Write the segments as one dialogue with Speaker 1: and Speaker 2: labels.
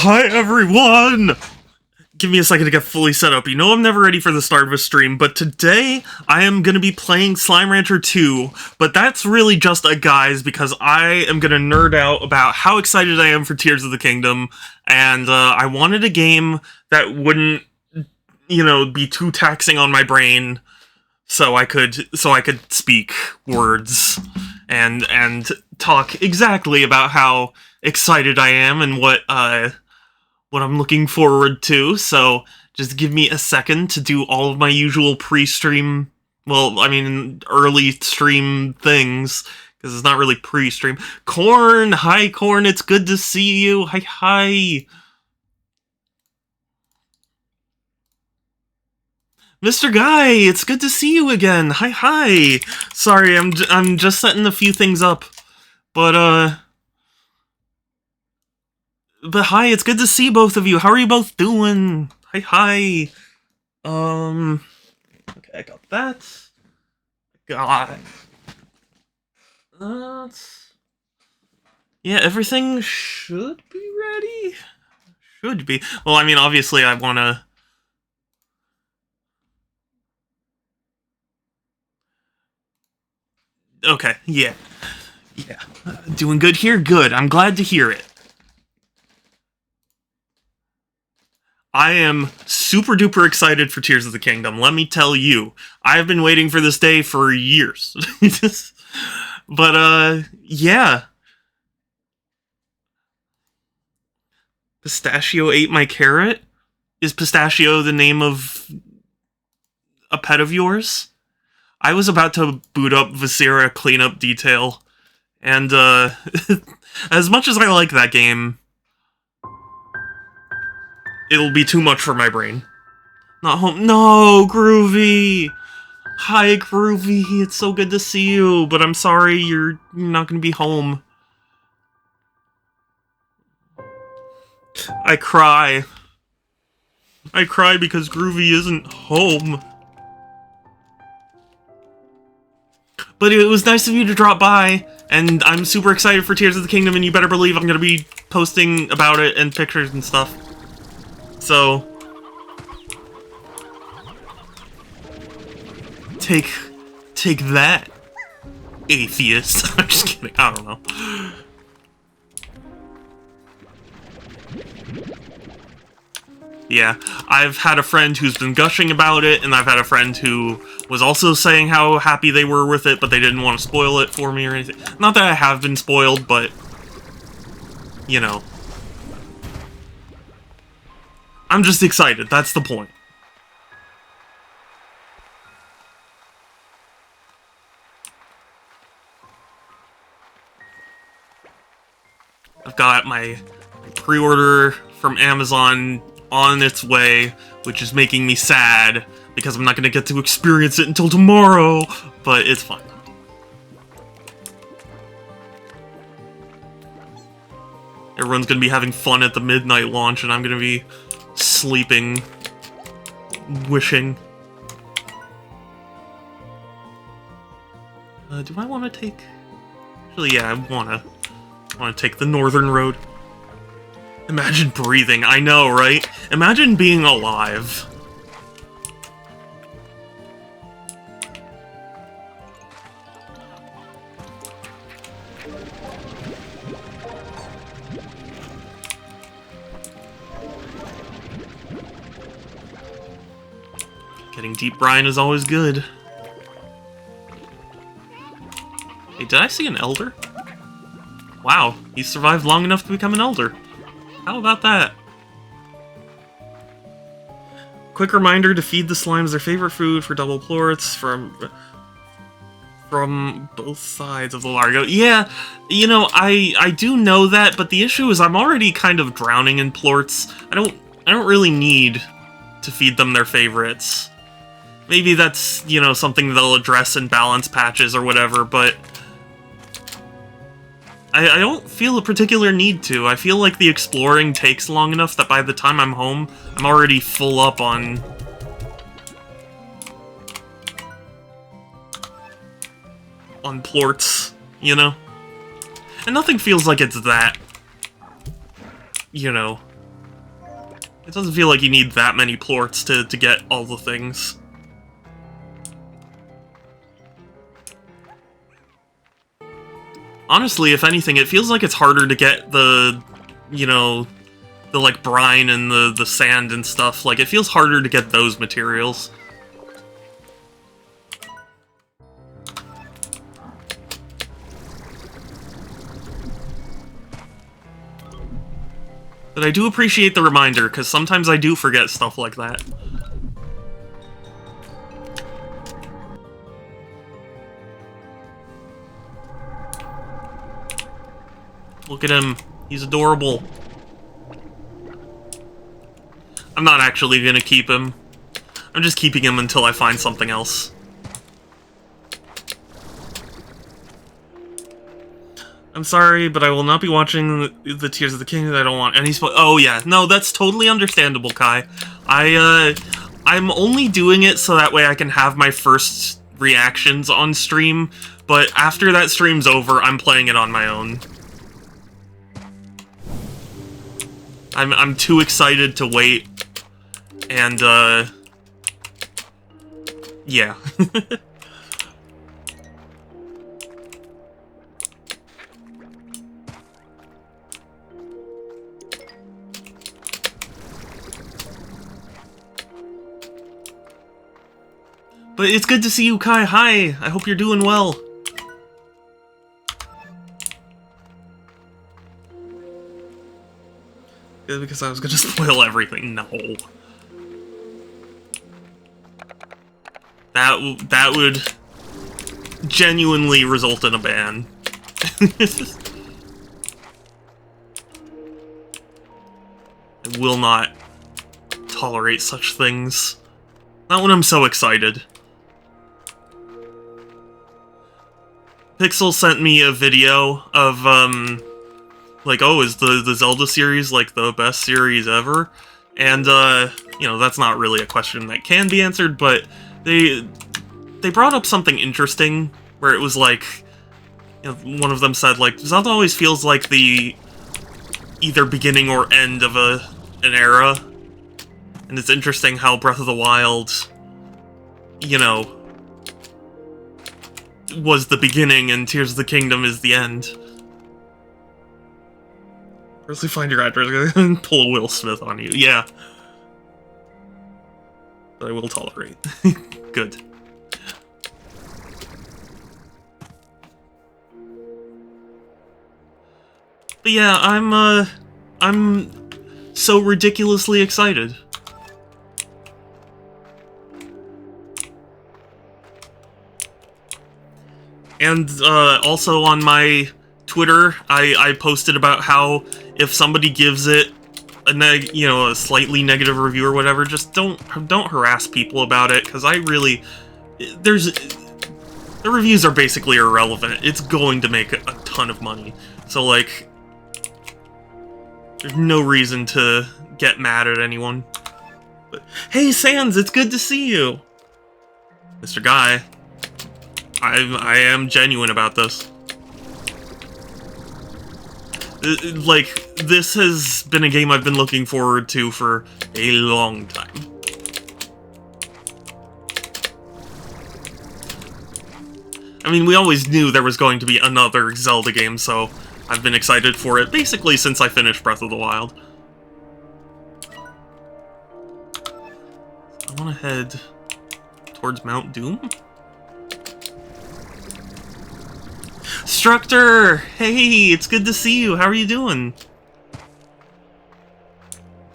Speaker 1: Hi everyone! Give me a second to get fully set up. You know I'm never ready for the start of a stream, but today I am going to be playing Slime Rancher 2, but that's really just a guise because I am going to nerd out about how excited I am for Tears of the Kingdom, and I wanted a game that wouldn't, be too taxing on my brain, so I could speak words and talk exactly about how excited I am and what I'm looking forward to. So just give me a second to do all of my usual pre-stream, early stream things, because it's not really pre-stream. Corn! Hi, Corn, it's good to see you. Hi. Mr. Guy, it's good to see you again. Hi. Sorry, I'm just setting a few things up. But hi, it's good to see both of you. How are you both doing? Hi. Okay, I got that. Yeah, everything should be ready. Should be. Well, obviously I wanna... Okay, yeah. Doing good here? Good. I'm glad to hear it. I am super duper excited for Tears of the Kingdom, let me tell you. I have been waiting for this day for years. But, yeah. Pistachio ate my carrot? Is Pistachio the name of a pet of yours? I was about to boot up Viscera Cleanup Detail, and, as much as I like that game, it'll be too much for my brain. Not home. No, Groovy! Hi, Groovy. It's so good to see you, but I'm sorry you're not gonna be home. I cry. I cry because Groovy isn't home. But it was nice of you to drop by, and I'm super excited for Tears of the Kingdom, and you better believe I'm gonna be posting about it and pictures and stuff. So... Take that, atheist. I'm just kidding, I don't know. Yeah, I've had a friend who's been gushing about it, and I've had a friend who was also saying how happy they were with it, but they didn't want to spoil it for me or anything. Not that I have been spoiled, but... I'm just excited, that's the point. I've got my pre-order from Amazon on its way, which is making me sad, because I'm not going to get to experience it until tomorrow, but it's fine. Everyone's going to be having fun at the midnight launch, and I'm going to be sleeping, wishing. Do I want to take... Actually, yeah, I want to take the northern road. Imagine breathing, I know, right? Imagine being alive. Getting deep brine is always good. Hey, did I see an elder? Wow, he survived long enough to become an elder. How about that? Quick reminder to feed the slimes their favorite food for double plorts from both sides of the Largo. Yeah, I do know that, but the issue is I'm already kind of drowning in plorts. I don't really need to feed them their favorites. Maybe that's, something they'll address in balance patches or whatever, but I don't feel a particular need to. I feel like the exploring takes long enough that by the time I'm home, I'm already full up on... plorts, And nothing feels like it's that, It doesn't feel like you need that many plorts to get all the things. Honestly, if anything, it feels like it's harder to get the, you know, the, like, brine and the sand and stuff. Like, it feels harder to get those materials. But I do appreciate the reminder, because sometimes I do forget stuff like that. Look at him. He's adorable. I'm not actually gonna keep him. I'm just keeping him until I find something else. I'm sorry, but I will not be watching the Tears of the Kingdom. I don't want any oh yeah, no, that's totally understandable, Kai. I'm only doing it so that way I can have my first reactions on stream, but after that stream's over, I'm playing it on my own. I'm too excited to wait, and, yeah. But it's good to see you, Kai. Hi! I hope you're doing well. Yeah, because I was gonna spoil everything. No. That would genuinely result in a ban. I will not tolerate such things. Not when I'm so excited. Pixel sent me a video of, like, oh, is the Zelda series, like, the best series ever? And, you know, that's not really a question that can be answered, but they brought up something interesting, where it was like, you know, one of them said, like, Zelda always feels like the either beginning or end of an era, and it's interesting how Breath of the Wild, you know, was the beginning and Tears of the Kingdom is the end. Firstly, find your address and pull Will Smith on you. Yeah. But I will tolerate. Good. But yeah, I'm so ridiculously excited. And also on my Twitter, I posted about how if somebody gives it a a slightly negative review or whatever, just don't harass people about it, because the reviews are basically irrelevant. It's going to make a ton of money, so like there's no reason to get mad at anyone. But hey, Sans, it's good to see you, Mr. Guy. I am genuine about this. Like, this has been a game I've been looking forward to for a long time. I mean, we always knew there was going to be another Zelda game, so I've been excited for it basically since I finished Breath of the Wild. I want to head towards Mount Doom? Structor! Hey, it's good to see you. How are you doing?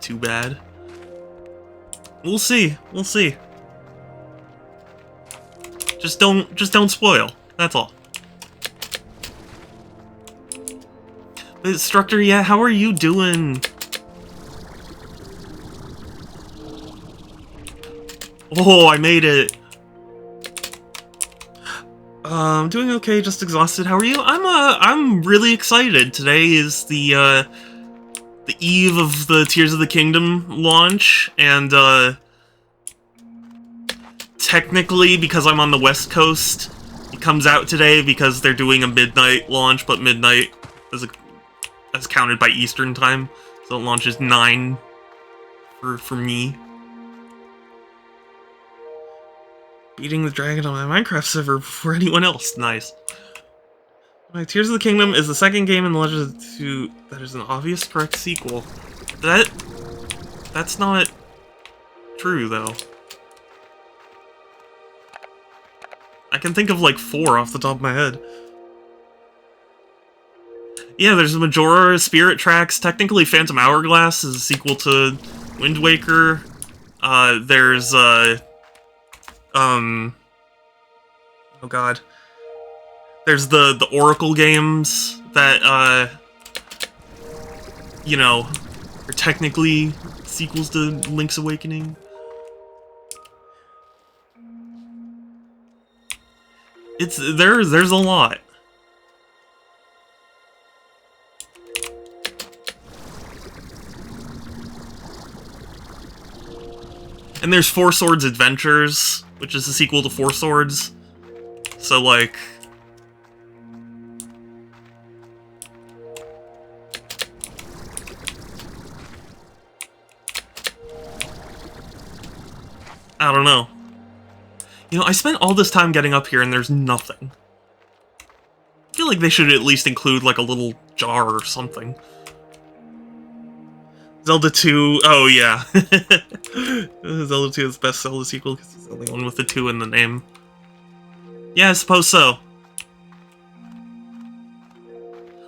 Speaker 1: Too bad. We'll see. We'll see. Just don't spoil. That's all. But Structor, yeah, how are you doing? Oh, I made it. I'm doing okay, just exhausted. How are you? I'm really excited. Today is the eve of the Tears of the Kingdom launch, and, technically, because I'm on the West Coast, it comes out today because they're doing a midnight launch, but midnight is counted by Eastern time, so it launches 9 for me. Beating the dragon on my Minecraft server before anyone else. Nice. Tears of the Kingdom is the second game in the Legend of the Two that is an obvious correct sequel. That's not true, though. I can think of like 4 off the top of my head. Yeah, there's Majora, Spirit Tracks. Technically, Phantom Hourglass is a sequel to Wind Waker. There's, oh god. There's the Oracle games that, you know, are technically sequels to Link's Awakening. There's a lot. And there's Four Swords Adventures, which is a sequel to Four Swords. So, like... I don't know. You know, I spent all this time getting up here and there's nothing. I feel like they should at least include, like, a little jar or something. Zelda 2, oh yeah. Zelda 2 is the best Zelda sequel because it's the only one with the 2 in the name. Yeah, I suppose so.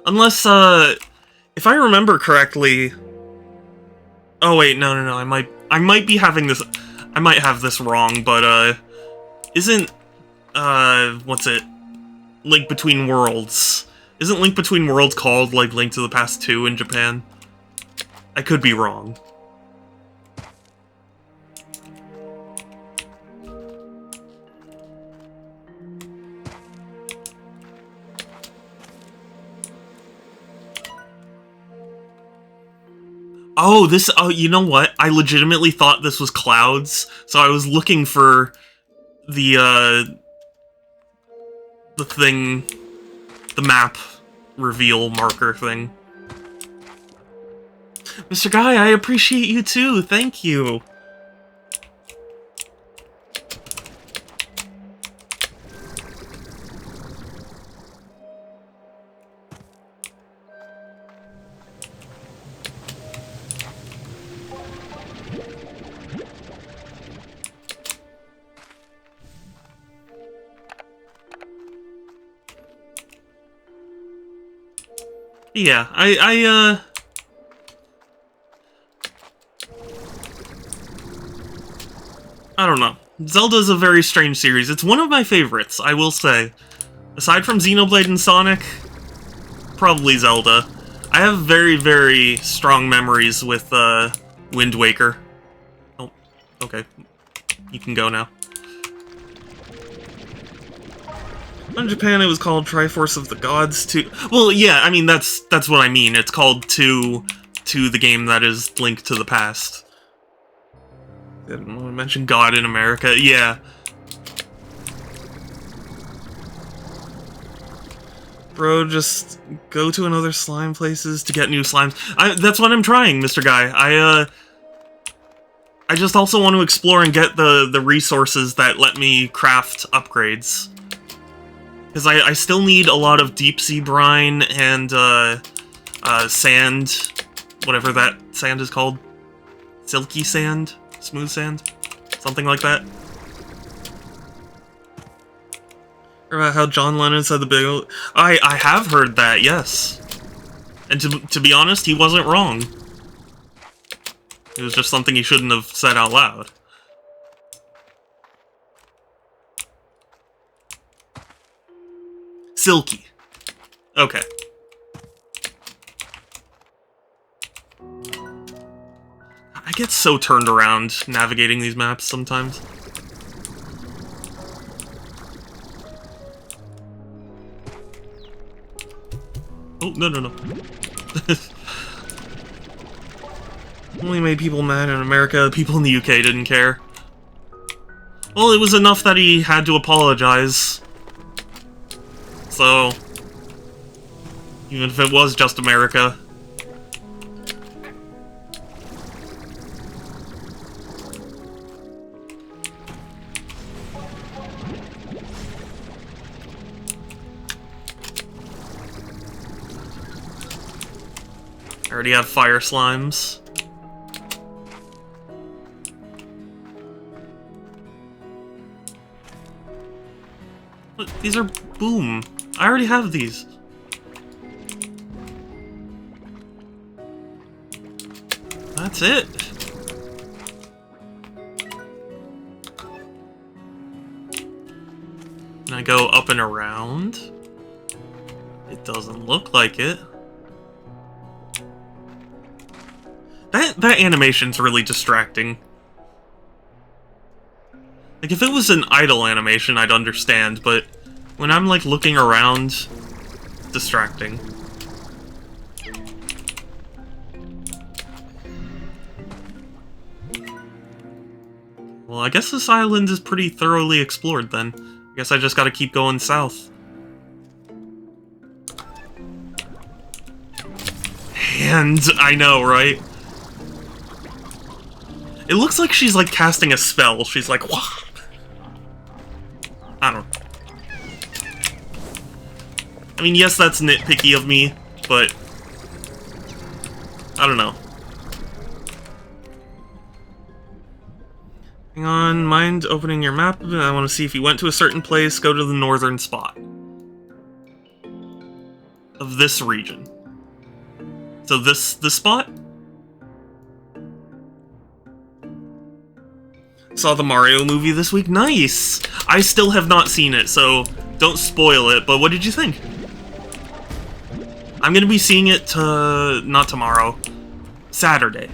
Speaker 1: Unless, if I remember correctly... Oh wait, no, I might be having this... I might have this wrong, but, isn't, what's it? Link Between Worlds. Isn't Link Between Worlds called, like, Link to the Past 2 in Japan? I could be wrong. Oh, oh, you know what? I legitimately thought this was clouds, so I was looking for the thing, the map reveal marker thing. Mr. Guy, I appreciate you too, thank you! Yeah, I don't know. Zelda's a very strange series. It's one of my favorites, I will say. Aside from Xenoblade and Sonic, probably Zelda. I have very, very strong memories with, Wind Waker. Oh, okay. You can go now. In Japan, it was called Triforce of the Gods 2. Well, yeah, I mean, that's what I mean. It's called 2 to the game that is Link to the Past. I didn't want to mention God in America. Yeah. Bro, just go to another slime places to get new slimes. That's what I'm trying, Mr. Guy. I just also want to explore and get the resources that let me craft upgrades. Because I still need a lot of deep sea brine and, sand. Whatever that sand is called. Silky sand? Smooth sand? Something like that. Or about how John Lennon said the big... I have heard that, yes. And to be honest, he wasn't wrong. It was just something he shouldn't have said out loud. Silky. Okay. I get so turned around navigating these maps sometimes. Oh, no. Only made people mad in America, people in the UK didn't care. Well, it was enough that he had to apologize. So, even if it was just America. I already have fire slimes. Look, these are boom. I already have these. That's it. And I go up and around. It doesn't look like it. That animation's really distracting. Like, if it was an idle animation, I'd understand, but when I'm, like, looking around, distracting. Well, I guess this island is pretty thoroughly explored, then. I guess I just gotta keep going south. And I know, right? It looks like she's, like, casting a spell. She's like, wah! I don't know. I mean, yes, that's nitpicky of me, but I don't know. Hang on, mind opening your map? I want to see if you went to a certain place. Go to the northern spot of this region. So this spot? Saw the Mario movie this week. Nice! I still have not seen it, so don't spoil it, but what did you think? I'm gonna be seeing it, not tomorrow. Saturday.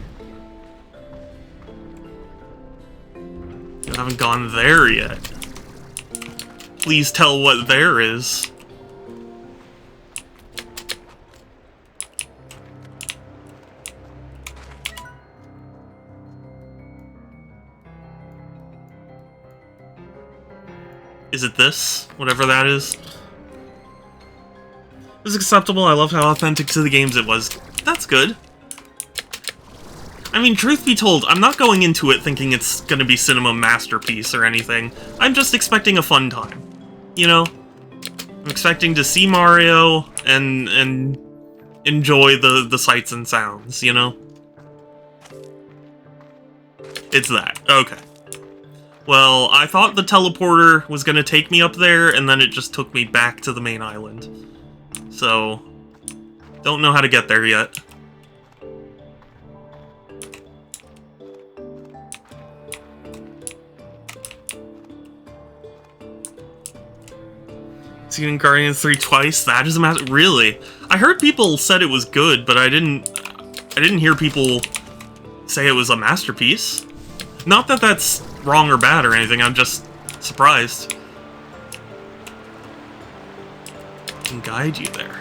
Speaker 1: You haven't gone there yet. Please tell what there is. Is it this? Whatever that is? It was acceptable. I love how authentic to the games it was. That's good. I mean, truth be told, I'm not going into it thinking it's gonna be cinema masterpiece or anything. I'm just expecting a fun time. You know? I'm expecting to see Mario and enjoy the sights and sounds, you know? It's that. Okay. Well, I thought the teleporter was gonna take me up there, and then it just took me back to the main island. So, don't know how to get there yet. Seen Guardians 3 twice? That is a really? I heard people said it was good, but I didn't hear people say it was a masterpiece. Not that that's wrong or bad or anything, I'm just surprised. I can guide you there.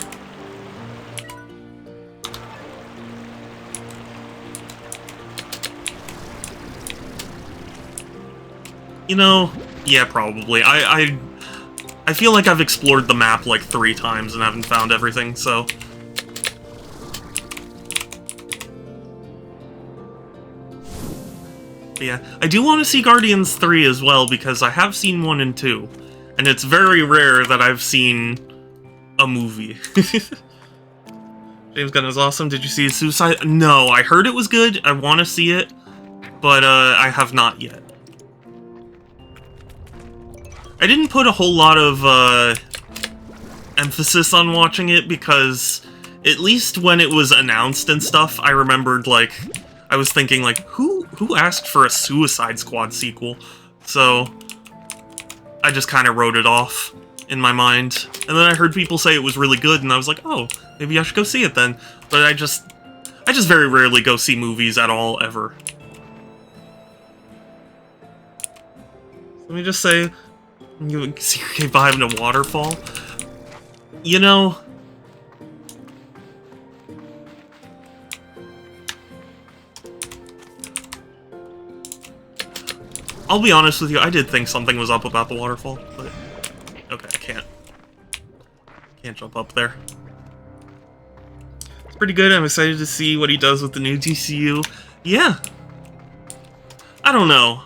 Speaker 1: You know, yeah, probably. I feel like I've explored the map like 3 times and haven't found everything, so... But yeah, I do want to see Guardians 3 as well, because I have seen 1 and 2. And it's very rare that I've seen a movie. James Gunn is awesome. Did you see Suicide? No, I heard it was good. I want to see it, but I have not yet. I didn't put a whole lot of emphasis on watching it because at least when it was announced and stuff, I remembered, like, I was thinking, like, who asked for a Suicide Squad sequel? So I just kind of wrote it off in my mind. And then I heard people say it was really good, and I was like, oh, maybe I should go see it then. But I just very rarely go see movies at all, ever. Let me just say, you secret cave behind a waterfall. You know, I'll be honest with you, I did think something was up about the waterfall, but okay, I can't jump up there. It's pretty good. I'm excited to see what he does with the new DCU. Yeah. I don't know.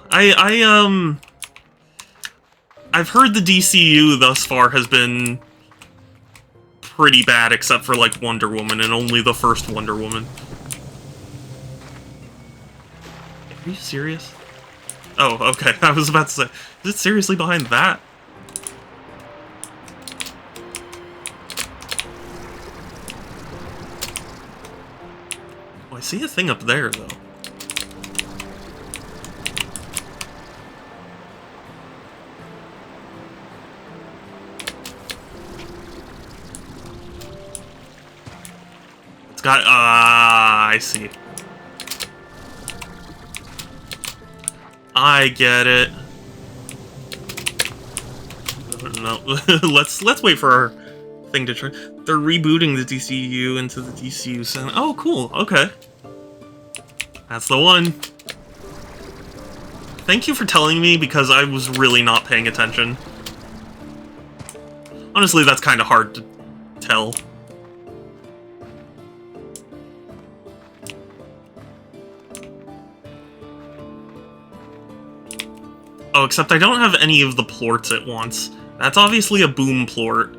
Speaker 1: I've heard the DCU thus far has been pretty bad except for, like, Wonder Woman, and only the first Wonder Woman. Are you serious? Oh, okay. I was about to say, is it seriously behind that? Oh, I see a thing up there, though. It's got... I see. I get it. No, let's wait for our thing to try. They're rebooting the DCU into the DCU Center. Oh, cool. Okay, that's the one. Thank you for telling me, because I was really not paying attention. Honestly, that's kind of hard to tell. Oh, except I don't have any of the plorts at once. That's obviously a boom plort.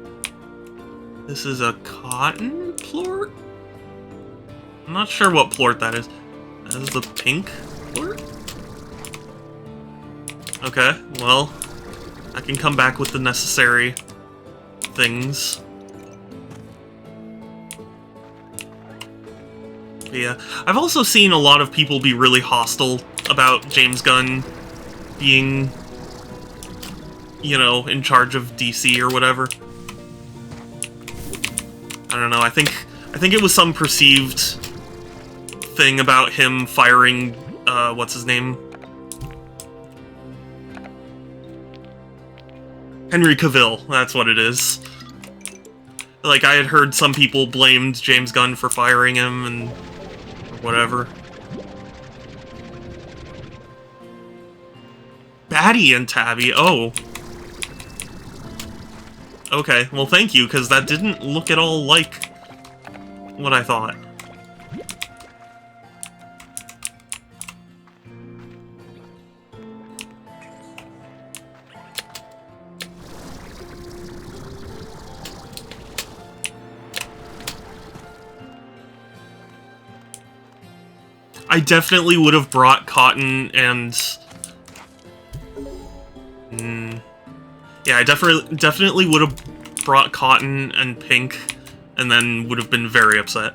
Speaker 1: This is a cotton plort? I'm not sure what plort that is. That is the pink plort? Okay, well, I can come back with the necessary things. But yeah, I've also seen a lot of people be really hostile about James Gunn being, you know, in charge of DC or whatever. I don't know, I think it was some perceived thing about him firing, what's his name? Henry Cavill, that's what it is. Like, I had heard some people blamed James Gunn for firing him and whatever. Batty and Tabby, oh. Okay, well thank you, because that didn't look at all like what I thought. I definitely would have brought Cotton and... yeah, I definitely would have brought Cotton and Pink, and then would have been very upset.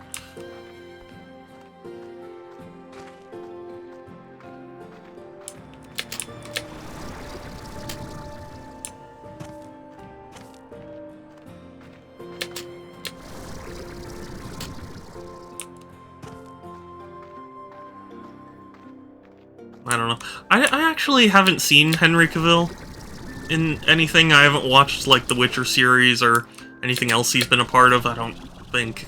Speaker 1: I don't know. I actually haven't seen Henry Cavill in anything. I haven't watched, like, the Witcher series or anything else he's been a part of, I don't think.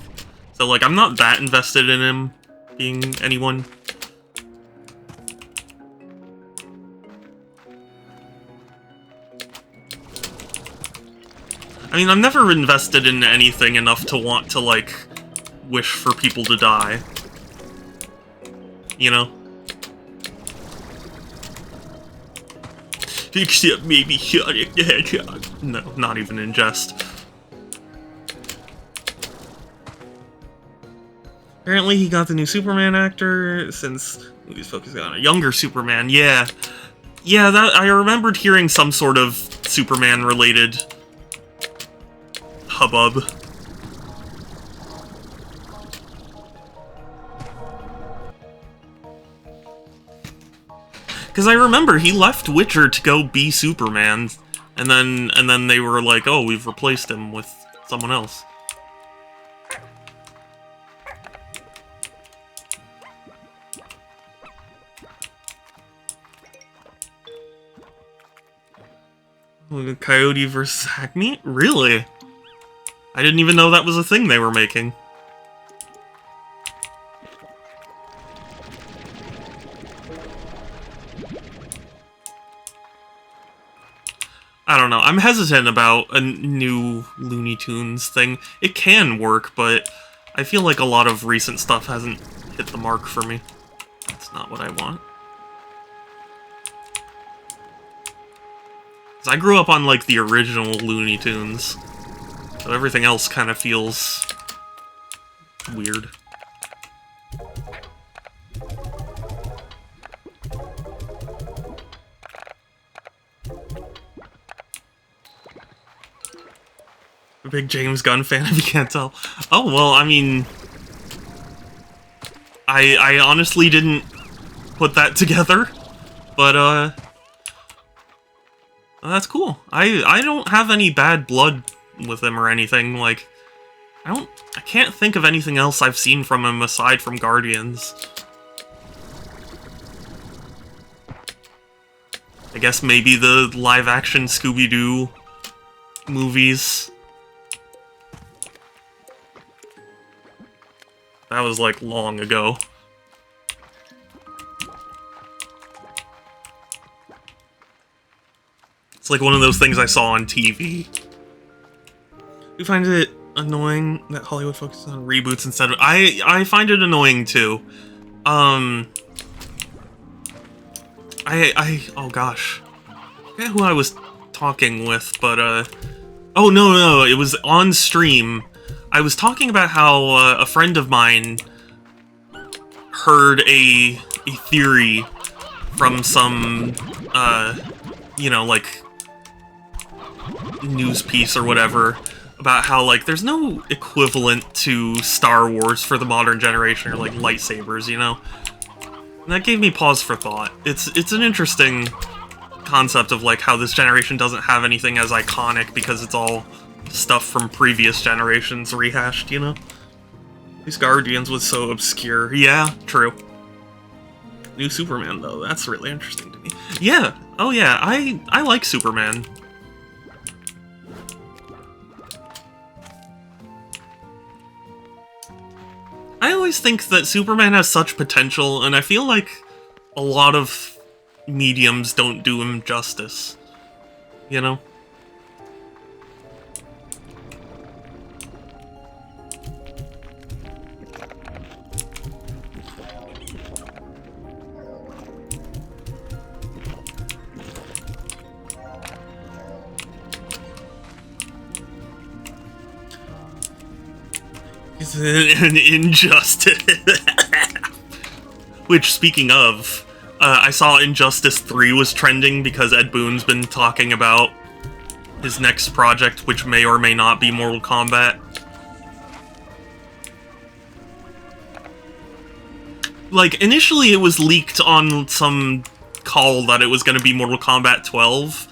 Speaker 1: So, like, I'm not that invested in him being anyone. I mean, I'm never invested in anything enough to want to, like, wish for people to die. You know? Except maybe Sonic the Hedgehog. No, not even in jest. Apparently he got the new Superman actor, since he's focusing on a younger Superman. Yeah. Yeah, that I remembered hearing some sort of Superman-related hubbub. Because I remember he left Witcher to go be Superman, and then they were like, oh, we've replaced him with someone else. Coyote vs. Hackmeat? Really? I didn't even know that was a thing they were making. I don't know. I'm hesitant about a new Looney Tunes thing. It can work, but I feel like a lot of recent stuff hasn't hit the mark for me. That's not what I want. 'Cause I grew up on, like, the original Looney Tunes. So everything else kind of feels weird. A big James Gunn fan, if you can't tell. Oh, well, I mean... I honestly didn't put that together, but, that's cool. I don't have any bad blood with him or anything, like... I can't think of anything else I've seen from him aside from Guardians. I guess maybe the live-action Scooby-Doo movies. That was, like, long ago. It's like one of those things I saw on TV. You find it annoying that Hollywood focuses on reboots instead of... I find it annoying, too. Oh gosh. I forget who I was talking with, but, oh, no, it was on stream. I was talking about how a friend of mine heard a theory from some, you know, like, news piece or whatever, about how, like, there's no equivalent to Star Wars for the modern generation, or, like, lightsabers, you know? And that gave me pause for thought. It's an interesting concept of, like, how this generation doesn't have anything as iconic because it's all stuff from previous generations rehashed, you know? These Guardians was so obscure. Yeah, true. New Superman, though, that's really interesting to me. Yeah, oh yeah, I like Superman. I always think that Superman has such potential, and I feel like a lot of mediums don't do him justice. You know? An injustice. Which, speaking of, I saw Injustice 3 was trending because Ed Boon's been talking about his next project, which may or may not be Mortal Kombat. Like, initially it was leaked on some call that it was going to be Mortal Kombat 12,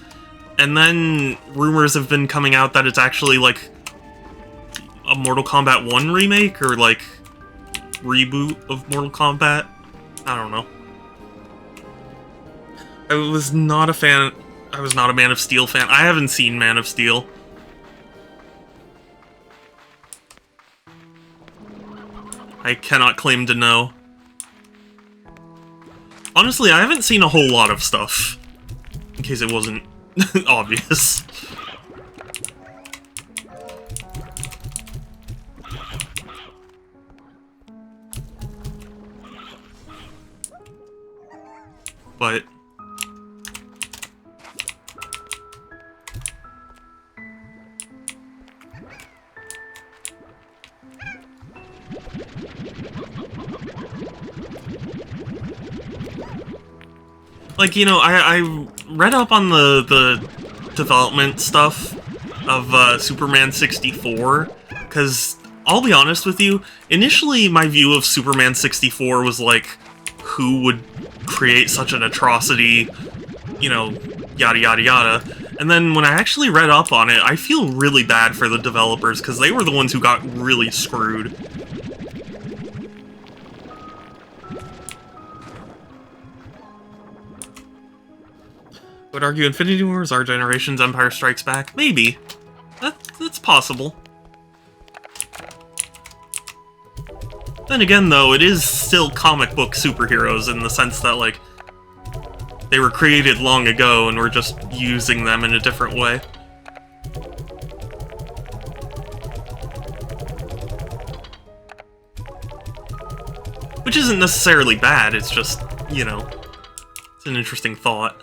Speaker 1: and then rumors have been coming out that it's actually, like, a Mortal Kombat 1 remake, or, like, reboot of Mortal Kombat? I don't know. I was not a Man of Steel fan. I haven't seen Man of Steel. I cannot claim to know. Honestly, I haven't seen a whole lot of stuff, in case it wasn't obvious. But like, you know, I read up on the development stuff of Superman 64, because I'll be honest with you, initially my view of Superman 64 was like, who would create such an atrocity, you know, yada yada yada. And then when I actually read up on it, I feel really bad for the developers, because they were the ones who got really screwed. I would argue Infinity War is our generation's Empire Strikes Back. Maybe. That's possible. Then again, though, it is still comic book superheroes in the sense that, like, they were created long ago and we're just using them in a different way. Which isn't necessarily bad, it's just, you know, it's an interesting thought.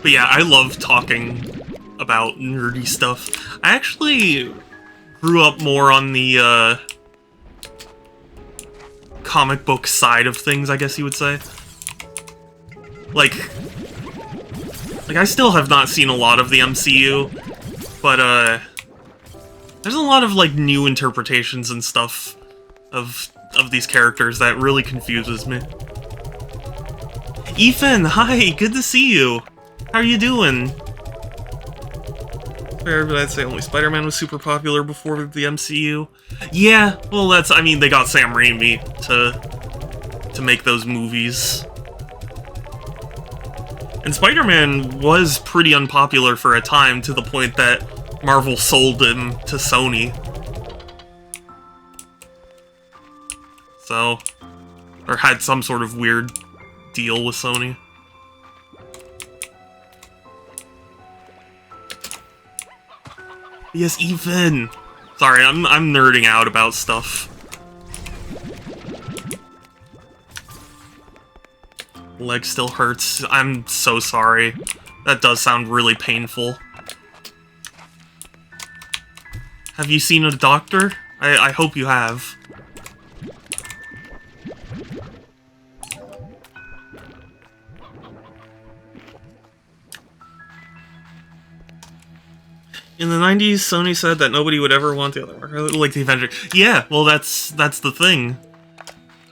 Speaker 1: But yeah, I love talking about nerdy stuff. I actually grew up more on the comic book side of things, I guess you would say. Like I still have not seen a lot of the MCU, but there's a lot of like new interpretations and stuff of these characters that really confuses me. Ethan, hi, good to see you. How are you doing? Fair, but I'd say only Spider-Man was super popular before the MCU. Yeah, well, I mean, they got Sam Raimi to make those movies. And Spider-Man was pretty unpopular for a time, to the point that Marvel sold him to Sony. So, or had some sort of weird deal with Sony. Yes, Ethan! Sorry, I'm nerding out about stuff. Leg still hurts. I'm so sorry. That does sound really painful. Have you seen a doctor? I hope you have. In the 90s, Sony said that nobody would ever want the other, like the Avengers. Yeah, well, that's the thing.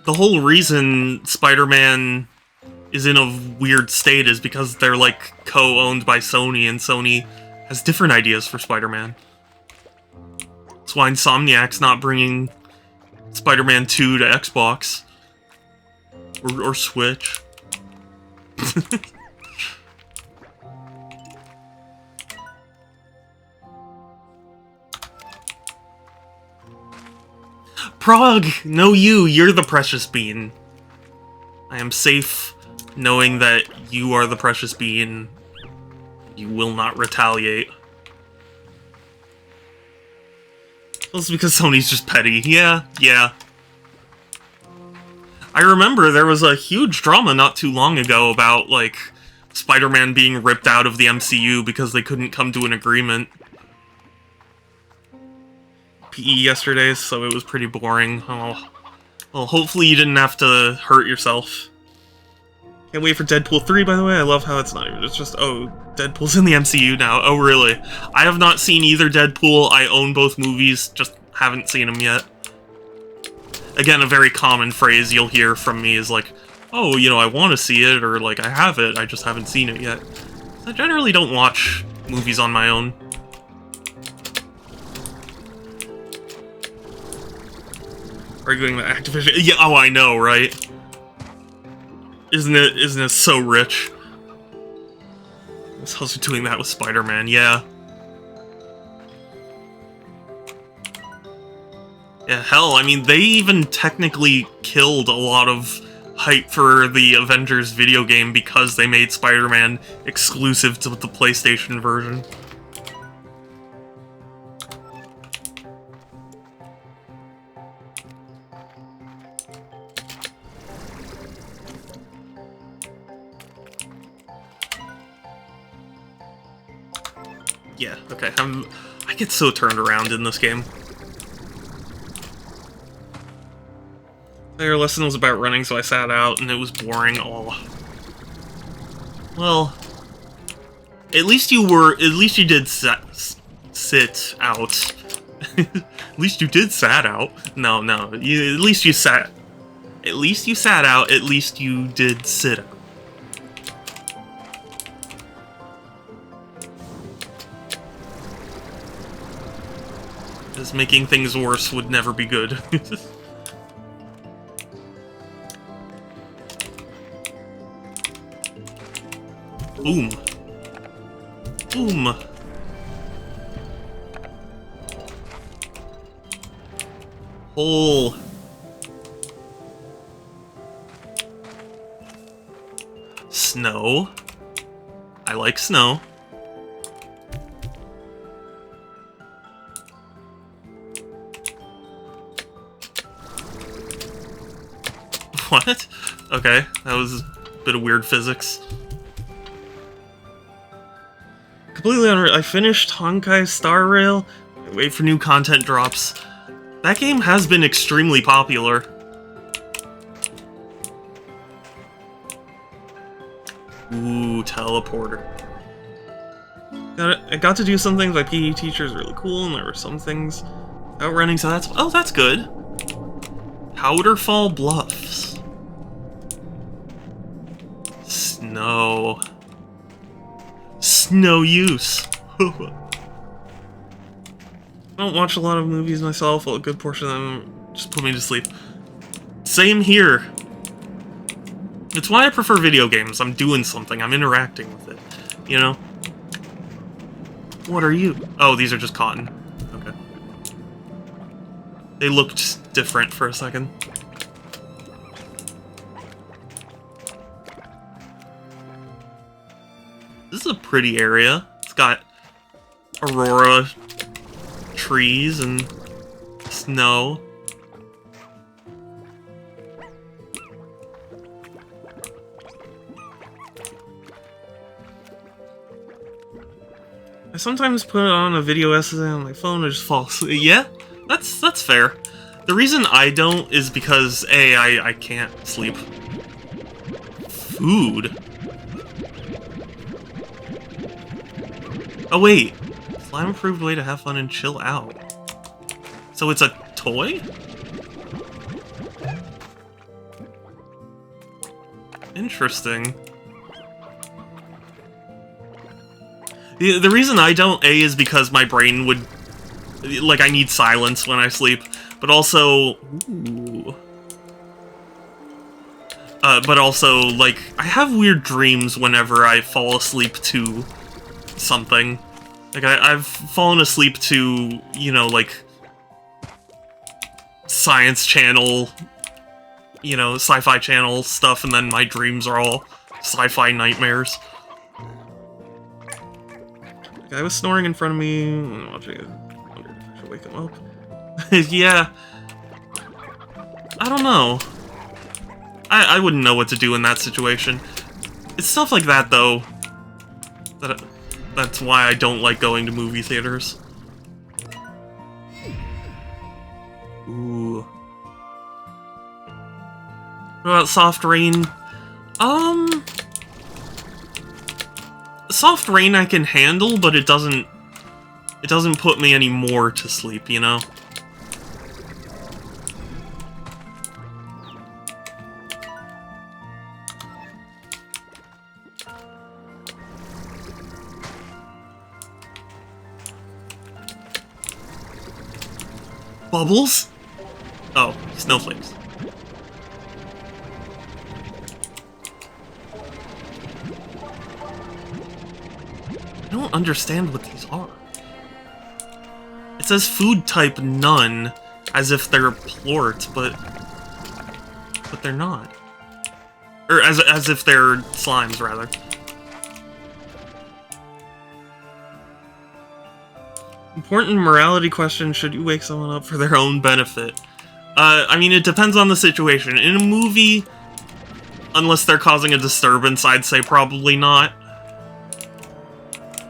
Speaker 1: The whole reason Spider-Man is in a weird state is because they're, like, co-owned by Sony, and Sony has different ideas for Spider-Man. That's why Insomniac's not bringing Spider-Man 2 to Xbox. Or Switch. Prague! No, you're the precious bean. I am safe knowing that you are the precious bean. You will not retaliate. Well, it's because Sony's just petty. Yeah. I remember there was a huge drama not too long ago about, like, Spider-Man being ripped out of the MCU because they couldn't come to an agreement. PE yesterday, so it was pretty boring. Oh. Well, hopefully you didn't have to hurt yourself. Can't wait for Deadpool 3, by the way. I love how it's not even, it's just, oh, Deadpool's in the MCU now. Oh, really? I have not seen either Deadpool. I own both movies, just haven't seen them yet. Again, a very common phrase you'll hear from me is like, oh, you know, I want to see it, or like, I have it, I just haven't seen it yet. I generally don't watch movies on my own. Arguing that Activision. Yeah, oh, I know, right? Isn't it so rich? I was also doing that with Spider-Man, yeah. Yeah, hell, I mean, they even technically killed a lot of hype for the Avengers video game because they made Spider-Man exclusive to the PlayStation version. Yeah, okay, I get so turned around in this game. Their lesson was about running, so I sat out, and it was boring. Oh. Well, at least you did sit out. At least you did sat out. No, at least you sat. At least you sat out, at least you did sit out. Because making things worse would never be good. Boom. Boom. Hole. Snow. I like snow. What? Okay, that was a bit of weird physics. Completely unreal. I finished Honkai Star Rail. I wait for new content drops. That game has been extremely popular. Ooh, teleporter. I got to do some things. My PE teacher is really cool, and there were some things outrunning, so that's good. Powderfall Bluffs. Snow. Snow use. I don't watch a lot of movies myself. A good portion of them just put me to sleep. Same here. It's why I prefer video games. I'm doing something. I'm interacting with it. You know? What are you? Oh, these are just cotton. Okay. They looked different for a second. This is a pretty area. It's got aurora trees and snow. I sometimes put on a video essay on my phone and just fall asleep. Yeah, that's fair. The reason I don't is because A, I can't sleep. Food. Oh wait, slime approved way to have fun and chill out. So it's a toy? Interesting. The reason I don't, A, is because my brain would... Like, I need silence when I sleep. But also... Ooh. But also, like, I have weird dreams whenever I fall asleep to something. Like, I've fallen asleep to, you know, like... Science Channel... You know, Sci-Fi Channel stuff, and then my dreams are all sci-fi nightmares. Guy was snoring in front of me. I wondered if I should wake him up. Yeah. I don't know. I wouldn't know what to do in that situation. It's stuff like that, though. That's why I don't like going to movie theaters. Ooh. What about Soft Rain? Soft Rain I can handle, but it doesn't put me any more to sleep, you know? Bubbles? Oh, snowflakes. I don't understand what these are. It says food type none, as if they're plorts, but they're not. Or as if they're slimes, rather. Important morality question, should you wake someone up for their own benefit? I mean, it depends on the situation. In a movie, unless they're causing a disturbance, I'd say probably not.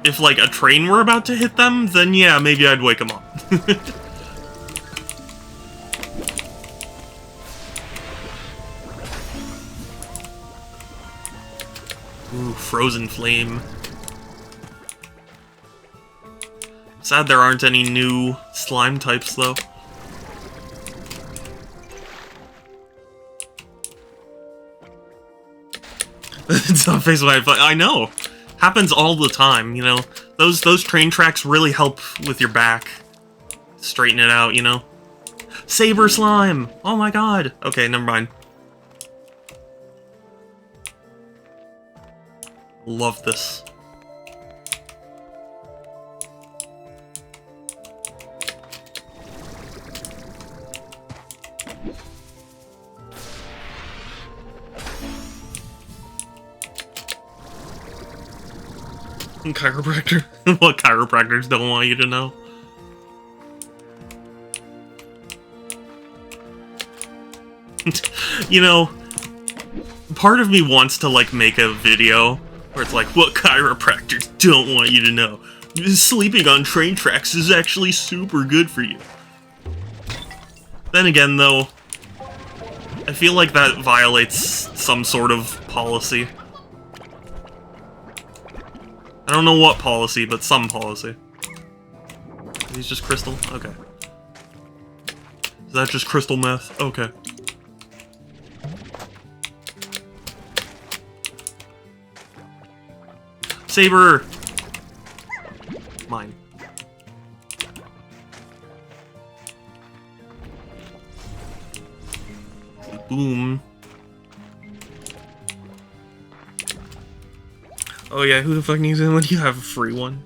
Speaker 1: If, like, a train were about to hit them, then yeah, maybe I'd wake them up. Ooh, Frozen Flame. Sad there aren't any new slime types, though. It's not face my I know. Happens all the time, you know. Those train tracks really help with your back. Straighten it out, you know. Saber slime! Oh my god! Okay, never mind. Love this. Chiropractor? What chiropractors don't want you to know? You know, part of me wants to, like, make a video Where it's like, what chiropractors don't want you to know. Sleeping on train tracks is actually super good for you. Then again, though, I feel like that violates some sort of policy. I don't know what policy, but some policy. He's just crystal? Okay. Is that just crystal meth? Okay. Saber! Mine. Boom. Oh yeah, who the fuck needs it when you have a free one?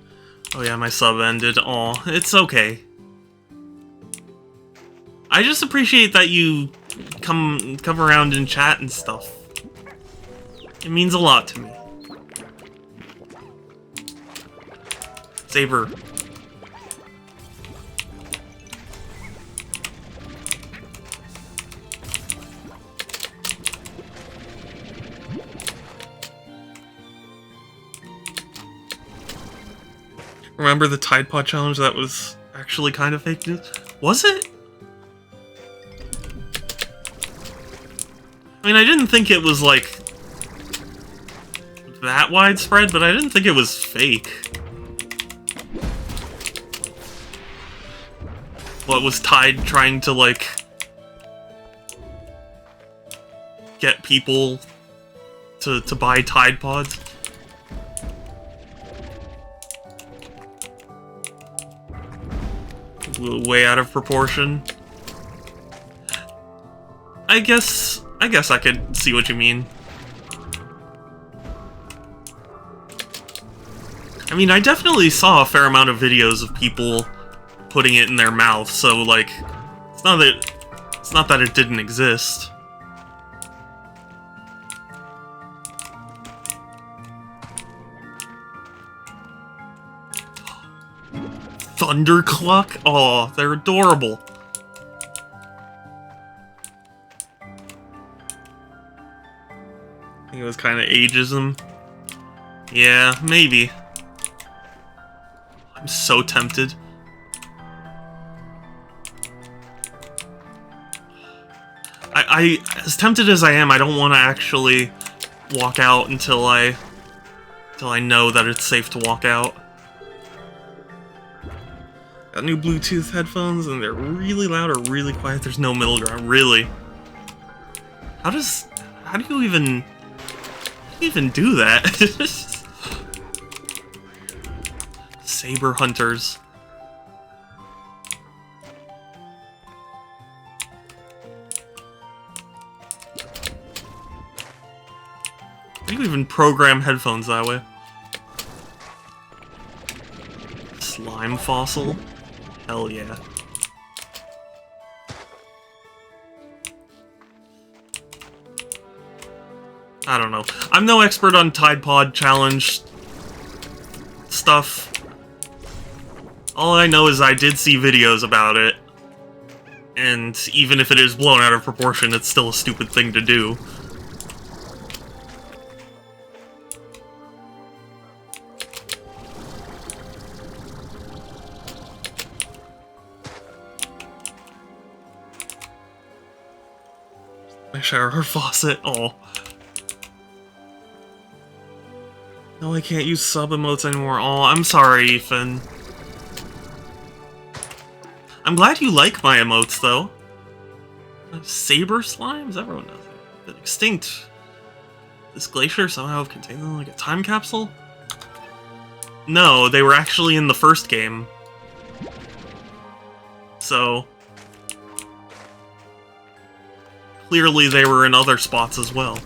Speaker 1: Oh yeah, my sub ended. Aw, it's okay. I just appreciate that you come around and chat and stuff. It means a lot to me. Saber. Remember the Tide Pod challenge that was actually kind of fake news? Was it? I mean, I didn't think it was, like, that widespread, but I didn't think it was fake. What, was Tide trying to, like, get people to buy Tide Pods? Way out of proportion. I guess I could see what you mean. I mean, I definitely saw a fair amount of videos of people putting it in their mouth, so like, it's not that it didn't exist. Thundercluck? Oh, they're adorable. I think it was kind of ageism. Yeah, maybe. I'm so tempted. As tempted as I am, I don't want to actually walk out until I know that it's safe to walk out. Got new Bluetooth headphones, and they're really loud or really quiet. There's no middle ground, really. How do you even do that? Saber hunters. How do you even program headphones that way? Slime fossil? Hell yeah. I don't know. I'm no expert on Tide Pod challenge stuff. All I know is I did see videos about it. And even if it is blown out of proportion, it's still a stupid thing to do. My shower faucet. Oh. No, I can't use sub emotes anymore. Oh, I'm sorry, Ethan. I'm glad you like my emotes, though. Saber slimes? Everyone knows it. Been extinct. This glacier somehow contained them like a time capsule? No, they were actually in the first game. So... clearly they were in other spots as well.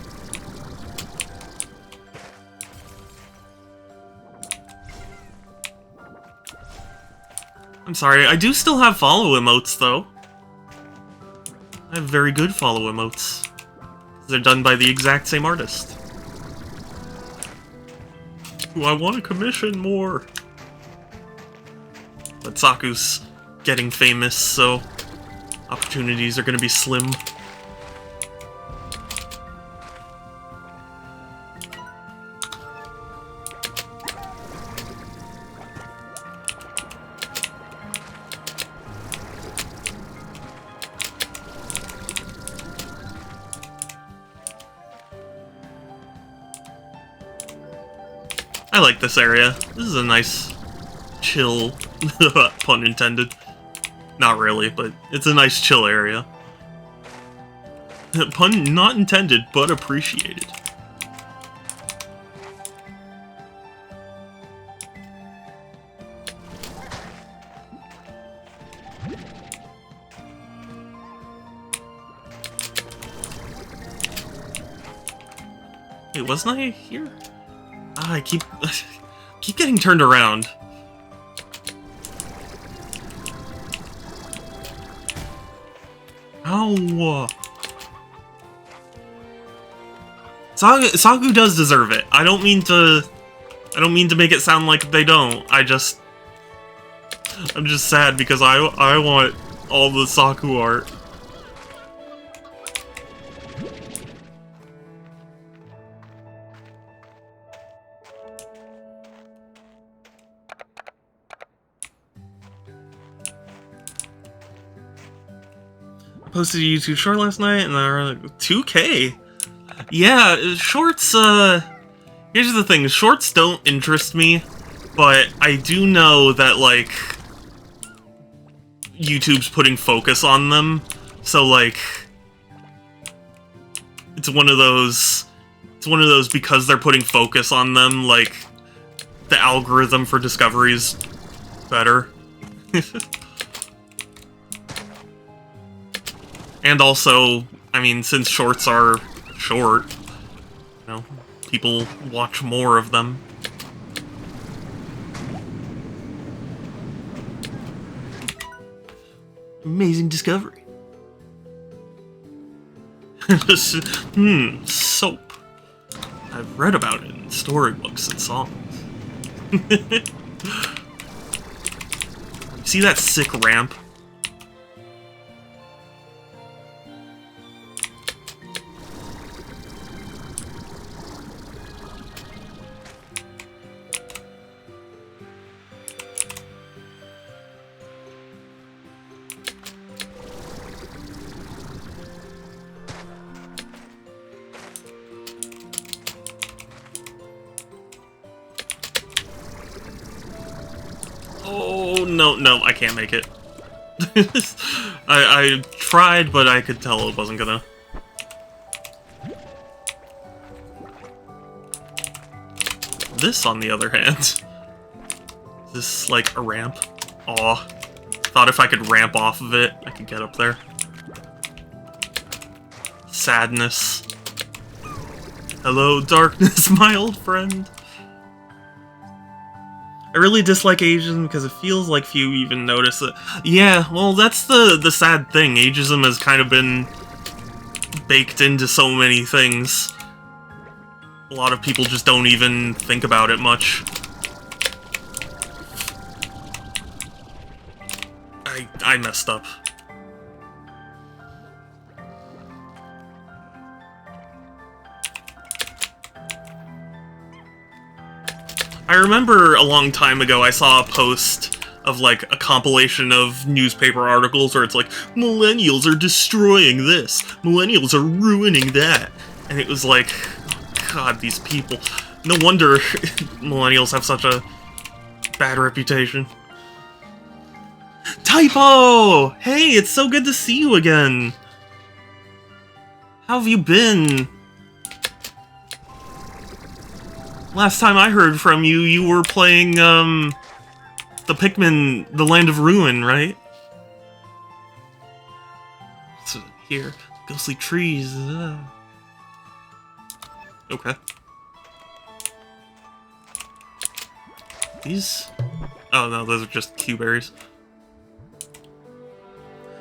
Speaker 1: I'm sorry, I do still have follow emotes, though. I have very good follow emotes. They're done by the exact same artist. Ooh, I want to commission more. But Saku's getting famous, so opportunities are going to be slim. I like this area. This is a nice, chill, pun intended. Not really, but it's a nice chill area. Pun not intended, but appreciated. Wait, wasn't I here? Ah, I keep getting turned around. Ow! Sagu does deserve it. I don't mean to make it sound like they don't. I'm just sad because I want all the Saku art. I posted a YouTube short last night and I was like, 2K. Yeah, shorts, here's the thing, shorts don't interest me, but I do know that, like, YouTube's putting focus on them, so, like, it's one of those because they're putting focus on them, like, the algorithm for discovery's better. And also, I mean, since shorts are short, you know, people watch more of them. Amazing discovery. Soap. I've read about it in storybooks and songs. See that sick ramp? Oh, no, I can't make it. I tried, but I could tell it wasn't gonna. This, on the other hand, is this like a ramp? Aw. Thought if I could ramp off of it, I could get up there. Sadness. Hello, darkness, my old friend. I really dislike ageism because it feels like few even notice it. Yeah, well, that's the sad thing. Ageism has kind of been baked into so many things. A lot of people just don't even think about it much. I messed up. I remember a long time ago I saw a post of like a compilation of newspaper articles where it's like, millennials are destroying this, millennials are ruining that, and it was like, God, these people. No wonder millennials have such a bad reputation. Typo! Hey, it's so good to see you again! How have you been? Last time I heard from you, you were playing, the Pikmin, the Land of Ruin, right? So, here, ghostly trees, Okay. These? Oh no, those are just Q-berries.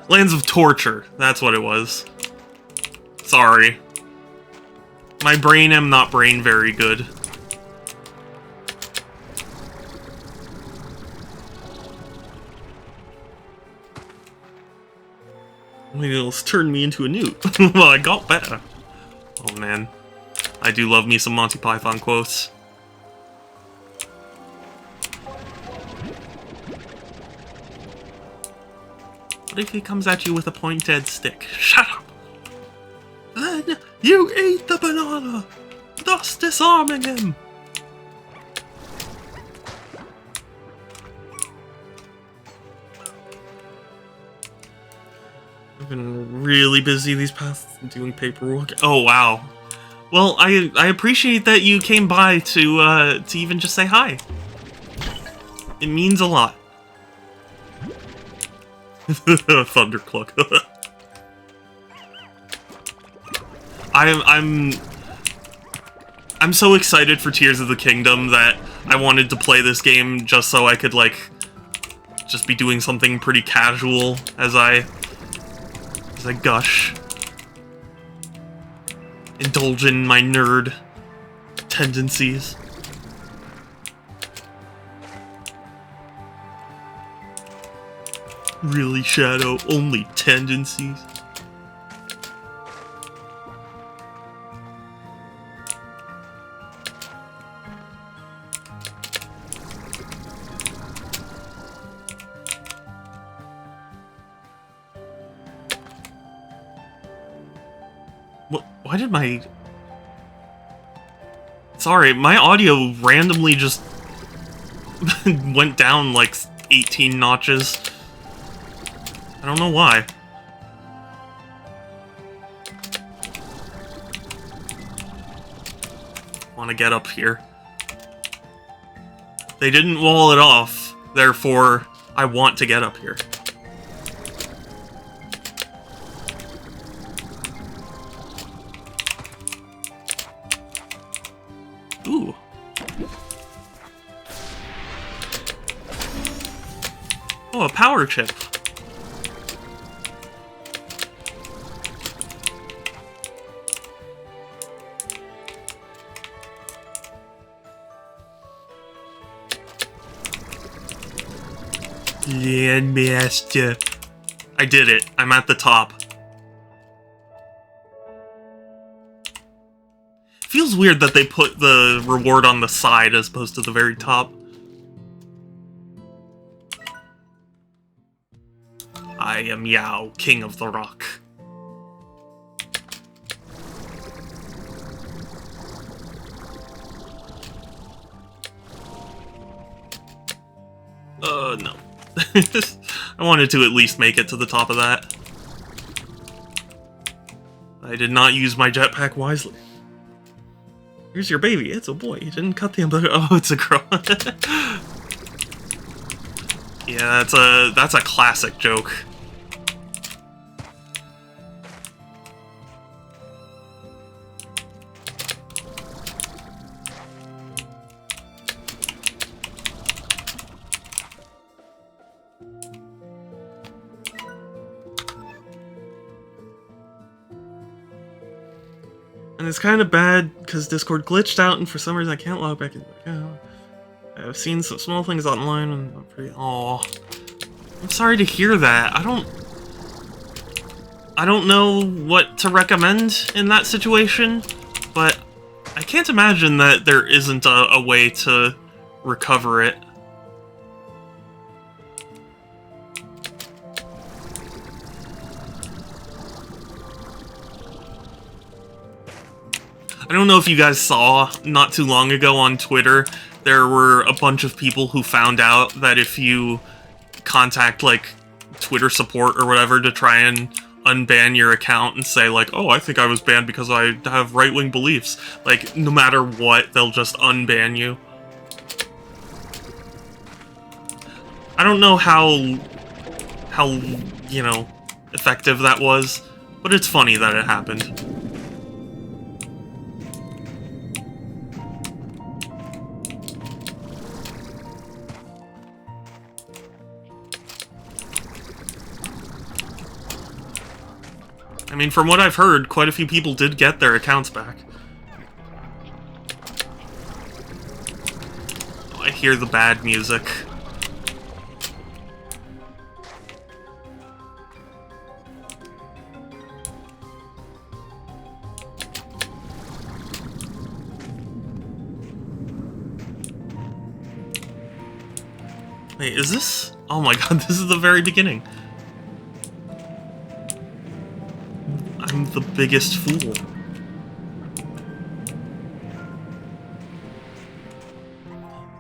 Speaker 1: Lands of Torture, that's what it was. Sorry. My brain am not brain very good. Millennials turned me into a newt. Well, I got better. Oh man. I do love me some Monty Python quotes. What if he comes at you with a pointed stick? Shut up! Then you eat the banana, thus disarming him! I've been really busy these past doing paperwork. Oh, wow. Well, I appreciate that you came by to even just say hi. It means a lot. Thundercloak. I'm so excited for Tears of the Kingdom that I wanted to play this game just so I could, like, just be doing something pretty casual as I gush. Indulge in my nerd tendencies. Really, Shadow? Only tendencies? What? Why did my... Sorry, my audio randomly just went down like 18 notches. I don't know why. Want to get up here. They didn't wall it off, therefore I want to get up here. Ooh. Oh, a power chip. Landmaster. I did it. I'm at the top. Feels weird that they put the reward on the side as opposed to the very top. I am Yao, King of the Rock. No. I wanted to at least make it to the top of that. I did not use my jetpack wisely. Here's your baby. It's a boy. You didn't cut the umbilical. Oh, it's a girl. Yeah, that's a classic joke. And it's kind of bad because Discord glitched out, and for some reason I can't log back in. I've seen some small things online, and I'm pretty. Aw, I'm sorry to hear that. I don't know what to recommend in that situation, but I can't imagine that there isn't a way to recover it. I don't know if you guys saw, not too long ago on Twitter, there were a bunch of people who found out that if you contact, like, Twitter support or whatever to try and unban your account and say, like, oh, I think I was banned because I have right-wing beliefs, like, no matter what, they'll just unban you. I don't know how, you know, effective that was, but it's funny that it happened. I mean, from what I've heard, quite a few people did get their accounts back. Oh, I hear the bad music. Wait, is this? Oh my god, this is the very beginning. I'm the biggest fool.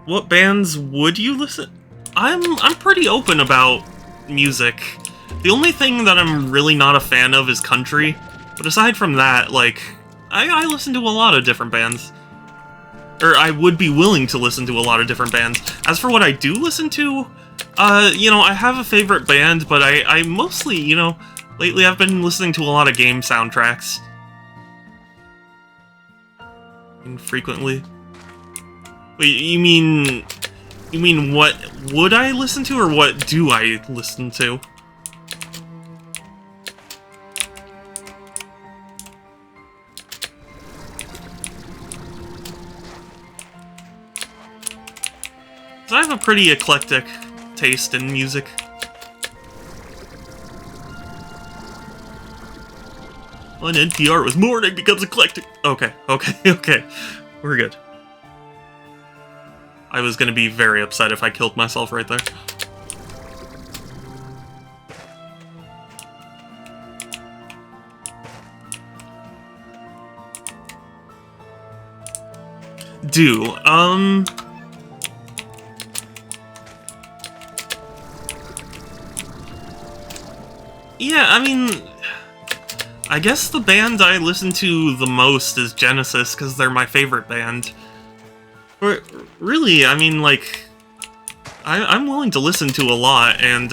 Speaker 1: What bands would you listen? I'm pretty open about music. The only thing that I'm really not a fan of is country, but aside from that, like, I listen to a lot of different bands. Or I would be willing to listen to a lot of different bands. As for what I do listen to, you know, I have a favorite band, but I mostly, you know, lately I've been listening to a lot of game soundtracks. Infrequently. Wait, you mean what would I listen to, or what do I listen to? I have a pretty eclectic taste in music. On NPR, it was morning becomes eclectic. Okay. We're good. I was gonna be very upset if I killed myself right there. Yeah, I mean, I guess the band I listen to the most is Genesis, because they're my favorite band. But really, I mean, like, I'm willing to listen to a lot, and,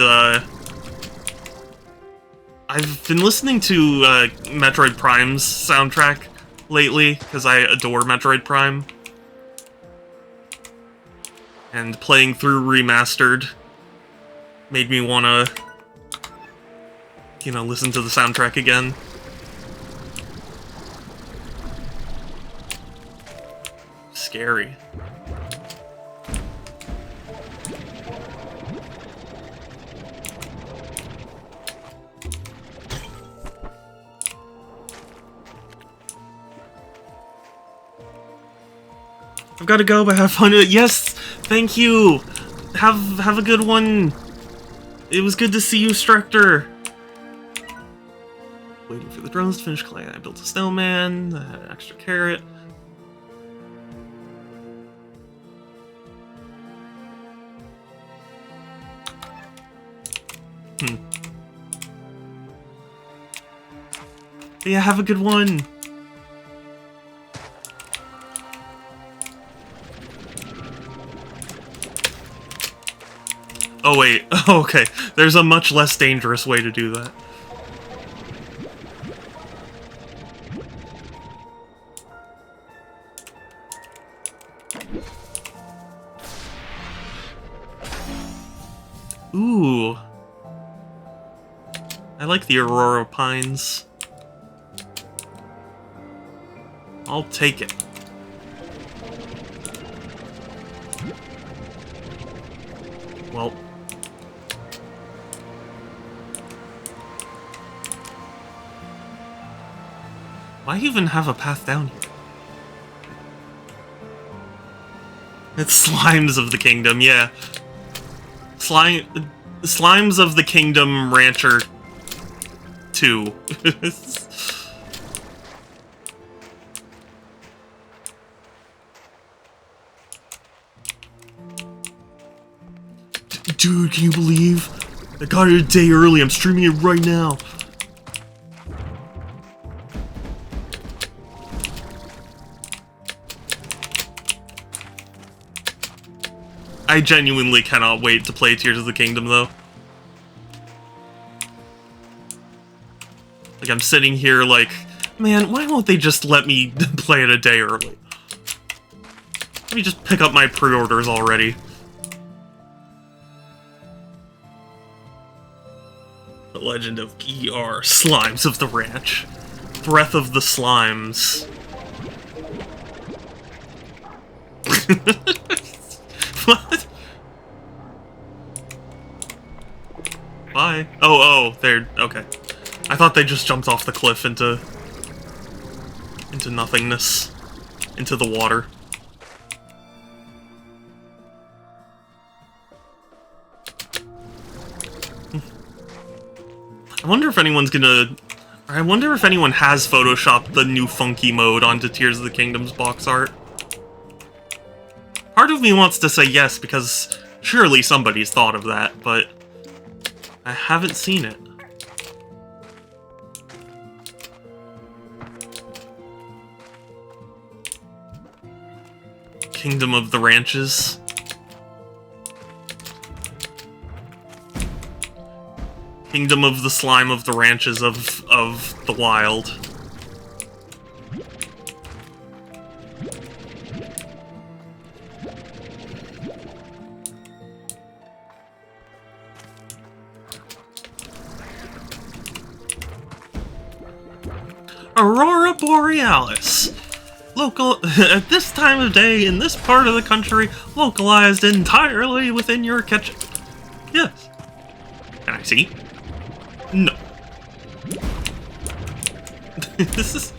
Speaker 1: I've been listening to, Metroid Prime's soundtrack lately, because I adore Metroid Prime. And playing through Remastered made me wanna, you know, listen to the soundtrack again. Scary. I've got to go, but have fun with it. Yes, thank you. Have a good one. It was good to see you, Structor. Waiting for the drones to finish collecting. I built a snowman. I had an extra carrot. Yeah, have a good one. Oh wait, oh, okay. There's a much less dangerous way to do that. Ooh. I like the Aurora Pines. I'll take it. Well. Why even have a path down here? It's Slimes of the Kingdom, yeah. Slimes of the Kingdom Rancher 2. Dude, can you believe? I got it a day early, I'm streaming it right now. I genuinely cannot wait to play Tears of the Kingdom, though. Like, I'm sitting here like, man, why won't they just let me play it a day early? Let me just pick up my pre-orders already. The Legend of E.R. Slimes of the Ranch. Breath of the Slimes. What? Bye. Oh, they're... okay. I thought they just jumped off the cliff into nothingness. Into the water. I wonder if anyone's gonna... I wonder if anyone has photoshopped the new funky mode onto Tears of the Kingdom's box art. Part of me wants to say yes, because surely somebody's thought of that, but I haven't seen it. Kingdom of the Ranches. Kingdom of the Slime of the Ranches of the Wild. Aurora Borealis. At this time of day, in this part of the country, localized entirely within your kitchen. Yes. Can I see? No. This is...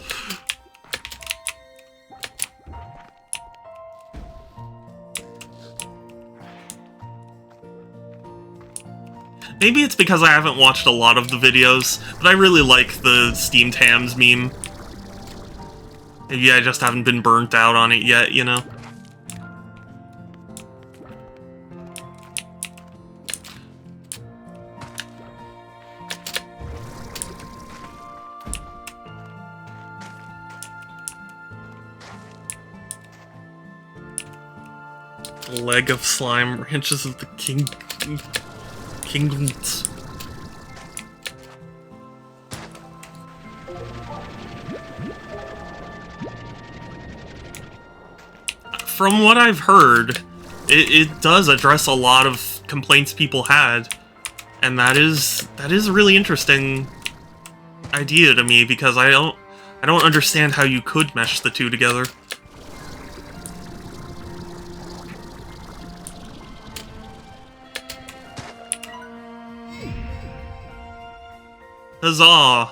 Speaker 1: Maybe it's because I haven't watched a lot of the videos, but I really like the steamed hams meme. Maybe I just haven't been burnt out on it yet, you know? Leg of slime, branches of the kingdoms. From what I've heard, it does address a lot of complaints people had, and that is a really interesting idea to me, because I don't understand how you could mesh the two together. Huzzah!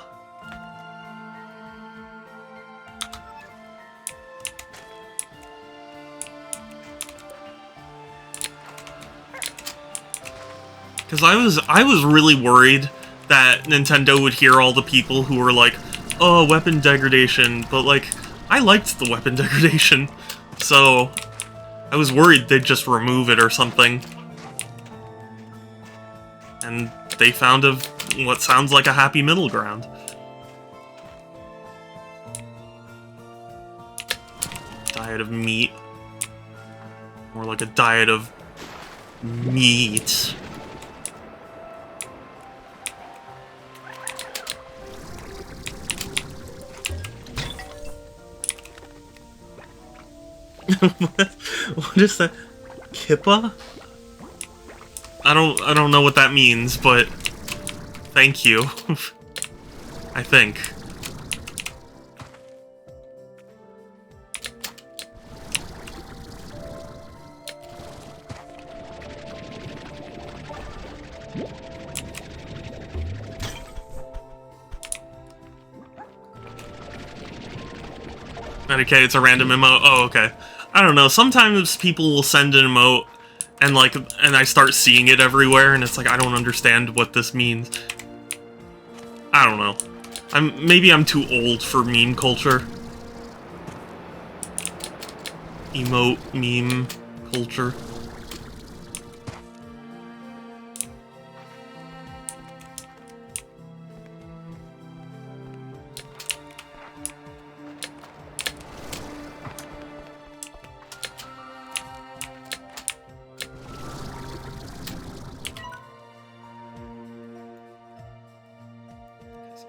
Speaker 1: Because I was really worried that Nintendo would hear all the people who were like, oh, weapon degradation, but like, I liked the weapon degradation, so I was worried they'd just remove it or something. And they found what sounds like a happy middle ground. Diet of meat. More like a diet of meat. What is that? Kippa? I don't know what that means, but thank you. I think. Okay, it's a random emote. Oh, okay. I don't know. Sometimes people will send an emote, and I start seeing it everywhere, and it's like I don't understand what this means. I don't know. Maybe I'm too old for meme culture. Emote meme culture.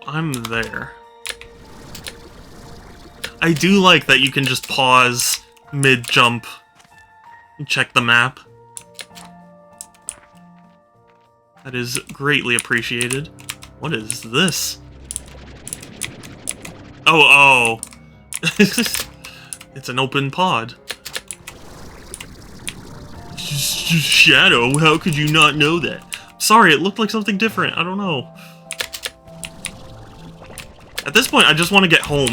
Speaker 1: I'm there. I do like that you can just pause mid-jump and check the map. That is greatly appreciated. What is this? Oh. It's an open pod. Shadow, how could you not know that? Sorry, it looked like something different. I don't know. At this point, I just want to get home.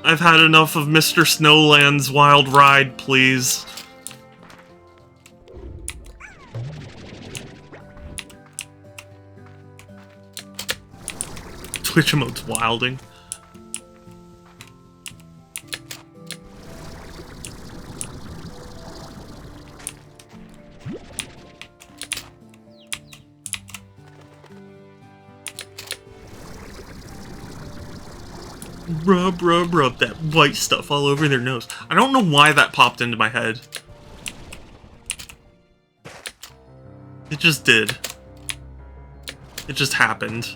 Speaker 1: I've had enough of Mr. Snowland's wild ride, please. Twitch emote's wilding. rub that white stuff all over their nose. I don't know why that popped into my head. It just did. It just happened.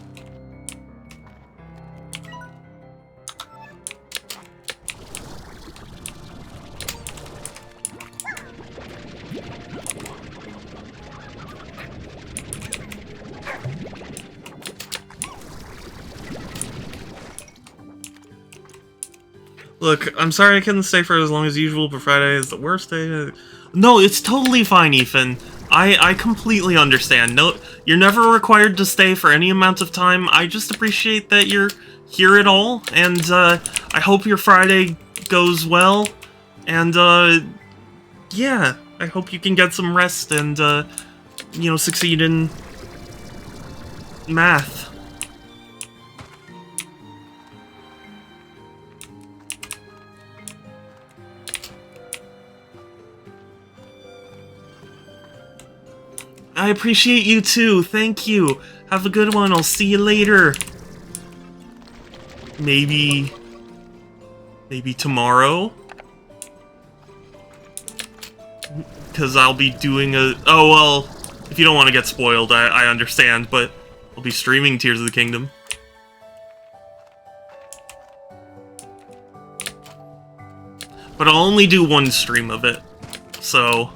Speaker 1: Look, I'm sorry I couldn't stay for as long as usual, but Friday is the worst day. No, it's totally fine, Ethan. I completely understand. No, you're never required to stay for any amount of time. I just appreciate that you're here at all, and I hope your Friday goes well. And yeah, I hope you can get some rest and you know, succeed in math. I appreciate you too, thank you. Have a good one, I'll see you later. Maybe tomorrow? Because I'll be doing a... Oh, well, if you don't want to get spoiled, I understand, but I'll be streaming Tears of the Kingdom. But I'll only do one stream of it, so...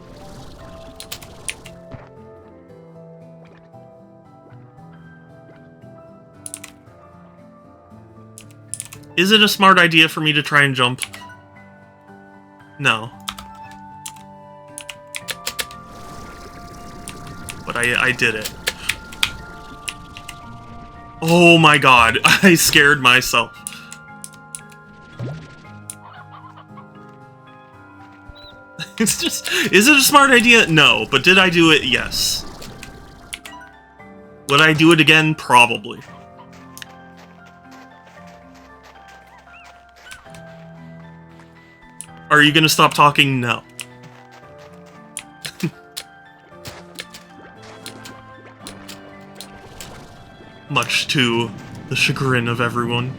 Speaker 1: Is it a smart idea for me to try and jump? No. But I did it. Oh my god, I scared myself. It's just... Is it a smart idea? No. But did I do it? Yes. Would I do it again? Probably. Are you gonna stop talking? No. Much to the chagrin of everyone.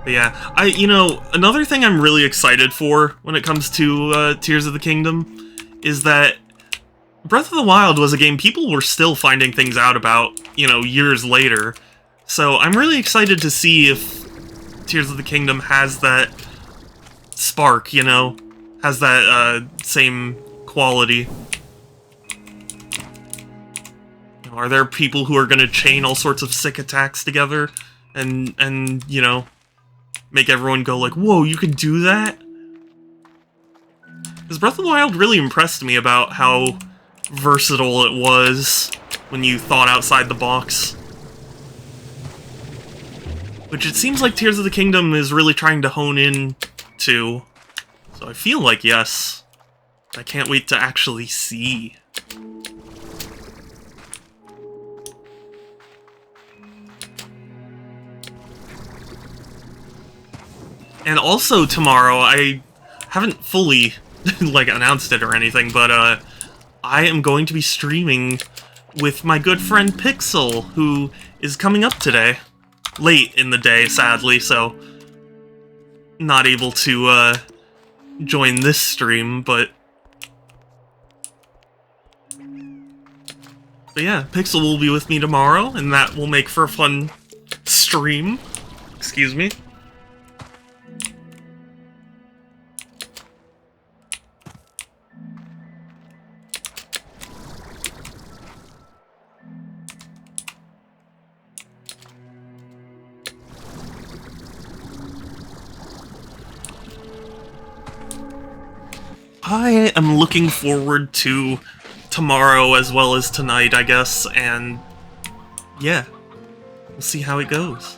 Speaker 1: But yeah, you know, another thing I'm really excited for when it comes to Tears of the Kingdom is that Breath of the Wild was a game people were still finding things out about, you know, years later. So I'm really excited to see if Tears of the Kingdom has that spark, you know? Has that same quality. Are there people who are going to chain all sorts of sick attacks together and you know, make everyone go like, whoa, you can do that? Because Breath of the Wild really impressed me about how versatile it was when you thought outside the box. Which it seems like Tears of the Kingdom is really trying to hone in to. So I feel like yes. I can't wait to actually see. And also tomorrow, I haven't fully like announced it or anything, but I am going to be streaming with my good friend Pixel, who is coming up today. Late in the day, sadly, so not able to join this stream, but yeah, Pixel will be with me tomorrow, and that will make for a fun stream. Excuse me. I am looking forward to tomorrow as well as tonight, I guess, and yeah, we'll see how it goes.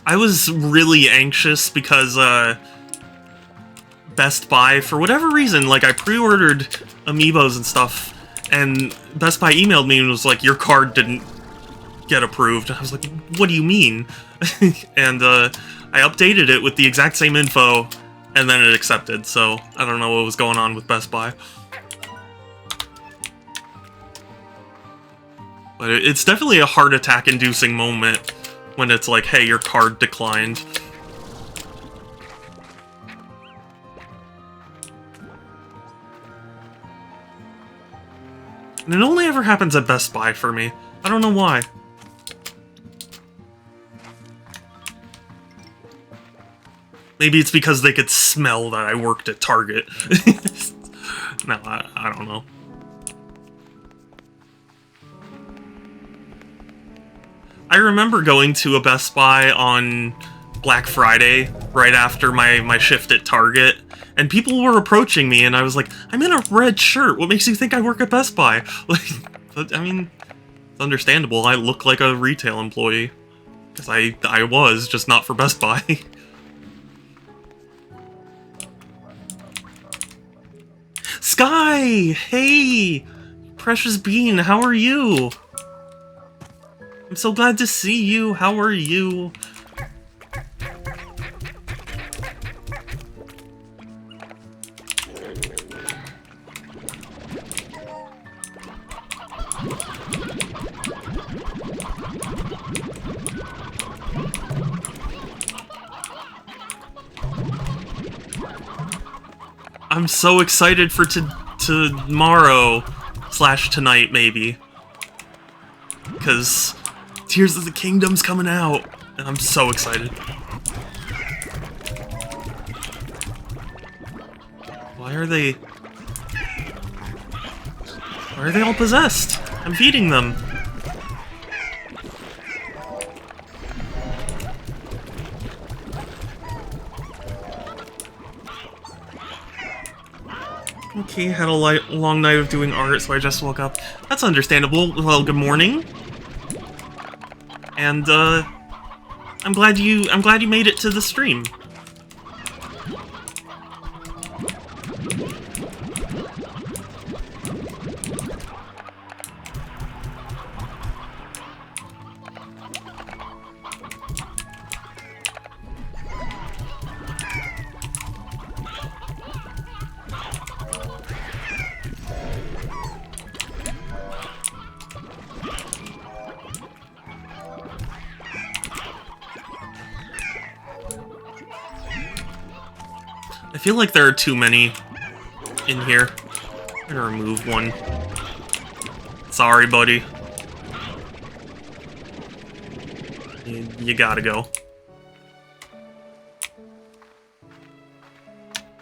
Speaker 1: I was really anxious because Best Buy, for whatever reason, like I pre-ordered amiibos and stuff, and Best Buy emailed me and was like, your card didn't get approved. I was like, what do you mean? And I updated it with the exact same info, and then it accepted, so I don't know what was going on with Best Buy. But it's definitely a heart attack-inducing moment when it's like, hey, your card declined. And it only ever happens at Best Buy for me. I don't know why. Maybe it's because they could smell that I worked at Target. No, I don't know. I remember going to a Best Buy on Black Friday, right after my shift at Target, and people were approaching me, and I was like, I'm in a red shirt, what makes you think I work at Best Buy? Like, I mean, it's understandable, I look like a retail employee. Because I was, just not for Best Buy. Sky! Hey! Precious Bean, how are you? I'm so glad to see you. How are you? I'm so excited for tomorrow / tonight, maybe. Because Tears of the Kingdom's coming out, and I'm so excited. Why are they all possessed? I'm feeding them. Okay, had a long night of doing art, so I just woke up. That's understandable. Well, good morning. And I'm glad you made it to the stream. I feel like there are too many in here. I'm gonna remove one. Sorry, buddy. You gotta go.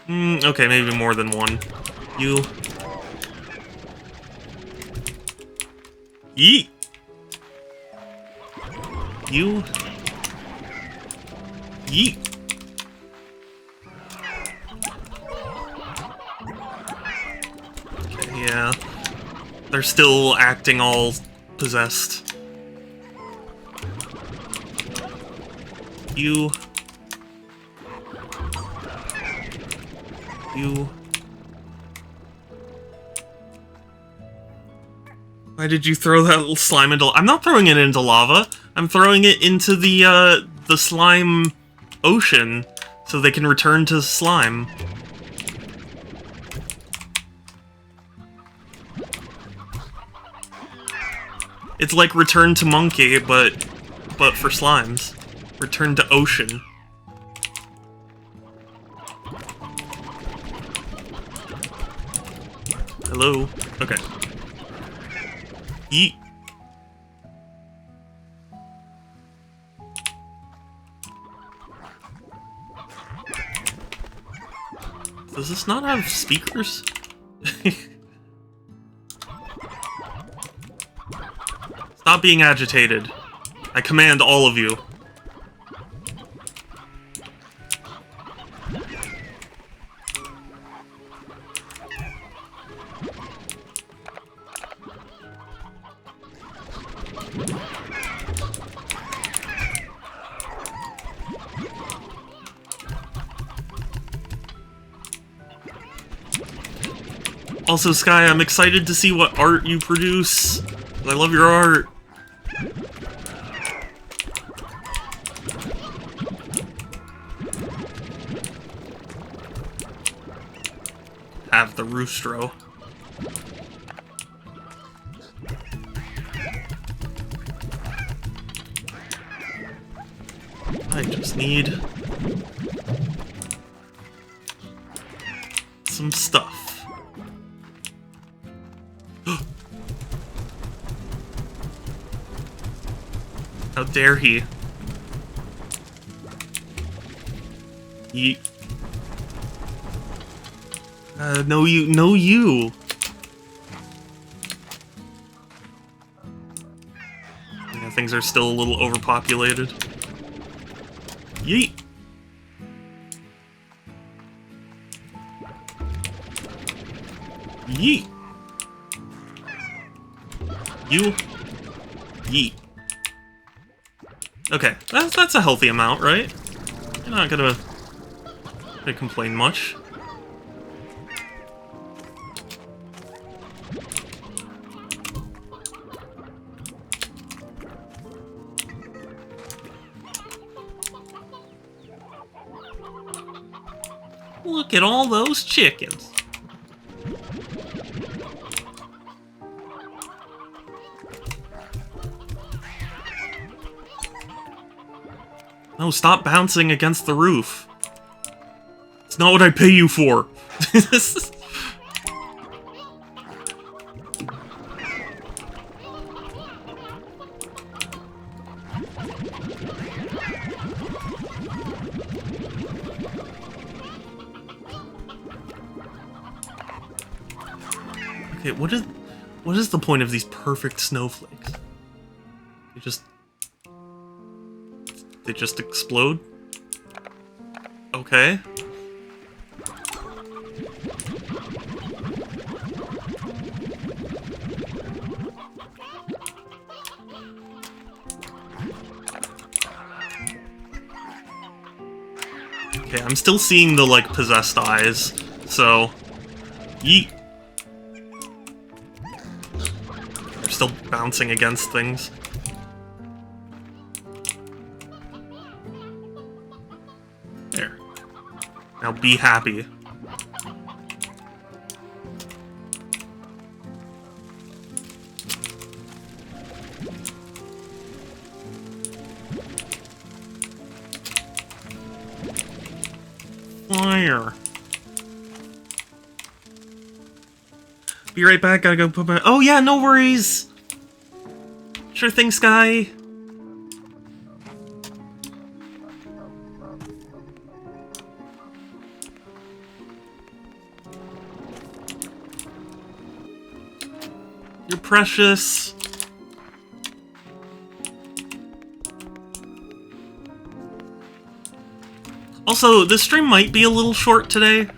Speaker 1: Okay, maybe more than one. You. Yeet! You. Yeet! Yeah, they're still acting all possessed. You. Why did you throw that little slime into... I'm not throwing it into lava. I'm throwing it into the slime ocean so they can return to slime. It's like Return to Monkey, but for slimes. Return to Ocean. Hello? Okay. Yeet. Does this not have speakers? Stop being agitated. I command all of you. Also, Sky, I'm excited to see what art you produce. I love your art. have the Roostro. I just need some stuff. How dare he? Yeet. No you, no you! Yeah, things are still a little overpopulated. Yeet! Yeet! You! Yeet. Okay, that's a healthy amount, right? You're not gonna complain much. Look at all those chickens. No, stop bouncing against the roof. It's not what I pay you for. Okay, what is the point of these perfect snowflakes? They just explode? Okay. Okay, I'm still seeing the, like, possessed eyes, so... Yeet. They're still bouncing against things. There. Now be happy. Fire. Be right back, gotta go put my... Oh yeah, no worries! Sure thing, Sky. You're precious. Also, this stream might be a little short today,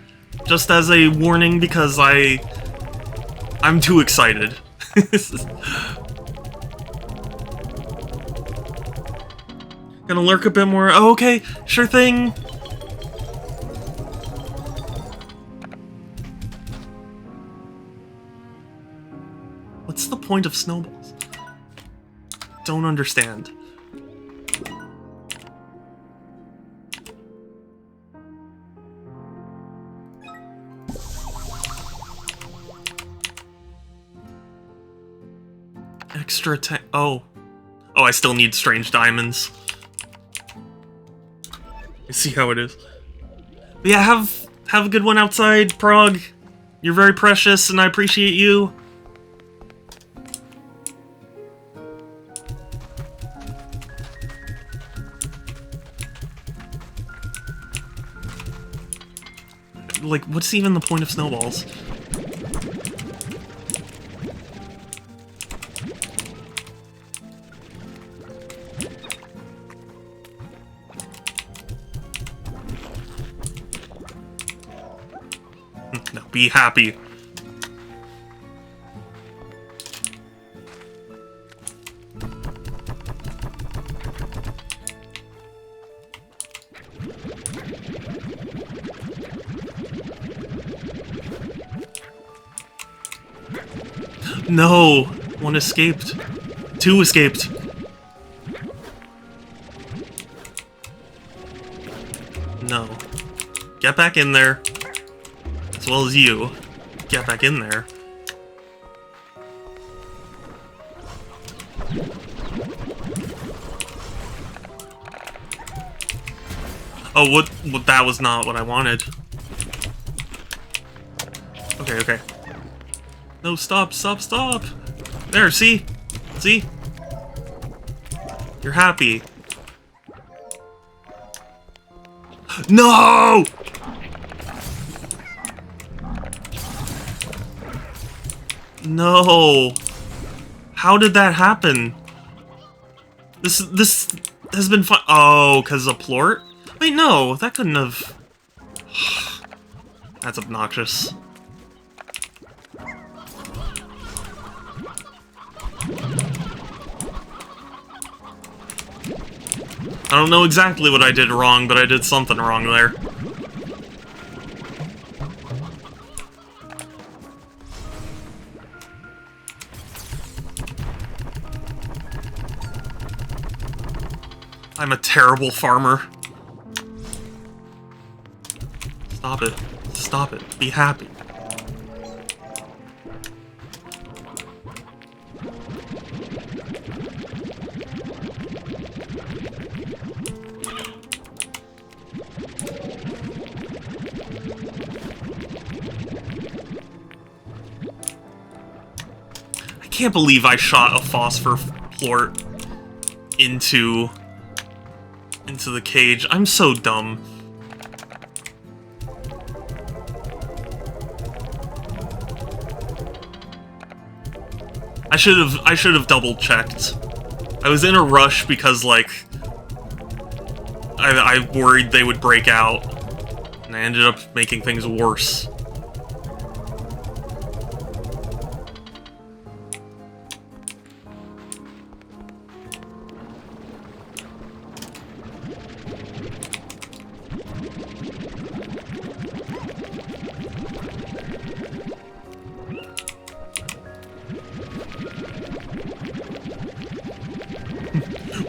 Speaker 1: just as a warning, because I'm too excited. Gonna lurk a bit more. Oh, okay, sure thing. What's the point of snowballs? Don't understand. Extra attack. Oh, I still need strange diamonds. I see how it is. But yeah, have a good one outside, Prague. You're very precious, and I appreciate you. Like, what's even the point of snowballs? Now be happy. No! One escaped. Two escaped. No. Get back in there. As well as you. get back in there. Oh, what that was not what I wanted. Okay, okay. No, stop, stop, stop! There, see? See? You're happy. No! No. How did that happen? This has been fun. Oh, because of Plort? Wait, no, that couldn't have... That's obnoxious. I don't know exactly what I did wrong, but I did something wrong there. I'm a terrible farmer. Stop it. Stop it. Be happy. I can't believe I shot a phosphor plort into the cage. I'm so dumb. I should have double checked. I was in a rush because like I worried they would break out, and I ended up making things worse.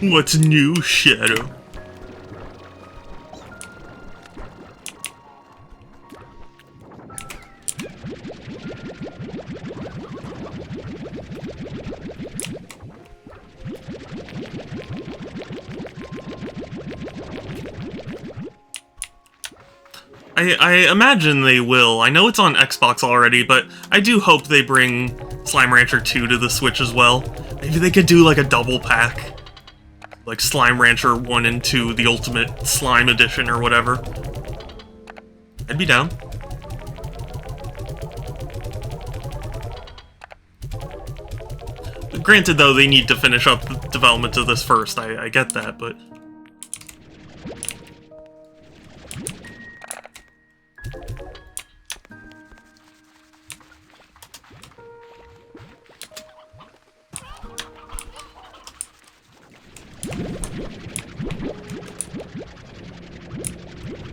Speaker 1: What's new, Shadow? I imagine they will. I know it's on Xbox already, but I do hope they bring Slime Rancher 2 to the Switch as well. Maybe they could do like a double pack. Like Slime Rancher 1 and 2, the Ultimate Slime Edition or whatever. I'd be down. Granted, though, they need to finish up the development of this first. I get that, but...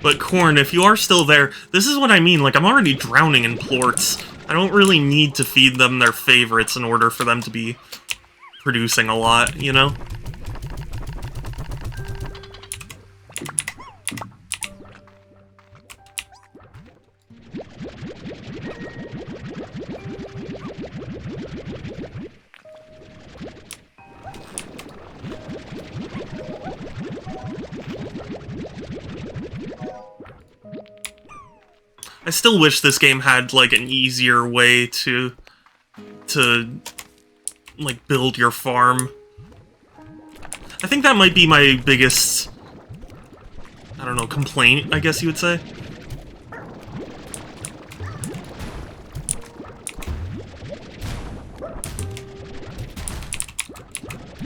Speaker 1: But Corn, if you are still there, this is what I mean, like, I'm already drowning in plorts. I don't really need to feed them their favorites in order for them to be producing a lot, you know? I still wish this game had, like, an easier way to like, build your farm. I think that might be my biggest, I don't know, complaint, I guess you would say.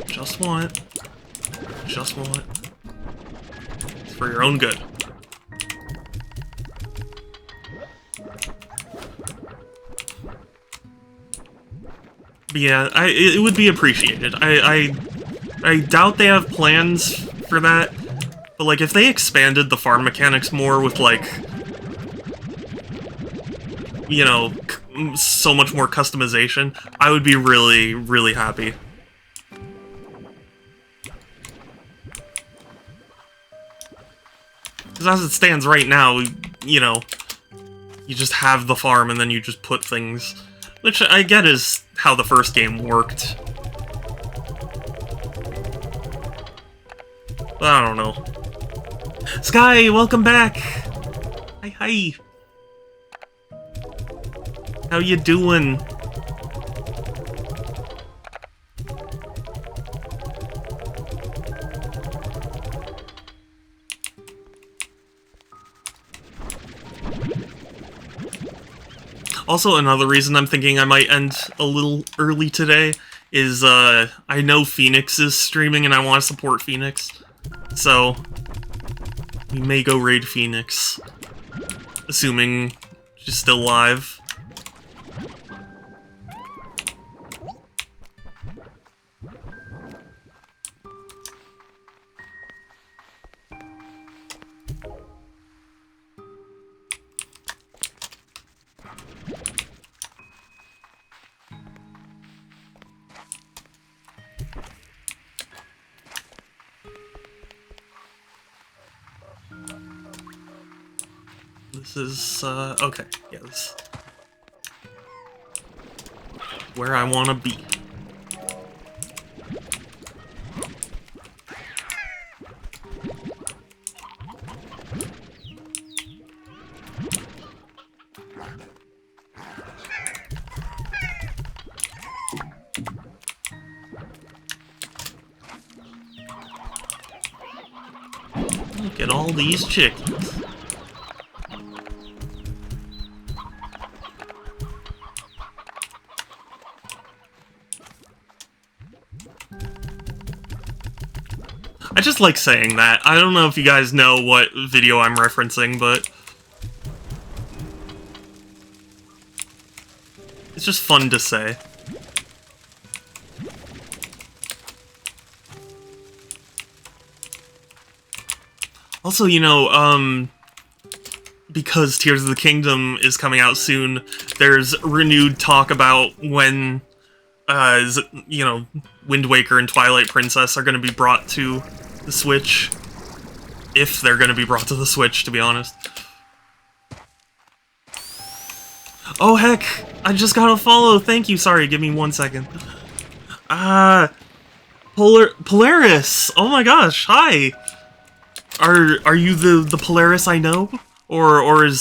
Speaker 1: Just want. Just want. It's for your own good. But yeah, it would be appreciated. I doubt they have plans for that, but like if they expanded the farm mechanics more with like, you know, so much more customization, I would be really, really happy. Because as it stands right now, you know, you just have the farm and then you just put things, which I get is how the first game worked. But I don't know. Sky, welcome back! Hi, hi. How you doing? Also, another reason I'm thinking I might end a little early today is, I know Phoenix is streaming and I want to support Phoenix. So, we may go raid Phoenix. Assuming she's still live. This is, okay, yeah, this where I want to be. Look at all these chickens. I just like saying that. I don't know if you guys know what video I'm referencing, but it's just fun to say. Also, you know, because Tears of the Kingdom is coming out soon, there's renewed talk about when, you know, Wind Waker and Twilight Princess are going to be brought to the Switch. If they're going to be brought to the Switch, to be honest. Oh, heck! I just got a follow! Thank you! Sorry, give me 1 second. Polaris! Oh my gosh, hi! Are you the Polaris I know? Or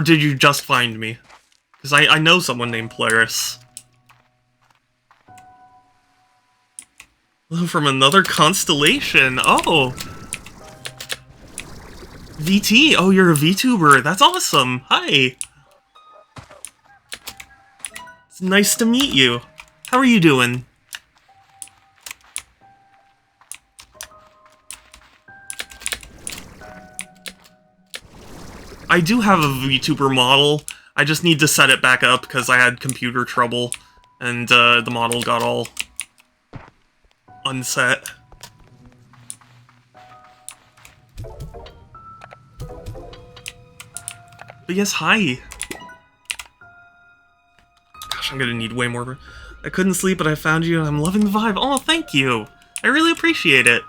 Speaker 1: did you just find me? Because I know someone named Polaris. From another constellation. Oh. VT. Oh, you're a VTuber. That's awesome. Hi. It's nice to meet you. How are you doing? I do have a VTuber model. I just need to set it back up because I had computer trouble and the model got all unset. But yes, hi. Gosh, I'm gonna need way more. I couldn't sleep, but I found you and I'm loving the vibe. Oh, thank you. I really appreciate it.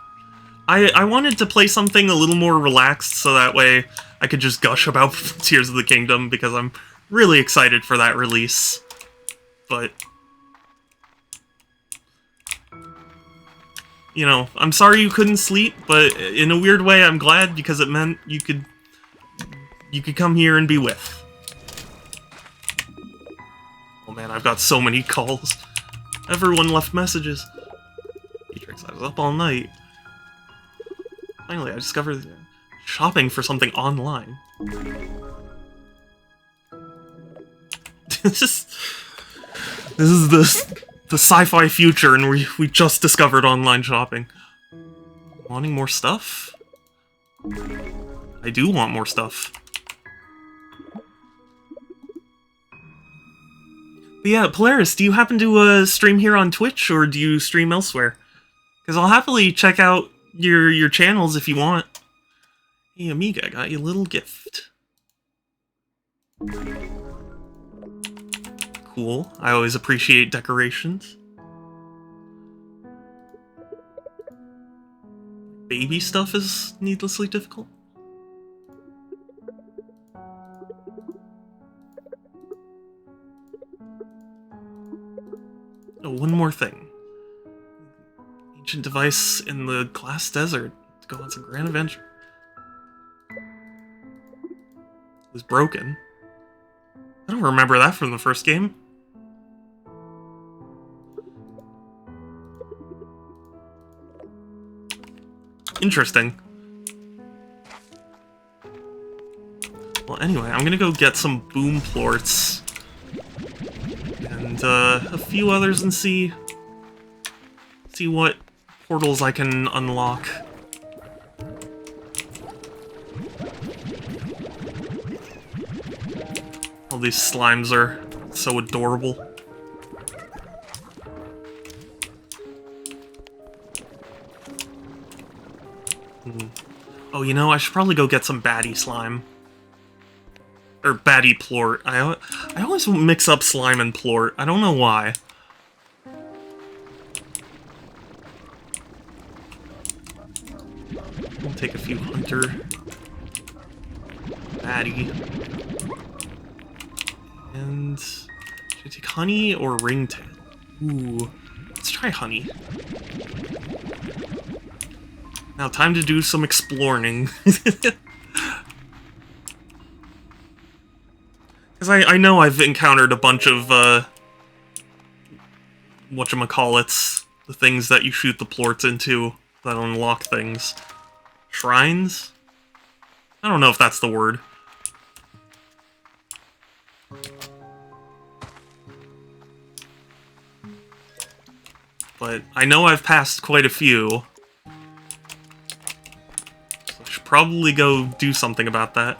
Speaker 1: I wanted to play something a little more relaxed so that way I could just gush about Tears of the Kingdom because I'm really excited for that release. But you know, I'm sorry you couldn't sleep, but in a weird way, I'm glad because it meant you could come here and be with. Oh man, I've got so many calls. Everyone left messages. I was up all night. Finally, I discovered shopping for something online. This is the sci-fi future, and we just discovered online shopping. Wanting more stuff? I do want more stuff. But yeah, Polaris, do you happen to stream here on Twitch, or do you stream elsewhere? Because I'll happily check out your channels if you want. Hey, Amiga, I got you a little gift. Cool. I always appreciate decorations. Baby stuff is needlessly difficult. one more thing. Ancient device in the glass desert to go on some grand adventure. It was broken. I don't remember that from the first game. Interesting. Well, anyway, I'm gonna go get some boom plorts. And, a few others and see what portals I can unlock. All these slimes are so adorable. Oh, you know, I should probably go get some baddie slime. Or baddie plort. I always mix up slime and plort. I don't know why. I'll take a few hunter. Baddie. And should I take honey or ringtail? Ooh, let's try honey. Now, time to do some exploring. Because I know I've encountered a bunch of, whatchamacallits, the things that you shoot the plorts into that unlock things. Shrines? I don't know if that's the word. But I know I've passed quite a few. So I should probably go do something about that.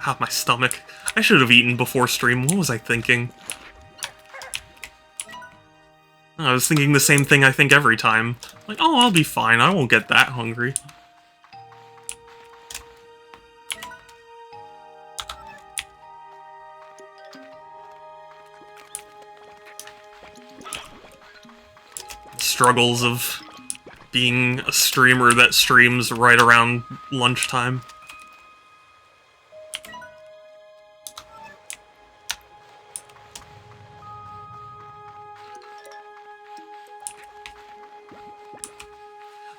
Speaker 1: Ah, my stomach. I should have eaten before stream. What was I thinking? I was thinking the same thing I think every time. Like, oh, I'll be fine. I won't get that hungry. Struggles of being a streamer that streams right around lunchtime.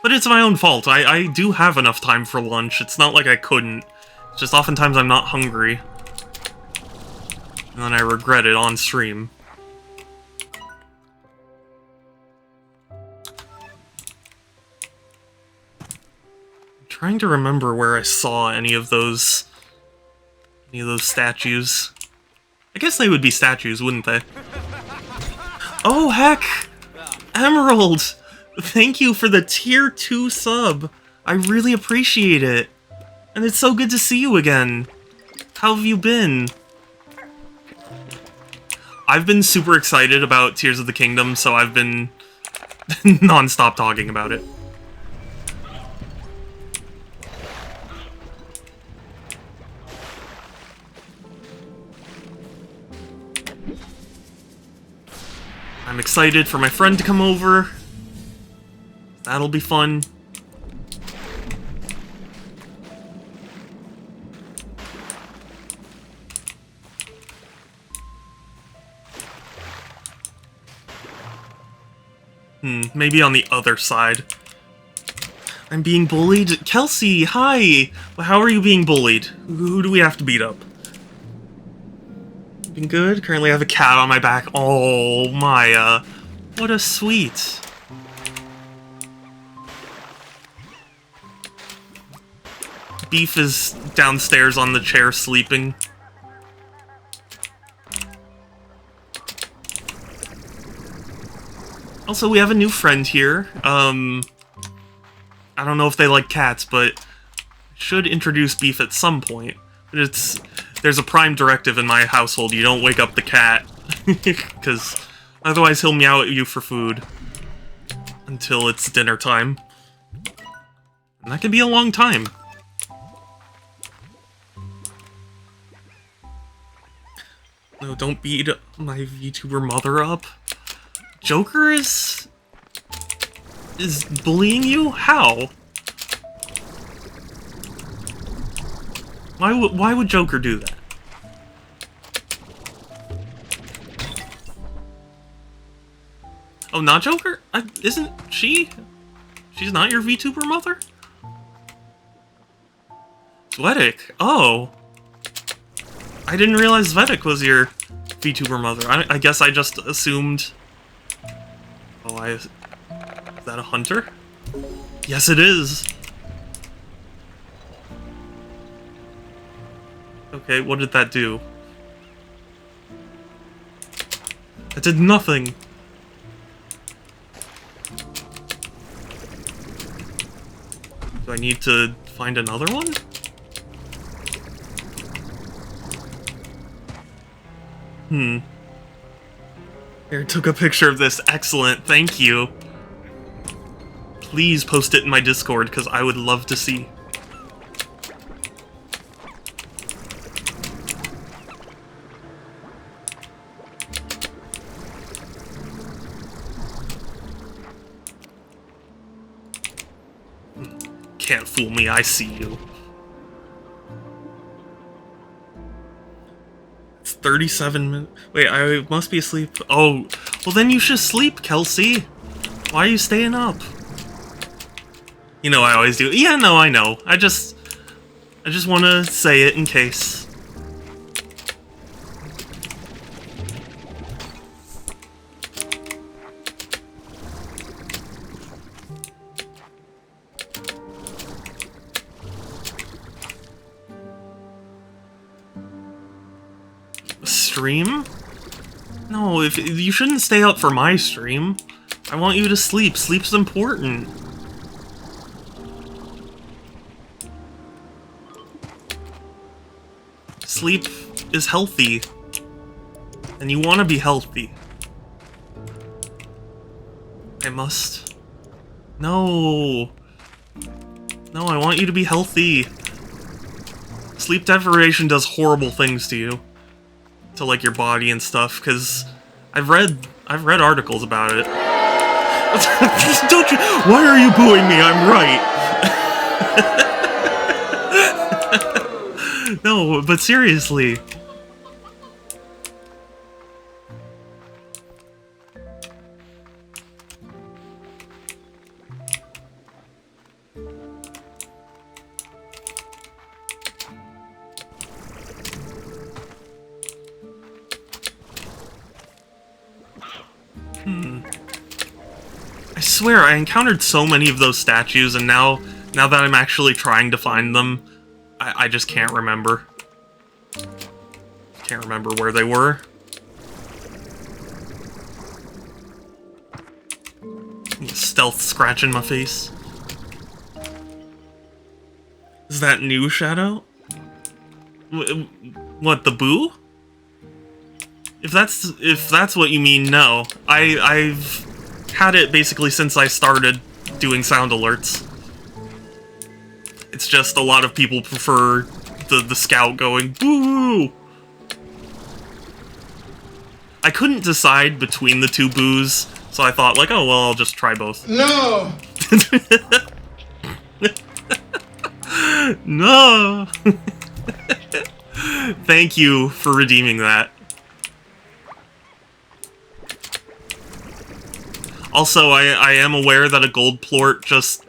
Speaker 1: But it's my own fault. I do have enough time for lunch. It's not like I couldn't. It's just oftentimes I'm not hungry. And then I regret it on stream. I'm trying to remember where I saw any of those statues. I guess they would be statues, wouldn't they? Oh, heck! Emerald! Thank you for the tier 2 sub. I really appreciate it. And it's so good to see you again. How have you been? I've been super excited about Tears of the Kingdom, so I've been non-stop talking about it. I'm excited for my friend to come over. That'll be fun. Maybe on the other side. I'm being bullied? Kelsey, hi! How are you being bullied? Who do we have to beat up? Been good? Currently I have a cat on my back. Oh, Maya. What a sweet. Beef is downstairs on the chair sleeping. Also, we have a new friend here. I don't know if they like cats, but should introduce Beef at some point. But there's a prime directive in my household. You don't wake up the cat. Because otherwise he'll meow at you for food. Until it's dinner time. And that can be a long time. No, don't beat my VTuber mother up. Joker is bullying you? How? Why would Joker do that? Oh, not Joker? Isn't she? She's not your VTuber mother? Zvedek. Oh. I didn't realize Zvedek was your VTuber mother. I guess I just assumed... Oh, is that a hunter? Yes, it is. Okay, what did that do? It did nothing. Do I need to find another one? Here, took a picture of this. Excellent, thank you. Please post it in my Discord, because I would love to see. Can't fool me, I see you. It's 37 minutes. Wait, I must be asleep. Oh, well then you should sleep, Kelsey. Why are you staying up? You know I always do. Yeah, no, I know. I just want to say it in case. Stream? No, if you shouldn't stay up for my stream. I want you to sleep. Sleep's important. Sleep is healthy. And you want to be healthy. I must. No. No, I want you to be healthy. Sleep deprivation does horrible things to you. To like your body and stuff, because I've read articles about it. Don't you? Why are you booing me? I'm right. No, but seriously. I swear, I encountered so many of those statues, and now that I'm actually trying to find them, I just can't remember. Can't remember where they were. Stealth scratch in my face. Is that new Shadow? What, the boo? If that's what you mean, no. I've had it basically since I started doing sound alerts. It's just a lot of people prefer the scout going boo. I couldn't decide between the two boos, so I thought like, oh well, I'll just try both.
Speaker 2: No.
Speaker 1: No. Thank you for redeeming that. Also, I am aware that a gold plort just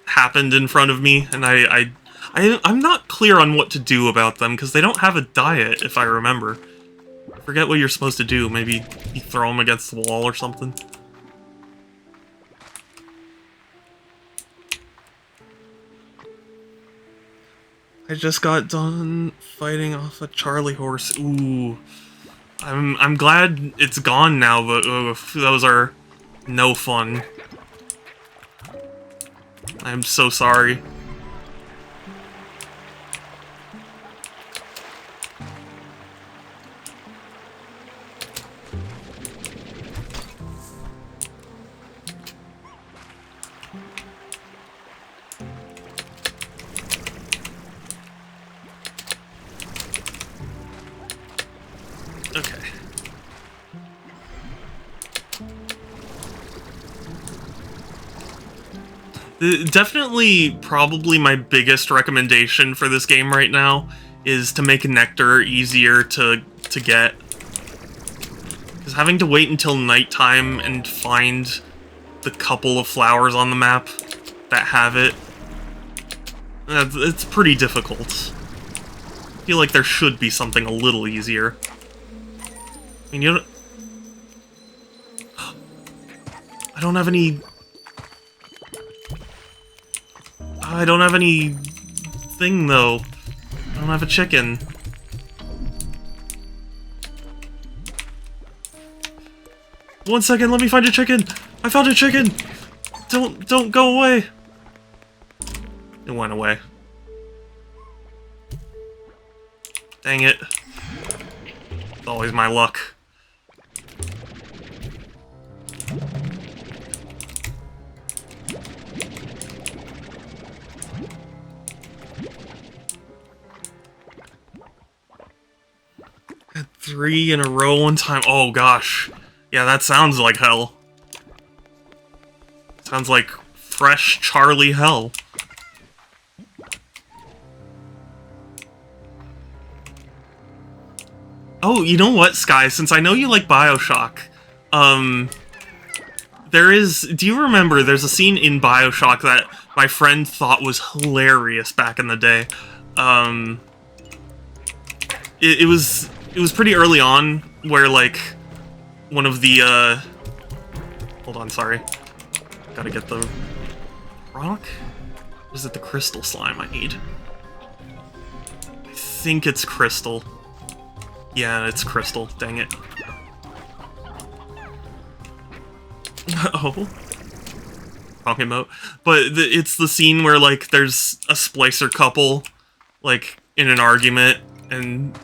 Speaker 1: happened in front of me, and I'm not clear on what to do about them, because they don't have a diet, if I remember. I forget what you're supposed to do. Maybe you throw them against the wall or something. I just got done fighting off a Charlie horse. Ooh. I'm glad it's gone now, but those are no fun. I'm so sorry. Okay. Definitely, probably my biggest recommendation for this game right now is to make nectar easier to get. Because Because having to wait until nighttime and find the couple of flowers on the map that have it, it's pretty difficult. I feel like there should be something a little easier. I mean, you don't... I don't have any... I don't have any thing, though. I don't have a chicken. One second, let me find a chicken! I found a chicken! Don't go away! It went away. Dang it. It's always my luck. Had 3 in a row one time. Oh gosh. Yeah, that sounds like hell. Sounds like fresh Charlie hell. Oh, you know what, Sky? Since I know you like BioShock, there is... Do you remember there's a scene in BioShock that my friend thought was hilarious back in the day? It was pretty early on where, like, one of the, hold on, sorry. Gotta get the rock? Or is it the crystal slime I need? I think it's crystal. Yeah, it's crystal. Dang it. Oh. Wrong emote. But it's the scene where, like, there's a splicer couple, like, in an argument, and,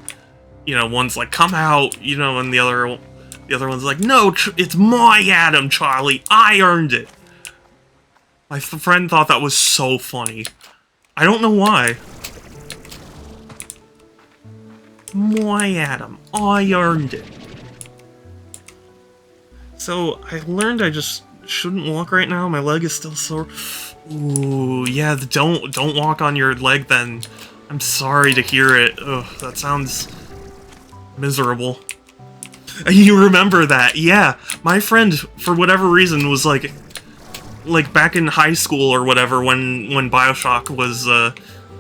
Speaker 1: you know, one's like, come out, you know, and the other one's like, no, it's my Adam, Charlie. I earned it. My friend thought that was so funny. I don't know why. My Adam. I earned it. So, I learned I just shouldn't walk right now. My leg is still sore. Ooh, yeah, don't walk on your leg then. I'm sorry to hear it. Ugh, that sounds miserable. You remember that? Yeah, my friend, for whatever reason, was like back in high school or whatever, when BioShock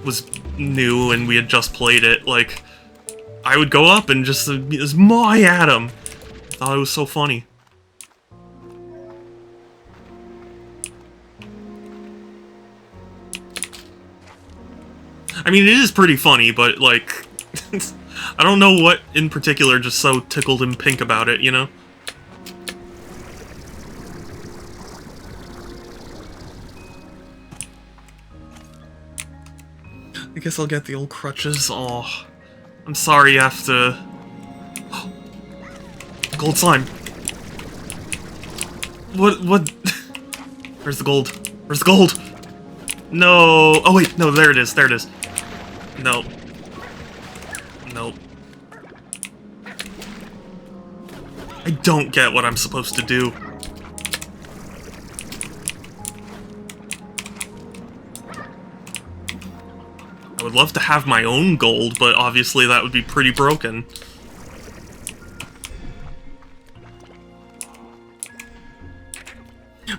Speaker 1: was new and we had just played it, like, I would go up and just, it's my Adam! I thought it was so funny. I mean, it is pretty funny, but, like, I don't know what in particular just so tickled him pink about it, you know? I guess I'll get the old crutches. Oh, I'm sorry you have to... Gold slime! What? Where's the gold? Where's the gold? No! Oh wait, no, there it is, No. Nope. I don't get what I'm supposed to do. I would love to have my own gold, but obviously that would be pretty broken.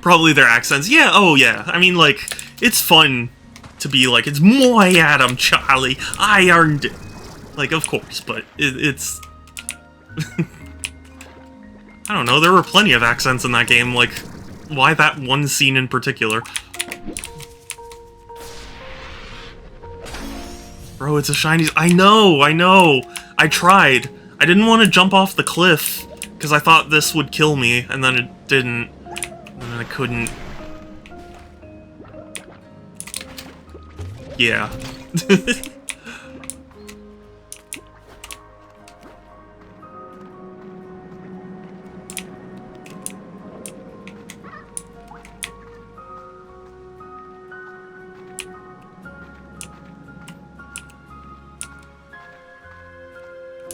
Speaker 1: Probably their accents. Yeah, oh yeah. I mean, like, it's fun to be like, it's my Adam, Charlie. I earned it. Like, of course, but it's... I don't know, there were plenty of accents in that game, like, why that one scene in particular? Bro, it's a shiny... I know! I tried. I didn't want to jump off the cliff, because I thought this would kill me, and then it didn't. And then I couldn't. Yeah.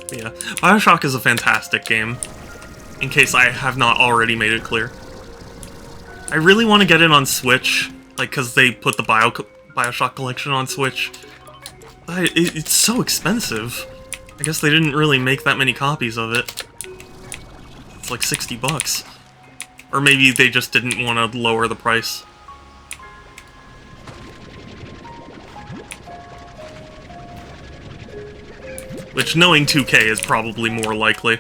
Speaker 1: Yeah, BioShock is a fantastic game, in case I have not already made it clear. I really want to get it on Switch, like, because they put the BioShock collection on Switch. But it's so expensive. I guess they didn't really make that many copies of it. It's like 60 bucks. Or maybe they just didn't want to lower the price. Which, knowing 2K, is probably more likely.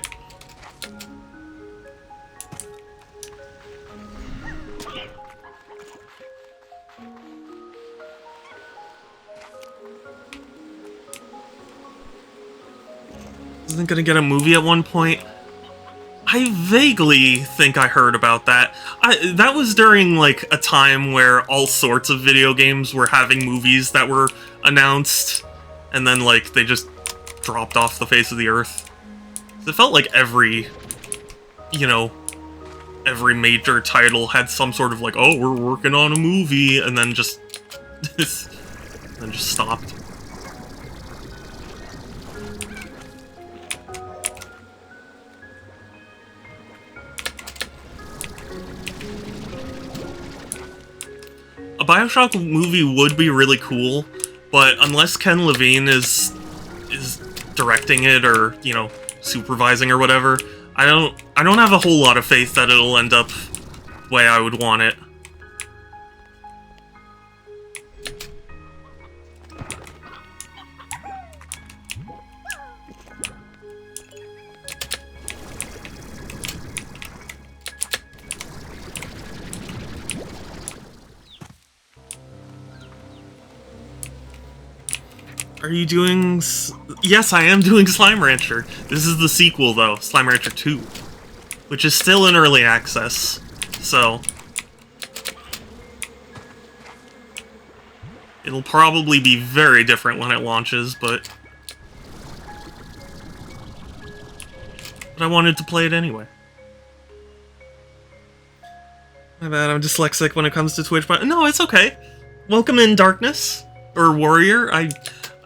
Speaker 1: Isn't gonna get a movie at one point? I vaguely think I heard about that. That was during, like, a time where all sorts of video games were having movies that were announced, and then, like, they just dropped off the face of the earth. It felt like every, you know, every major title had some sort of, like, oh, we're working on a movie, and then just, then just stopped. A BioShock movie would be really cool, but unless Ken Levine is directing it or, you know, supervising or whatever, I don't have a whole lot of faith that it'll end up the way I would want it. Are you doing... Yes, I am doing Slime Rancher. This is the sequel, though, Slime Rancher 2. Which is still in early access, so... It'll probably be very different when it launches, but I wanted to play it anyway. My bad, I'm dyslexic when it comes to Twitch, but no, it's okay. Welcome in, Darkness. Or Warrior,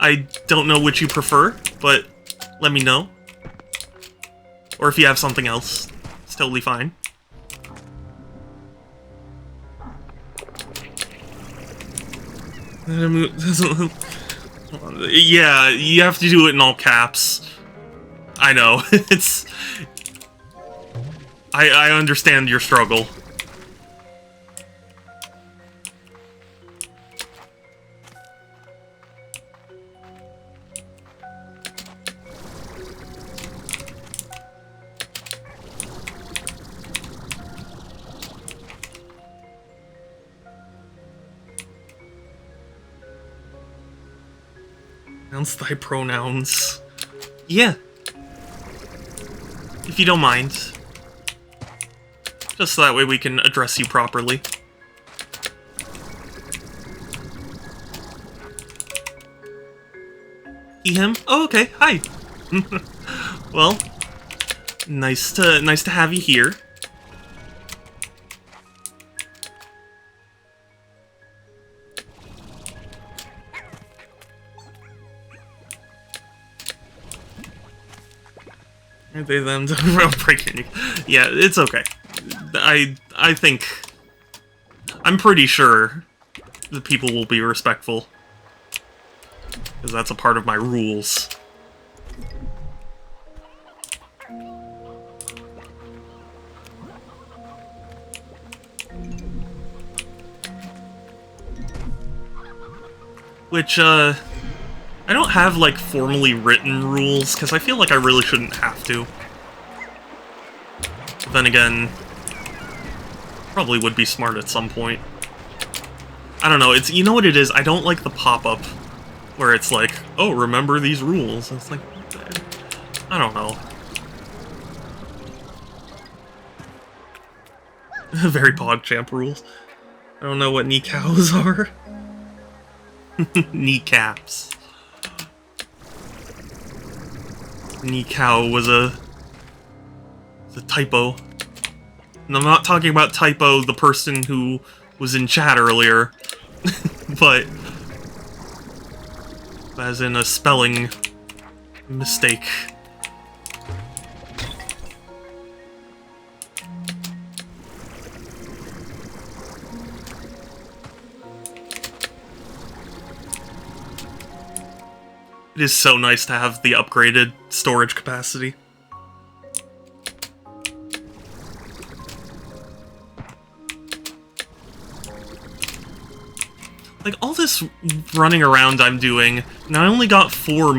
Speaker 1: I don't know which you prefer, but let me know. Or if you have something else, it's totally fine. Yeah, you have to do it in all caps. I know, it's... I understand your struggle. Announce thy pronouns. Yeah. If you don't mind. Just so that way we can address you properly. He, him? Oh, okay. Hi. Well, nice to have you here. They them break your knee. Yeah, it's okay. I think I'm pretty sure the people will be respectful, because that's a part of my rules. Which I don't have, like, formally written rules, because I feel like I really shouldn't have to. But then again, probably would be smart at some point. I don't know, it's, you know what it is? I don't like the pop-up, where it's like, oh, remember these rules. It's like, I don't know. Very PogChamp rules. I don't know what kneecaps are. Kneecaps. Kneecow was a typo. And I'm not talking about typo, the person who was in chat earlier, but as in a spelling mistake. It is so nice to have the upgraded storage capacity. Like, all this running around I'm doing, and I only got 4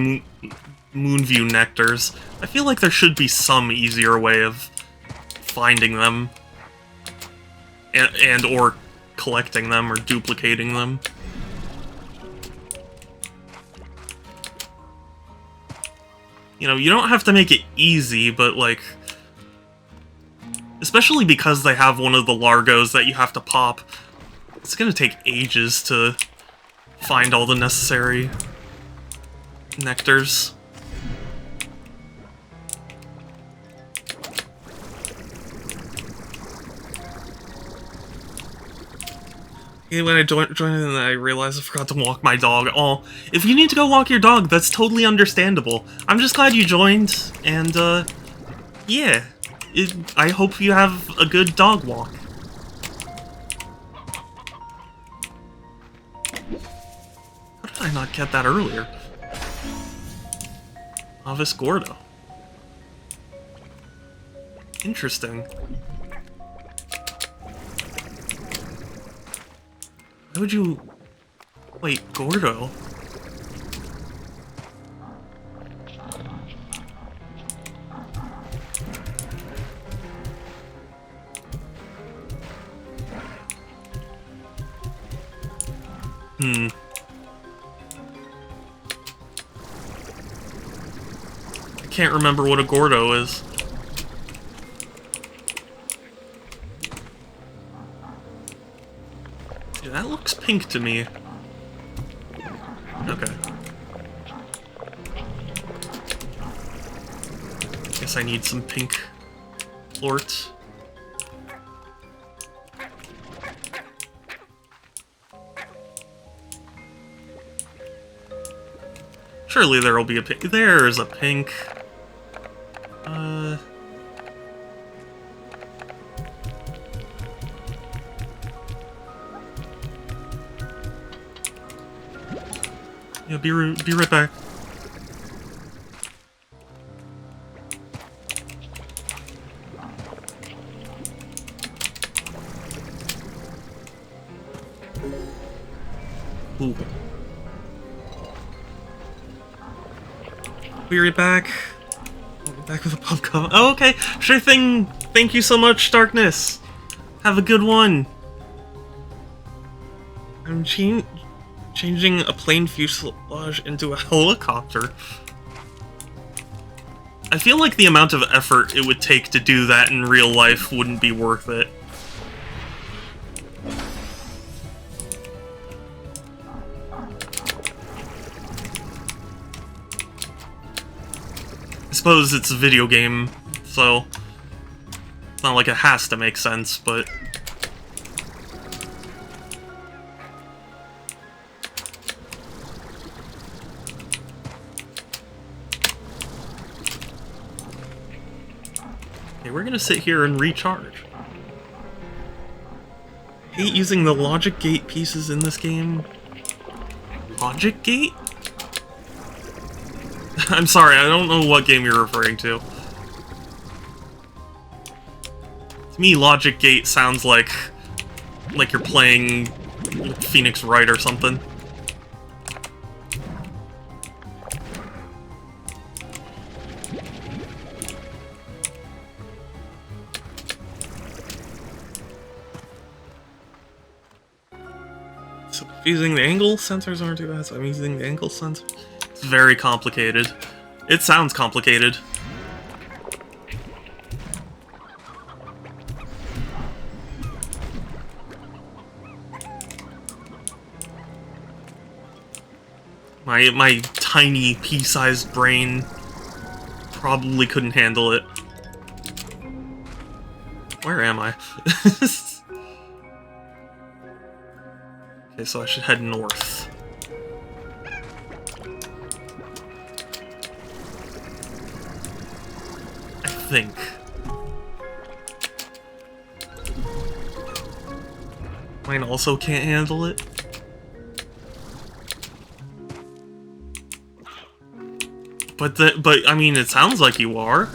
Speaker 1: Moonview Nectars. I feel like there should be some easier way of finding them. And or collecting them, or duplicating them. You know, you don't have to make it easy, but, like... Especially because they have one of the Largos that you have to pop. It's gonna take ages to find all the necessary nectars. When I joined in, I realized I forgot to walk my dog. Oh, if you need to go walk your dog, that's totally understandable. I'm just glad you joined, and, yeah. I hope you have a good dog walk. How did I not get that earlier? Novice Gordo. Interesting. Why would you... Wait, Gordo? I can't remember what a Gordo is. See, that looks pink to me. Okay. Guess I need some pink plorts. Surely there will be a pink. There's a pink. Yeah, be right back. Ooh. Be right back. I'll be back with a pub cup. Oh, okay. Sure thing. Thank you so much, Darkness. Have a good one. I'm changing a plane fuselage into a helicopter. I feel like the amount of effort it would take to do that in real life wouldn't be worth it. I suppose it's a video game, so it's not like it has to make sense, but... Okay, we're gonna sit here and recharge. Hate using the logic gate pieces in this game. Logic gate? I'm sorry, I don't know what game you're referring to. To me, Logic Gate sounds like you're playing Phoenix Wright or something. So, using the angle sensors aren't too bad, so I'm using the angle sensor. It's very complicated. It sounds complicated. My tiny pea-sized brain probably couldn't handle it. Where am I? Okay, so I should head north. I think. Mine also can't handle it. But I mean, it sounds like you are.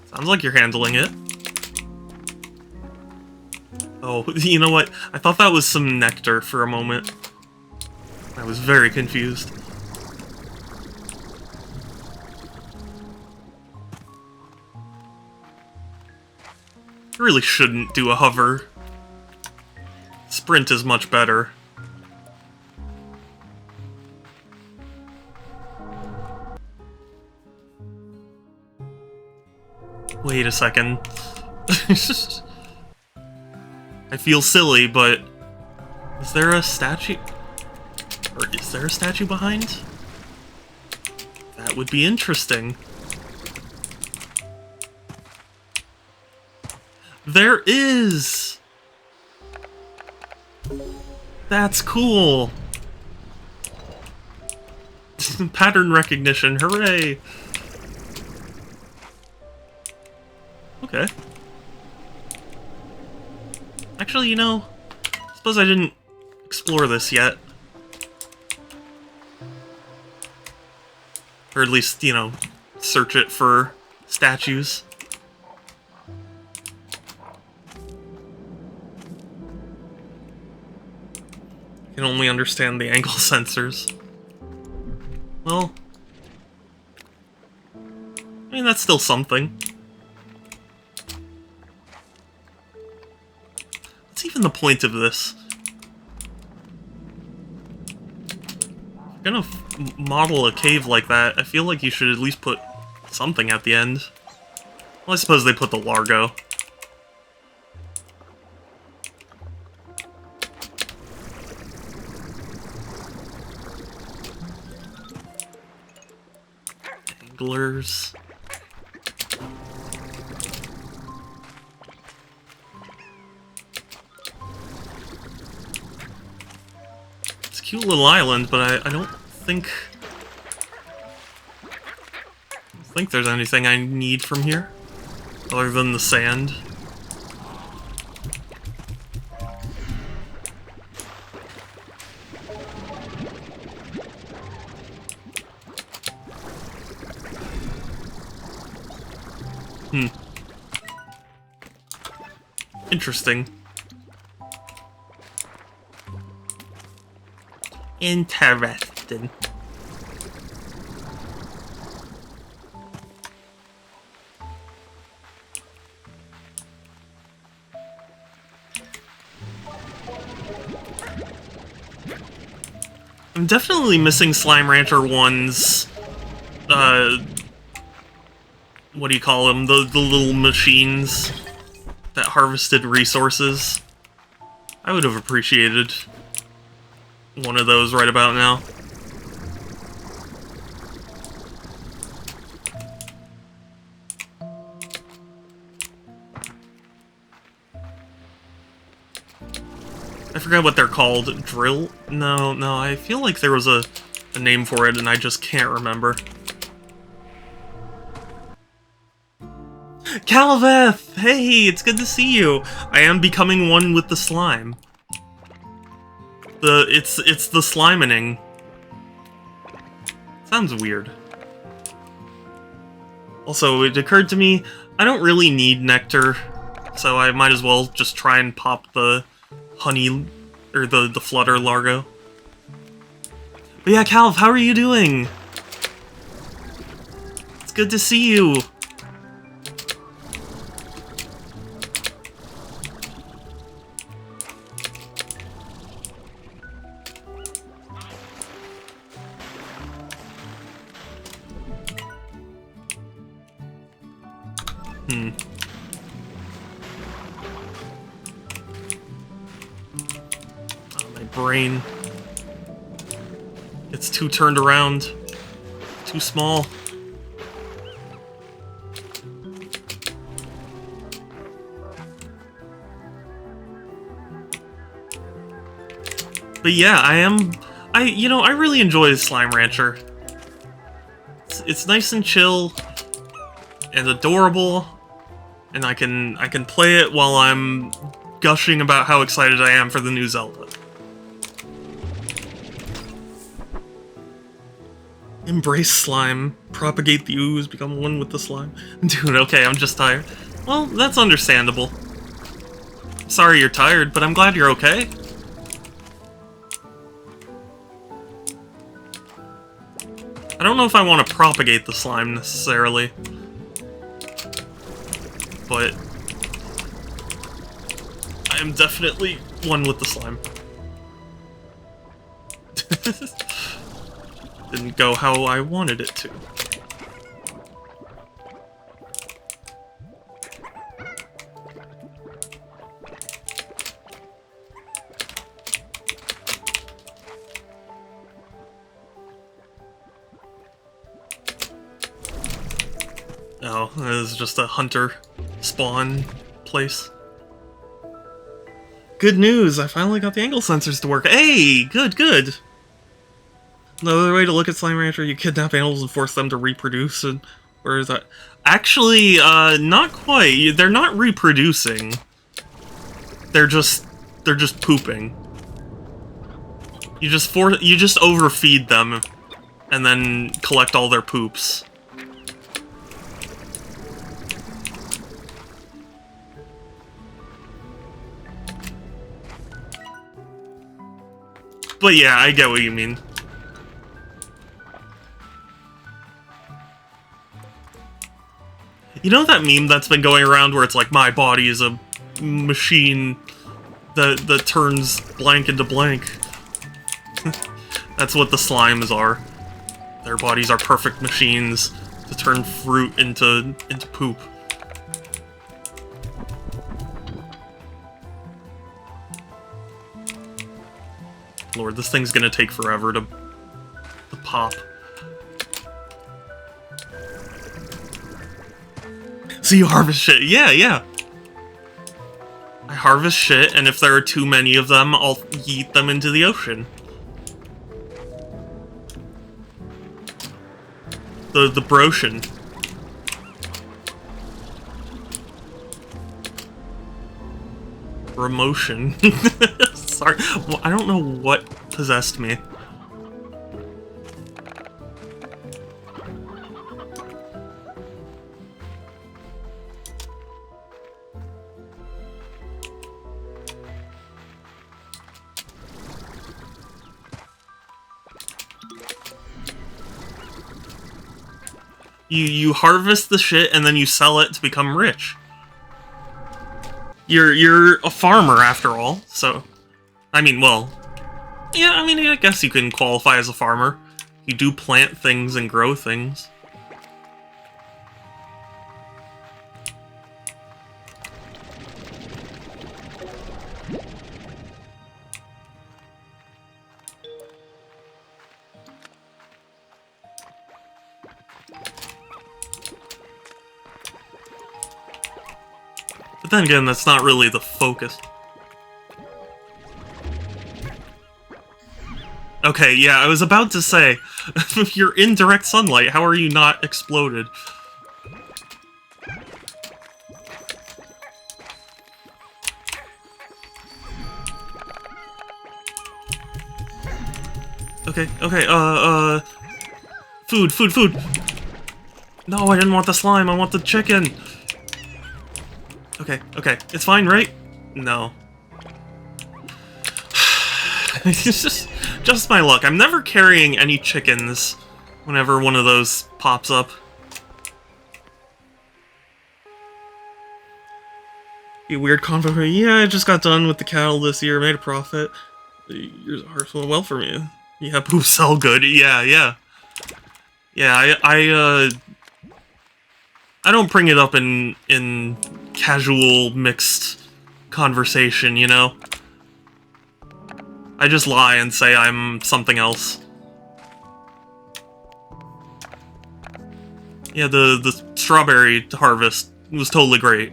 Speaker 1: Sounds like you're handling it. Oh, you know what? I thought that was some nectar for a moment. I was very confused. I really shouldn't do a hover. Sprint is much better. Wait a second. I feel silly, but... Is there a statue? Or is there a statue behind? That would be interesting. There is! That's cool! Pattern recognition, hooray! Okay. Actually, you know, I suppose I didn't explore this yet. Or at least, you know, search it for statues. I can only understand the angle sensors. Well, I mean, that's still something. What's even the point of this? If you're gonna model a cave like that, I feel like you should at least put something at the end. Well, I suppose they put the Largo. Anglers. It's a cute little island, but I don't think... there's anything I need from here, other than the sand. Interesting. Interesting. I'm definitely missing Slime Rancher 1's, what do you call them? The little machines that harvested resources. I would have appreciated one of those right about now. I forgot what they're called. Drill? No, I feel like there was a name for it and I just can't remember. Calveth! Hey, it's good to see you! I am becoming one with the slime. It's the slimening. Sounds weird. Also, it occurred to me, I don't really need nectar, so I might as well just try and pop the honey, or the flutter Largo. But yeah, Calv, how are you doing? It's good to see you. My brain. It's too turned around. Too small. But yeah, I really enjoy Slime Rancher. It's nice and chill and adorable, and I can play it while I'm gushing about how excited I am for the new Zelda. Embrace slime, propagate the ooze, become one with the slime. Dude, okay, I'm just tired. Well, that's understandable. Sorry you're tired, but I'm glad you're okay. I don't know if I want to propagate the slime necessarily, but I am definitely one with the slime. Didn't go how I wanted it to. Oh, this is just a hunter spawn place. Good news! I finally got the angle sensors to work. Hey! Good, good! Another way to look at Slime Rancher, you kidnap animals and force them to reproduce, and... Where is that? Actually, not quite. They're not reproducing. They're just pooping. You just overfeed them, and then collect all their poops. But yeah, I get what you mean. You know that meme that's been going around where it's like, my body is a machine that turns blank into blank? That's what the slimes are. Their bodies are perfect machines to turn fruit into poop. Lord, this thing's gonna take forever to pop. So you harvest shit. Yeah, yeah. I harvest shit, and if there are too many of them, I'll yeet them into the ocean. The brocean. Remotion. Sorry, well, I don't know what possessed me. You harvest the shit and then you sell it to become rich. You're a farmer after all, so I mean, well, yeah, I mean, I guess you can qualify as a farmer. You do plant things and grow things. But then again, that's not really the focus. Okay, yeah, I was about to say, if you're in direct sunlight, how are you not exploded? Okay, okay, food. No, I didn't want the slime, I want the chicken. Okay, it's fine, right? No. It's just my luck. I'm never carrying any chickens whenever one of those pops up. You weird conflict. Yeah, I just got done with the cattle this year, made a profit. The years are going well for me. Yeah, poops sell good. Yeah. Yeah, I don't bring it up in casual, mixed conversation, you know? I just lie and say I'm something else. Yeah, the strawberry harvest was totally great.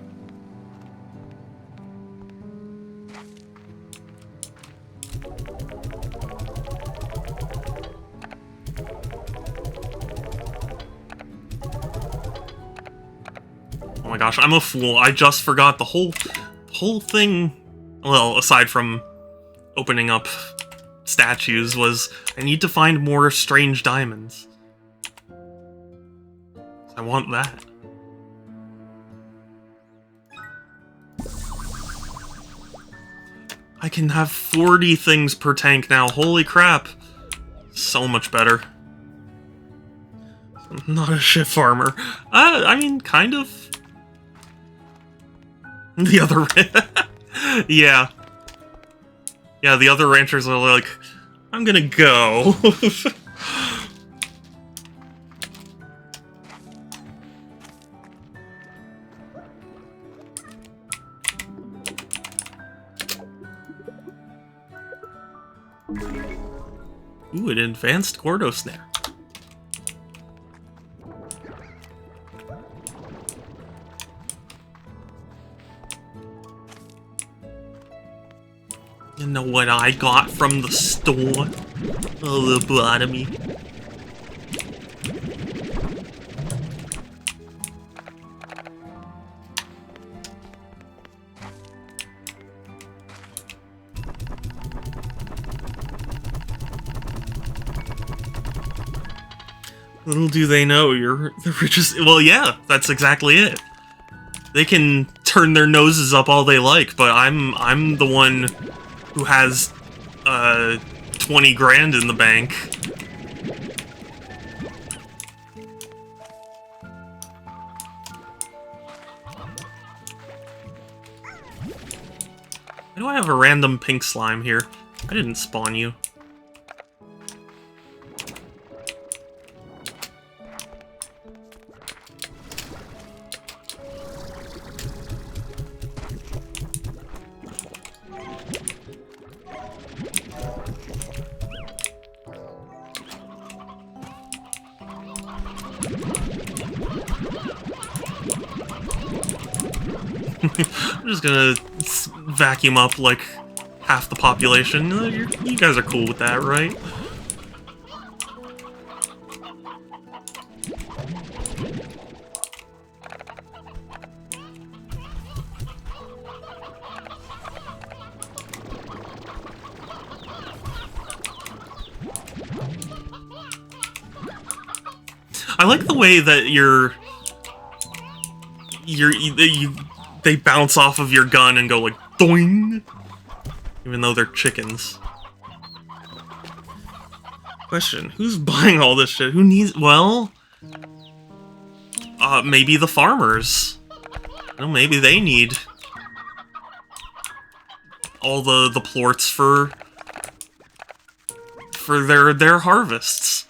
Speaker 1: Oh my gosh, I'm a fool. I just forgot the whole thing. Well, aside from opening up statues, was I need to find more strange diamonds. I want that. I can have 40 things per tank now. Holy crap. So much better. I'm not a shit farmer. I mean, kind of. The other... yeah. Yeah, the other ranchers are like, I'm gonna go. Ooh, an advanced Gordo snare. You know what I got from the store? A lobotomy. Little do they know you're the richest. Well, yeah, that's exactly it. They can turn their noses up all they like, but I'm the one who has 20 grand in the bank. Why do I have a random pink slime here? I didn't spawn you. I'm just gonna vacuum up like half the population. You guys are cool with that, right? I like the way that they bounce off of your gun and go like doing, even though they're chickens. Question: who's buying all this shit? Who needs? Well, maybe the farmers. Well, maybe they need all the plorts for their harvests.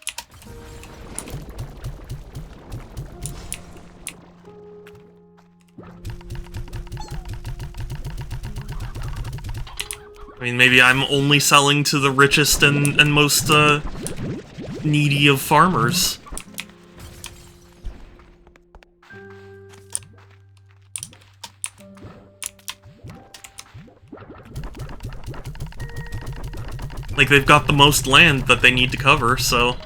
Speaker 1: I mean, maybe I'm only selling to the richest and most needy of farmers. Like, they've got the most land that they need to cover, so...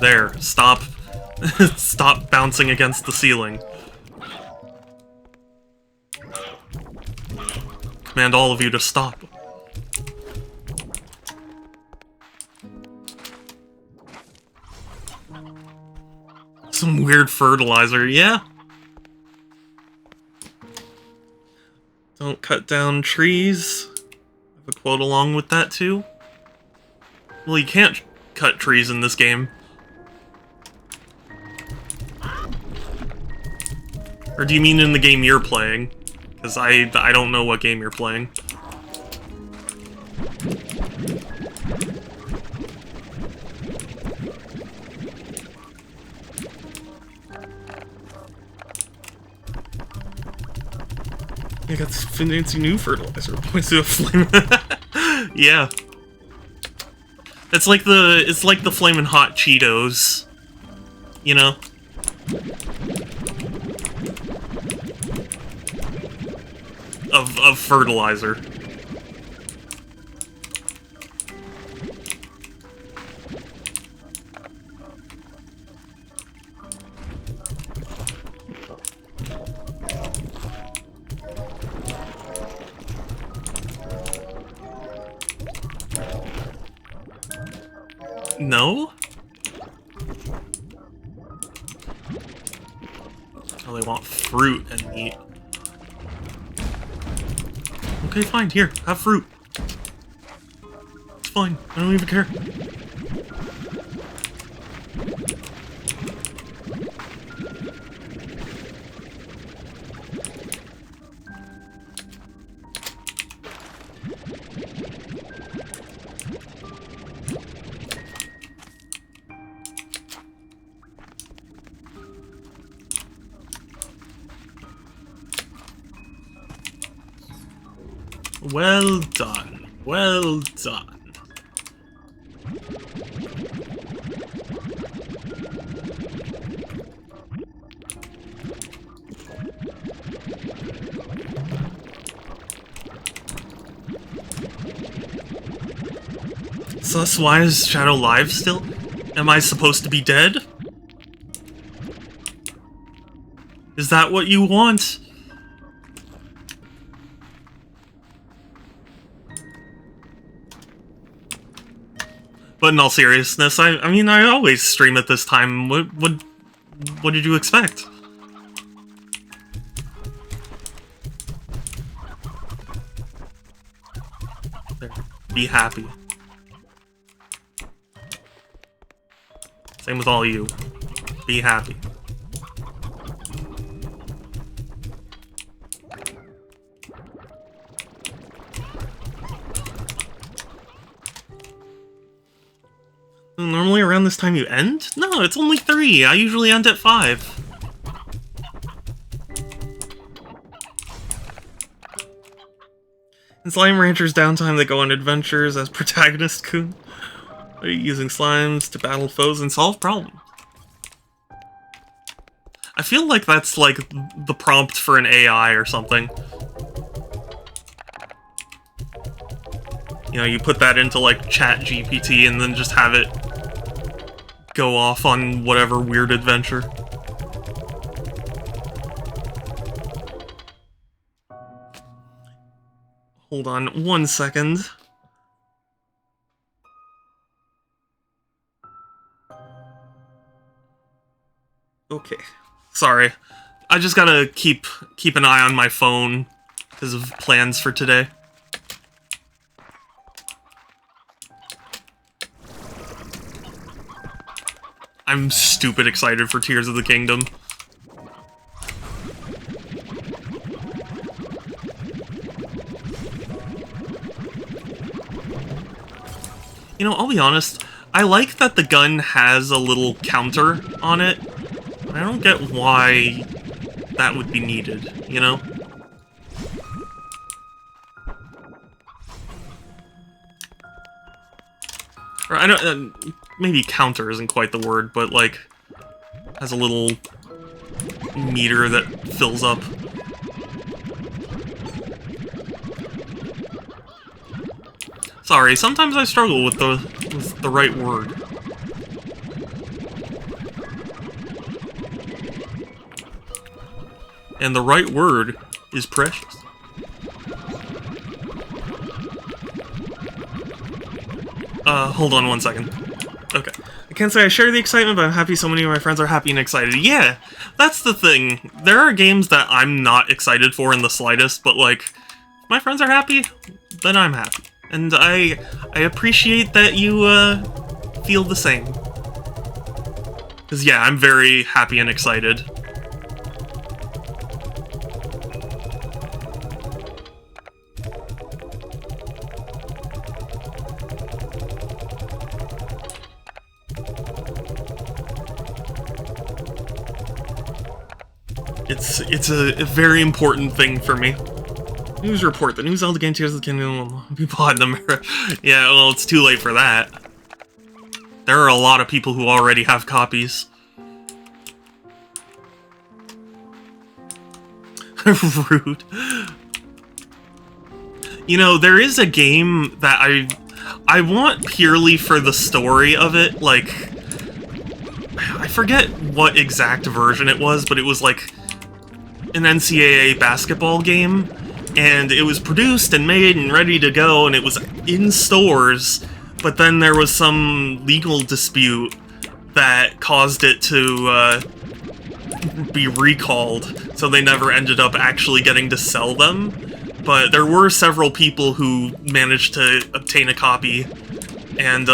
Speaker 1: There, stop. Stop bouncing against the ceiling. Command all of you to stop. Some weird fertilizer, yeah. Don't cut down trees. I have a quote along with that too. Well, you can't cut trees in this game. Or do you mean in the game you're playing? Because I don't know what game you're playing. I got this fancy new fertilizer. Points to a flame. Yeah. It's like the flamin' hot Cheetos. You know? Of fertilizer. No? Oh, they want fruit and meat. Okay, fine. Here, have fruit. It's fine. I don't even care. Well done. Well done. Sus, why is Shadow live still? Am I supposed to be dead? Is that what you want? But in all seriousness, I mean, I always stream at this time. What did you expect? There. Be happy. Same with all you. Be happy. Normally around this time you end? No, it's only 3. I usually end at 5. In Slime Rancher's downtime, they go on adventures as protagonist Kun, using slimes to battle foes and solve problems. I feel like that's like the prompt for an AI or something. You know, you put that into like ChatGPT and then just have it go off on whatever weird adventure. Hold on 1 second. Okay. Sorry. I just gotta keep an eye on my phone because of plans for today. I'm stupid excited for Tears of the Kingdom. You know, I'll be honest, I like that the gun has a little counter on it. I don't get why that would be needed, you know? Or I don't... maybe counter isn't quite the word, but like has a little meter that fills up. Sorry, sometimes I struggle with the right word. And the right word is precious. Hold on 1 second. Okay. I can't say I share the excitement, but I'm happy so many of my friends are happy and excited. Yeah, that's the thing. There are games that I'm not excited for in the slightest, but like, if my friends are happy, then I'm happy. And I appreciate that you, feel the same. Because yeah, I'm very happy and excited. It's a very important thing for me. News report. The new Zelda game Tears of the Kingdom people had them. Yeah, well, it's too late for that. There are a lot of people who already have copies. Rude. You know, there is a game that I want purely for the story of it, like... I forget what exact version it was, but it was like an NCAA basketball game, and it was produced and made and ready to go, and it was in stores, but then there was some legal dispute that caused it to be recalled, so they never ended up actually getting to sell them. But there were several people who managed to obtain a copy, and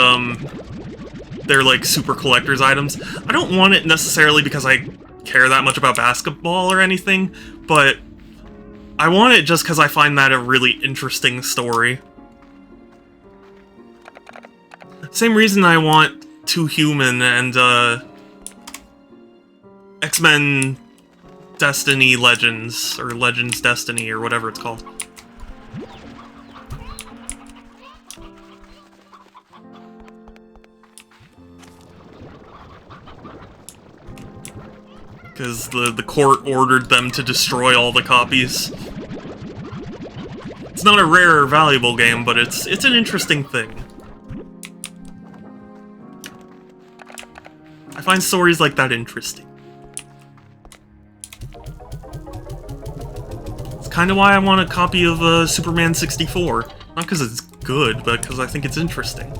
Speaker 1: they're like super collector's items. I don't want it necessarily because I care that much about basketball or anything, but I want it just because I find that a really interesting story. Same reason I want Two Human and X-Men Destiny Legends, or Legends Destiny, or whatever it's called. Because the court ordered them to destroy all the copies. It's not a rare or valuable game, but it's an interesting thing. I find stories like that interesting. It's kind of why I want a copy of Superman 64. Not because it's good, but because I think it's interesting.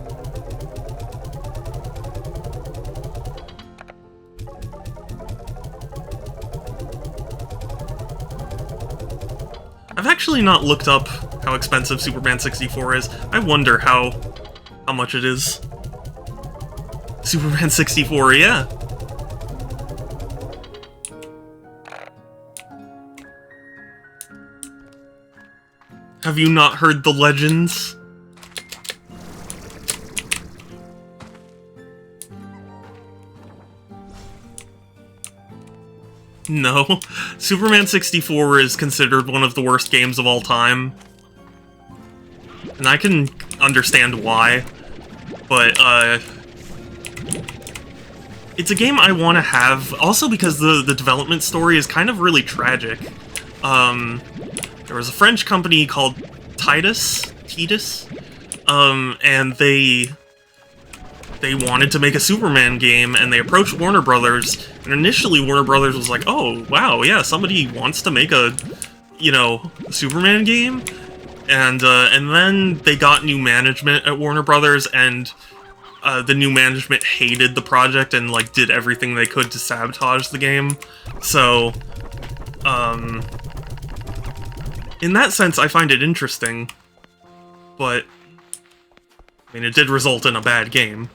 Speaker 1: I've actually not looked up how expensive Superman 64 is. I wonder how much it is. Superman 64, yeah. Have you not heard the legends? No. Superman 64 is considered one of the worst games of all time. And I can understand why. But, it's a game I want to have, also because the development story is kind of really tragic. There was a French company called Titus, and they wanted to make a Superman game, and they approached Warner Brothers, and initially Warner Brothers was like, oh, wow, yeah, somebody wants to make a, you know, Superman game? And then they got new management at Warner Brothers, and the new management hated the project and, like, did everything they could to sabotage the game. So, in that sense, I find it interesting. But, I mean, it did result in a bad game.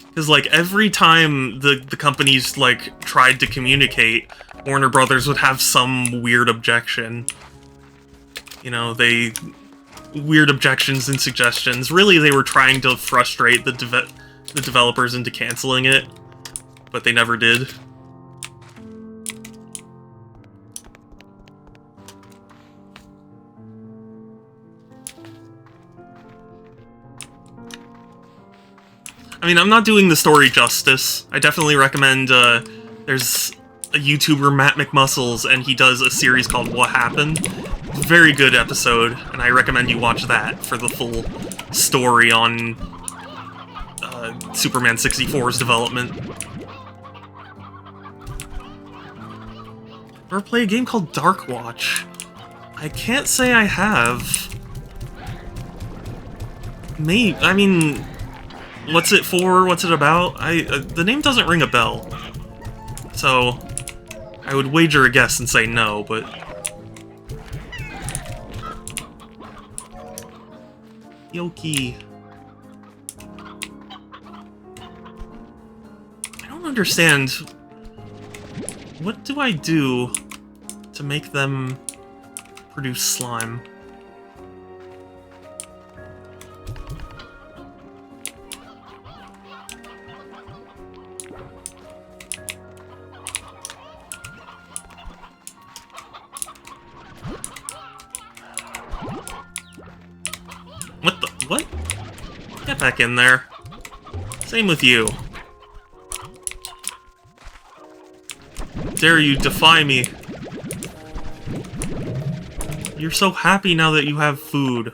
Speaker 1: Because, like, every time the companies, like, tried to communicate, Warner Brothers would have some weird objection. You know, weird objections and suggestions. Really, they were trying to frustrate the developers into canceling it, but they never did. I mean, I'm not doing the story justice. I definitely recommend, there's a YouTuber, Matt McMuscles, and he does a series called What Happened. Very good episode, and I recommend you watch that for the full story on Superman 64's development. Ever play a game called Dark Watch? I can't say I have. I mean, what's it for? What's it about? The name doesn't ring a bell. So, I would wager a guess and say no, but... Yoki. I don't understand. What do I do to make them produce slime? What? Get back in there. Same with you. Dare you defy me? You're so happy now that you have food.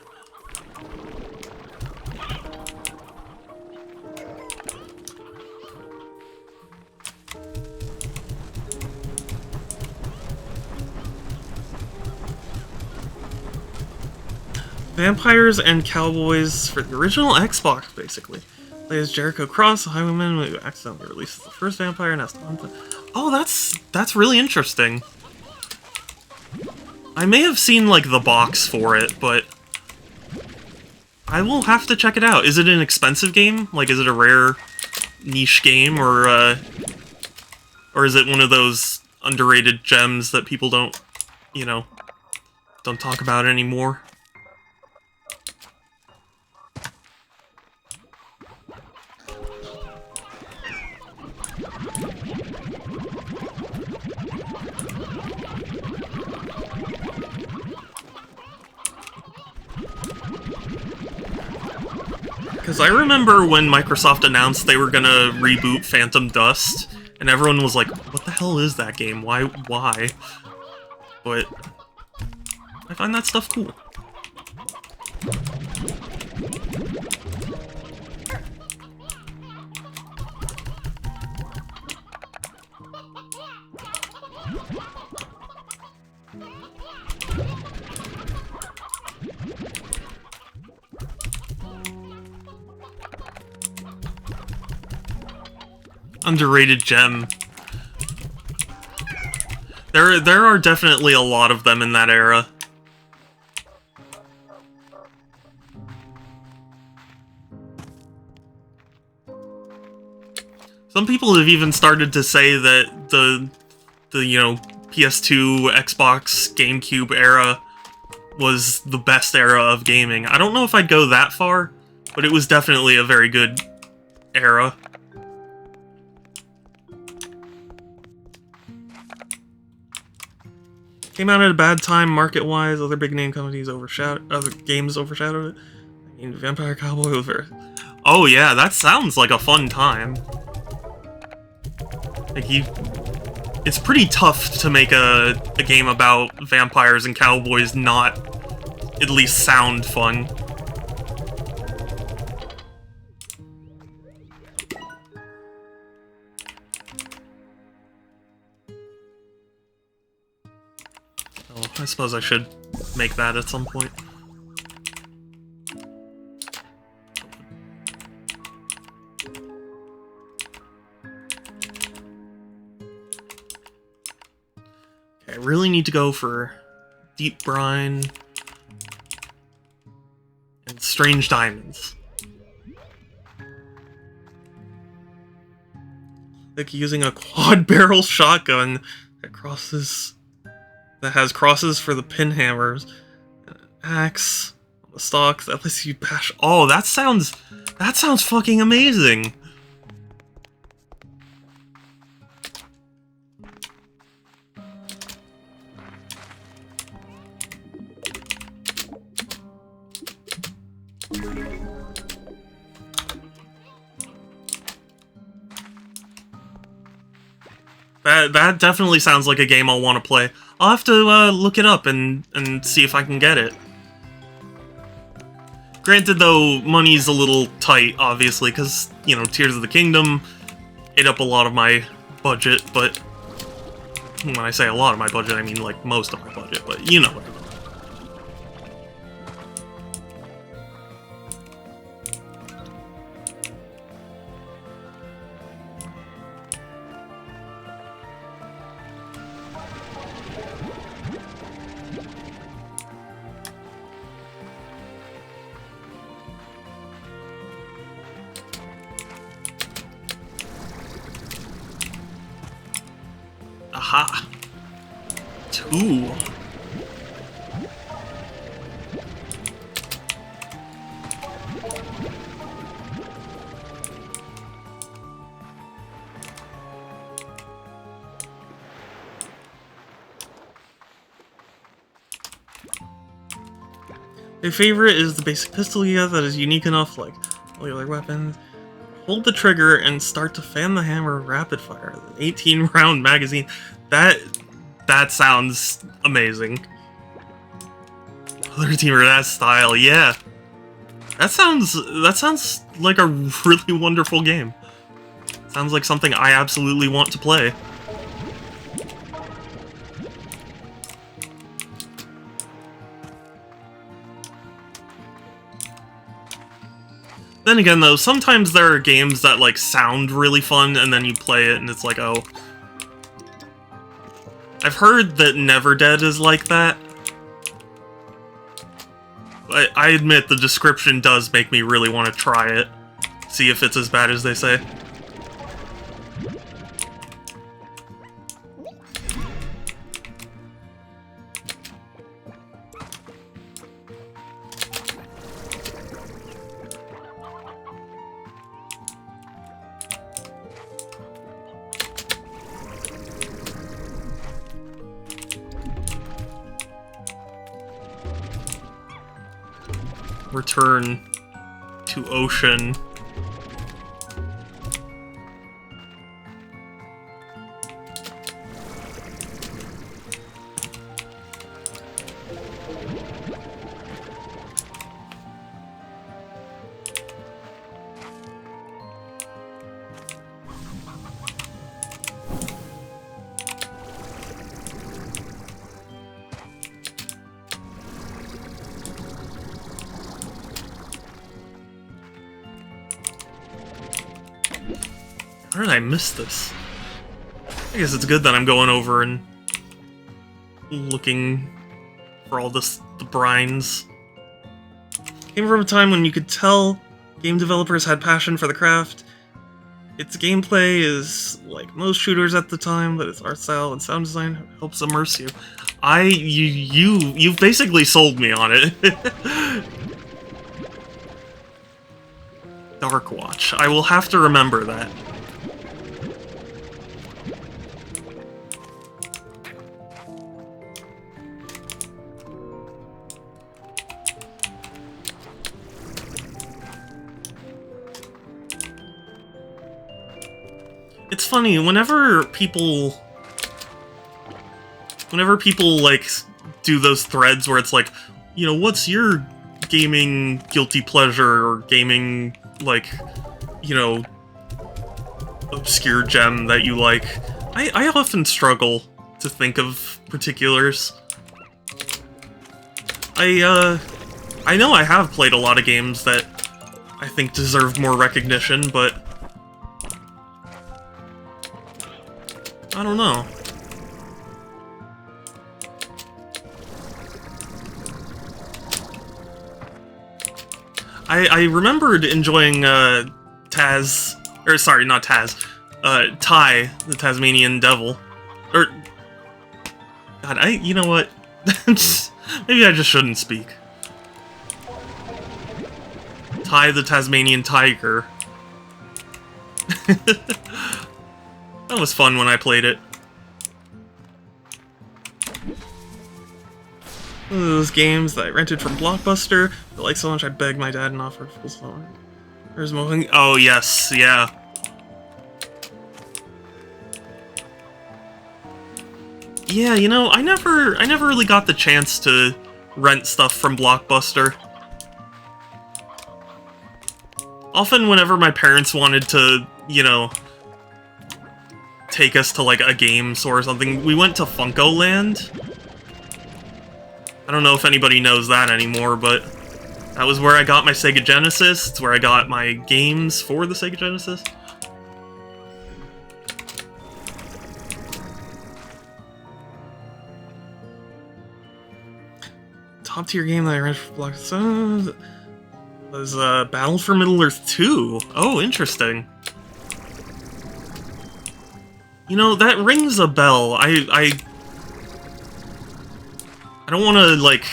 Speaker 1: Vampires and Cowboys for the original Xbox, basically. Play as Jericho Cross, a highwayman who accidentally releases the first vampire and has to hunt them. Oh, that's really interesting. I may have seen, like, the box for it, but I will have to check it out. Is it an expensive game? Like, is it a rare niche game, or is it one of those underrated gems that people don't, you know, don't talk about anymore? Because I remember when Microsoft announced they were gonna reboot Phantom Dust, and everyone was like, what the hell is that game? Why? But I find that stuff cool. Underrated gem. There are definitely a lot of them in that era. Some people have even started to say that the you know, PS2, Xbox, GameCube era was the best era of gaming. I don't know if I'd go that far, but it was definitely a very good era. Came out at a bad time market-wise. Other big-name companies other games overshadowed it. I mean, Vampire Cowboy was very... Oh yeah, that sounds like a fun time. Like it's pretty tough to make a game about vampires and cowboys not at least sound fun. Oh, I suppose I should make that at some point. Okay, I really need to go for Deep Brine and Strange Diamonds. Like using a quad barrel shotgun that has crosses for the pin hammers, an axe on the stock that lets you bash. Oh, that sounds fucking amazing. That definitely sounds like a game I'll want to play. I'll have to look it up and see if I can get it. Granted, though, money's a little tight, obviously, because, you know, Tears of the Kingdom ate up a lot of my budget, but when I say a lot of my budget, I mean, like, most of my budget, but you know what I mean. Aha! 2. My favorite is the basic pistol you have that is unique enough, like all your other weapons. Hold the trigger and start to fan the hammer rapid fire. 18-round magazine. That sounds amazing. 13 that style, yeah. That sounds like a really wonderful game. Sounds like something I absolutely want to play. Then again, though, sometimes there are games that, like, sound really fun, and then you play it, and it's like, oh. I've heard that Never Dead is like that. I admit the description does make me really want to try it. See if it's as bad as they say. Return to ocean. How did I miss this? I guess it's good that I'm going over and looking for all the brines. Came from a time when you could tell game developers had passion for the craft. Its gameplay is like most shooters at the time, but its art style and sound design helps immerse you. You've basically sold me on it. Dark Watch. I will have to remember that. It's funny, whenever people like do those threads where it's like, you know, what's your gaming guilty pleasure or gaming, like, you know, obscure gem that you like, I often struggle to think of particulars. I know I have played a lot of games that I think deserve more recognition, but I don't know. I remembered enjoying Taz, or sorry, not Taz, Ty, the Tasmanian Devil, or God, you know what? Maybe I just shouldn't speak. Ty, the Tasmanian Tiger. That was fun when I played it. One of those games that I rented from Blockbuster, but like so much I begged my dad and offered full salary. There's Mohing. Oh yes, yeah. Yeah, you know, I never really got the chance to rent stuff from Blockbuster. Often whenever my parents wanted to, you know, take us to like a game store or something, we went to Funko Land. I don't know if anybody knows that anymore, but that was where I got my Sega Genesis. It's where I got my games for the Sega Genesis. Top tier game that I rented for Blockbuster was Battle for Middle-earth 2. Oh, interesting. You know, that rings a bell. I don't want to, like,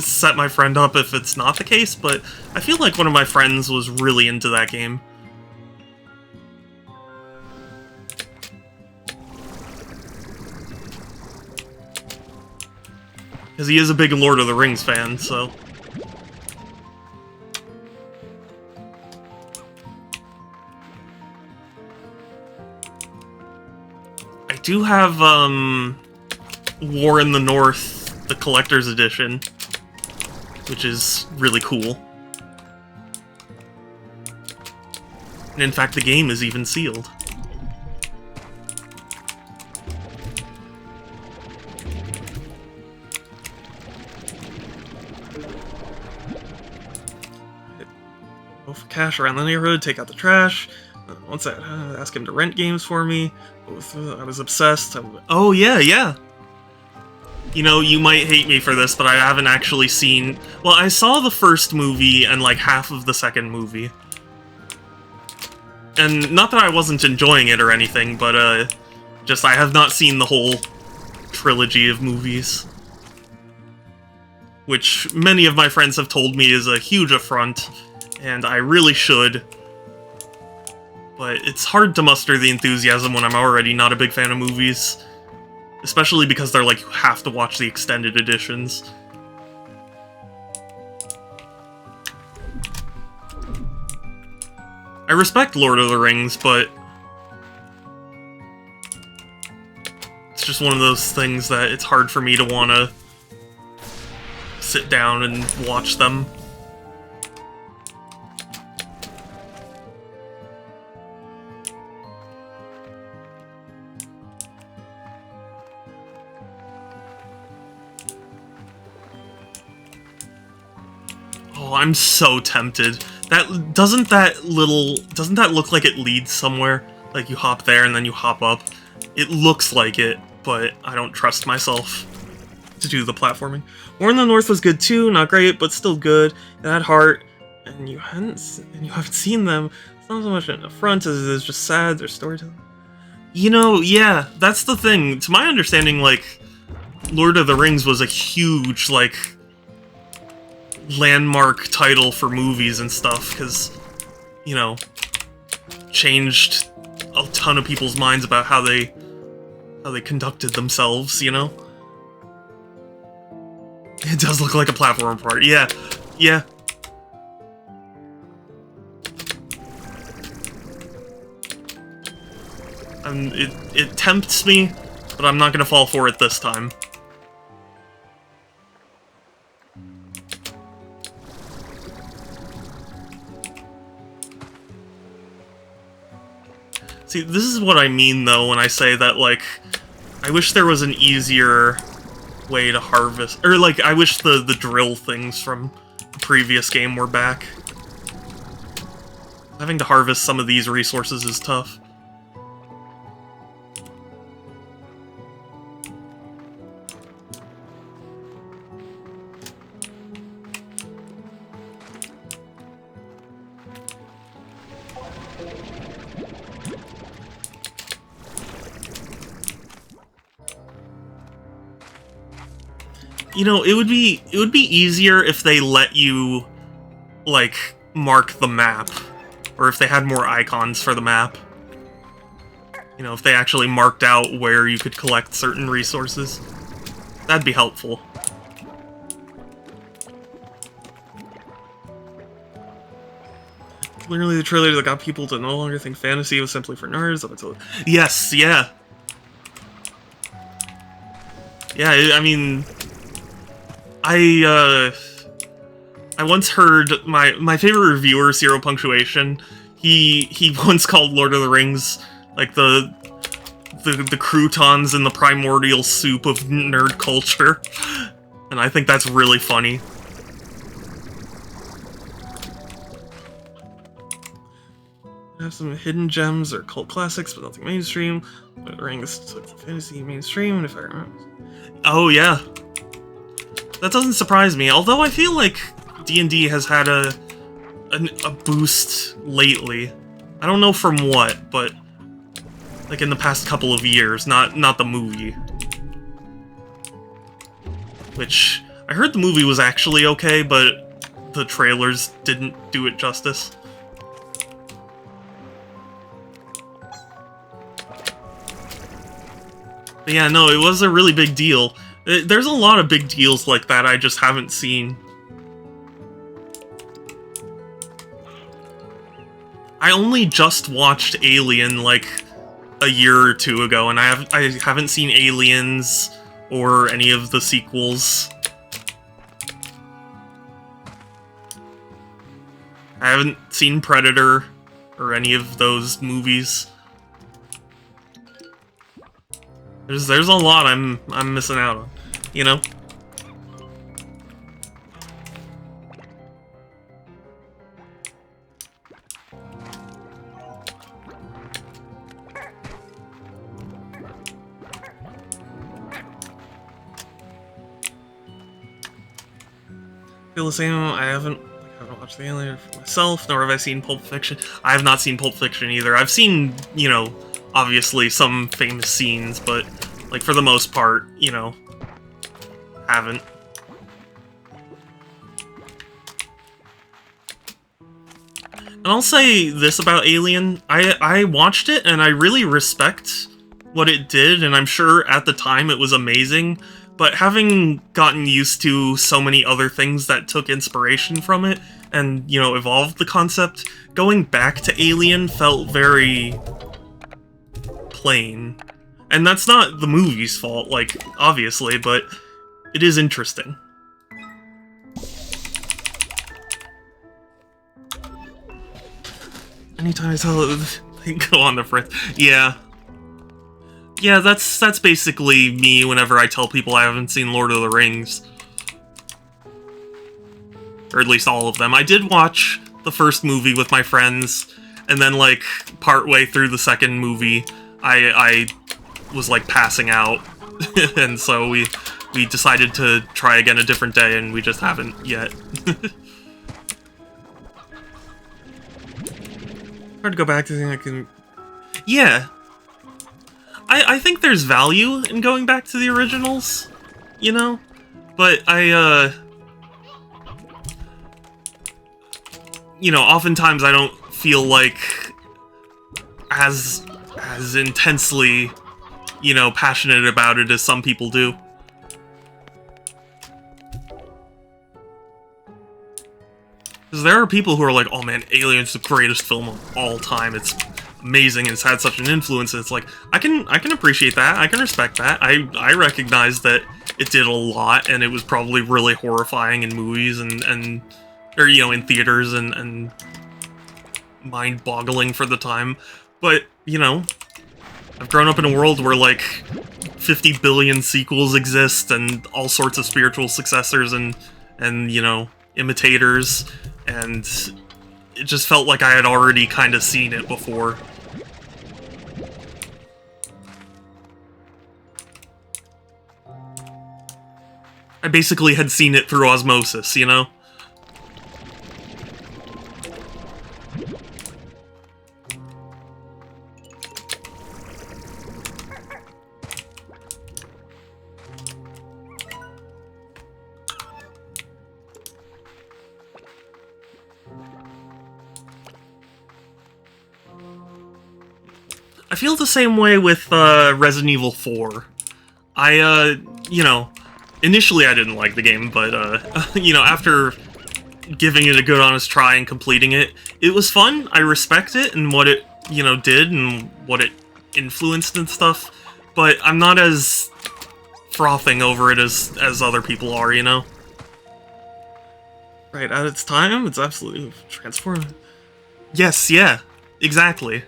Speaker 1: set my friend up if it's not the case, but I feel like one of my friends was really into that game. Because he is a big Lord of the Rings fan, so... I do have, War in the North, the Collector's Edition, which is really cool. And in fact, the game is even sealed. Go for cash around the neighborhood, take out the trash. What's that? Ask him to rent games for me. I was obsessed. Oh, yeah, yeah. You know, you might hate me for this, but I haven't actually seen... Well, I saw the first movie and, like, half of the second movie. And not that I wasn't enjoying it or anything, but, just I have not seen the whole trilogy of movies. Which many of my friends have told me is a huge affront, and I really should. But it's hard to muster the enthusiasm when I'm already not a big fan of movies. Especially because they're like, you have to watch the extended editions. I respect Lord of the Rings, but it's just one of those things that it's hard for me to want to sit down and watch them. Oh, I'm so tempted. Doesn't that look like it leads somewhere? Like you hop there and then you hop up. It looks like it, but I don't trust myself to do the platforming. War in the North was good too, not great, but still good. It had heart, and you haven't seen them. It's not so much an affront as it is just sad. Their storytelling. You know, yeah, that's the thing. To my understanding, like, Lord of the Rings was a huge, like, landmark title for movies and stuff, because, you know, changed a ton of people's minds about how they conducted themselves, you know? It does look like a platform part, yeah, yeah. It tempts me, but I'm not gonna fall for it this time. See, this is what I mean, though, when I say that, like, I wish there was an easier way to harvest... Or, like, I wish the drill things from the previous game were back. Having to harvest some of these resources is tough. You know, it would be easier if they let you, like, mark the map. Or if they had more icons for the map. You know, if they actually marked out where you could collect certain resources. That'd be helpful. Literally the trailer that got people to no longer think fantasy was simply for nerds up until... Yes, yeah. Yeah, I mean... I once heard my favorite reviewer, Zero Punctuation, he once called Lord of the Rings like the croutons in the primordial soup of nerd culture. And I think that's really funny. I have some hidden gems or cult classics, but nothing mainstream. Lord of the Rings took fantasy mainstream, if I remember. Oh yeah. That doesn't surprise me, although I feel like D&D has had a boost lately. I don't know from what, but like in the past couple of years, not the movie. Which, I heard the movie was actually okay, but the trailers didn't do it justice. But yeah, no, it was a really big deal. There's a lot of big deals like that I just haven't seen. I only just watched Alien like a year or two ago, and I haven't seen Aliens or any of the sequels. I haven't seen Predator or any of those movies. There's a lot I'm missing out on, you know? feel the same. I haven't watched the Alien for myself, nor have I seen Pulp Fiction. I have not seen Pulp Fiction either. I've seen, you know, obviously some famous scenes, but, like, for the most part, you know, haven't. And I'll say this about Alien, I watched it and I really respect what it did, and I'm sure at the time it was amazing, but having gotten used to so many other things that took inspiration from it and, you know, evolved the concept, going back to Alien felt very plain. And that's not the movie's fault, like, obviously, but it is interesting. Anytime I tell it, they go on the fritz. Yeah. Yeah, that's basically me whenever I tell people I haven't seen Lord of the Rings. Or at least all of them. I did watch the first movie with my friends, and then, like, partway through the second movie, I was, like, passing out. And so we decided to try again a different day, and we just haven't yet. Hard to go back to think I can... Yeah. I think there's value in going back to the originals, you know? But you know, oftentimes I don't feel like as intensely, you know, passionate about it as some people do. Because there are people who are like, oh man, Alien's the greatest film of all time, it's amazing, and it's had such an influence, and it's like, I can appreciate that, I can respect that, I recognize that it did a lot, and it was probably really horrifying in movies, and or, you know, in theaters, and mind-boggling for the time, but, you know, I've grown up in a world where, like, 50 billion sequels exist, and all sorts of spiritual successors, and you know, imitators, and it just felt like I had already kind of seen it before. I basically had seen it through osmosis, you know? I feel the same way with Resident Evil 4. You know, initially I didn't like the game, but, you know, after giving it a good honest try and completing it, it was fun. I respect it and what it, you know, did and what it influenced and stuff, but I'm not as frothing over it as other people are, you know? Right, at its time, it's absolutely transformative. Yes, yeah, exactly.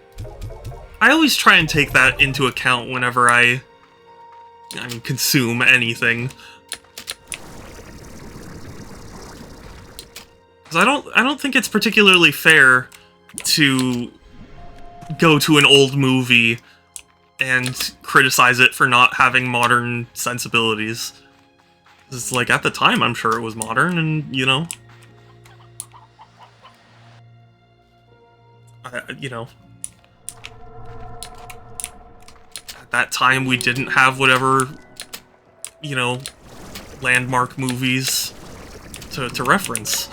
Speaker 1: I always try and take that into account whenever I mean, consume anything. Because I don't think it's particularly fair to go to an old movie and criticize it for not having modern sensibilities. It's like, at the time, I'm sure it was modern, and, you know... you know... At that time, we didn't have whatever, you know, landmark movies to reference.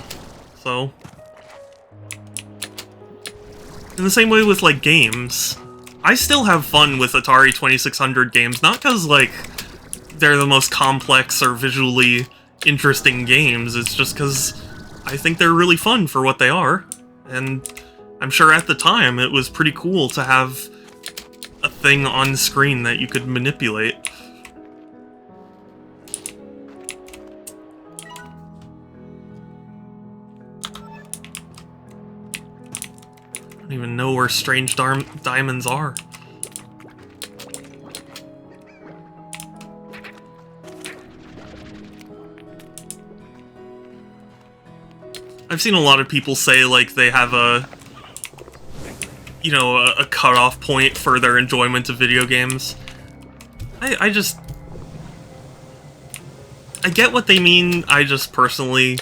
Speaker 1: So... in the same way with, like, games, I still have fun with Atari 2600 games, not because, like, they're the most complex or visually interesting games, it's just because I think they're really fun for what they are, and I'm sure at the time it was pretty cool to have a thing on screen that you could manipulate. I don't even know where strange diamonds are. I've seen a lot of people say, like, they have a, you know, a cutoff point for their enjoyment of video games. I get what they mean, I just personally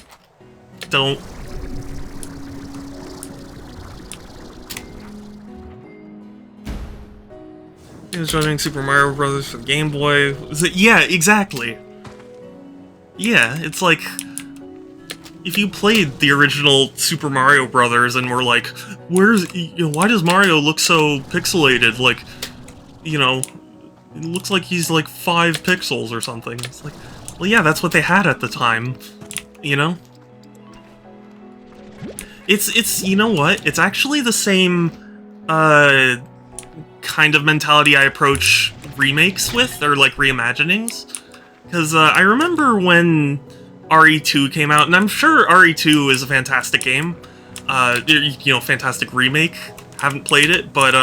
Speaker 1: don't. He was running Super Mario Brothers for the Game Boy. Yeah, exactly. Yeah, it's like, if you played the original Super Mario Brothers and were like, why does Mario look so pixelated? Like, you know, it looks like he's like 5 pixels or something. It's like, well, yeah, that's what they had at the time, you know? It's you know what? It's actually the same, kind of mentality I approach remakes with, or like reimaginings. Because I remember when RE2 came out, and I'm sure RE2 is a fantastic game, you know, fantastic remake. Haven't played it, but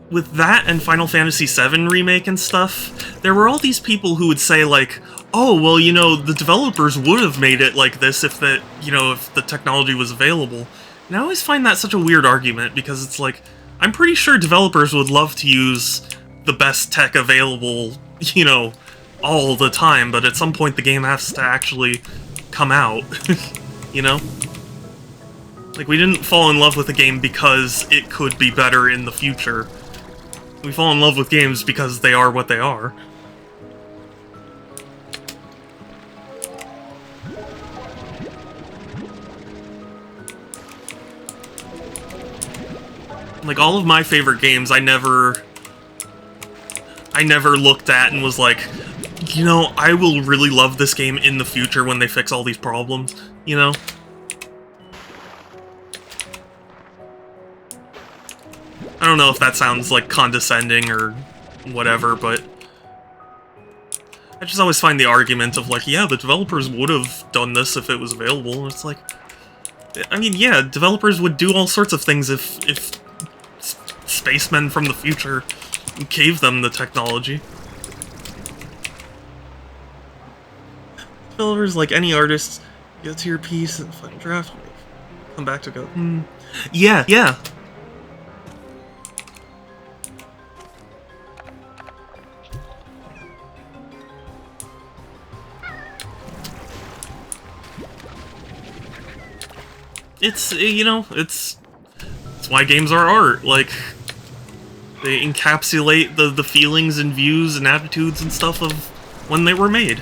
Speaker 1: with that and Final Fantasy VII remake and stuff, there were all these people who would say like, oh, well, you know, the developers would have made it like this if the, you know, if the technology was available. And I always find that such a weird argument, because it's like, I'm pretty sure developers would love to use the best tech available, you know, all the time, but at some point the game has to actually come out, you know? Like, we didn't fall in love with the game because it could be better in the future. We fall in love with games because they are what they are. Like, all of my favorite games, I never looked at and was like, you know, I will really love this game in the future when they fix all these problems, you know? I don't know if that sounds, like, condescending or whatever, but I just always find the argument of, like, yeah, the developers would have done this if it was available. It's like, I mean, yeah, developers would do all sorts of things if spacemen from the future gave them the technology. Developers, like any artist, get to your piece and final draft, come back to go, yeah, yeah. It's, you know, it's why games are art. Like, they encapsulate the feelings and views and attitudes and stuff of when they were made.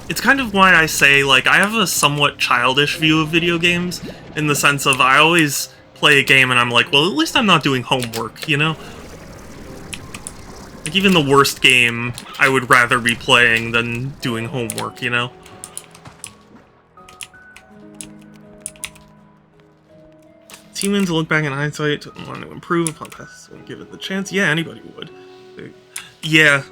Speaker 1: It's kind of why I say, like, I have a somewhat childish view of video games, in the sense of I always play a game and I'm like, well, at least I'm not doing homework, you know? Like, even the worst game, I would rather be playing than doing homework, you know? It's human to look back in hindsight, to want to improve upon past, and give it the chance. Yeah, anybody would. Yeah.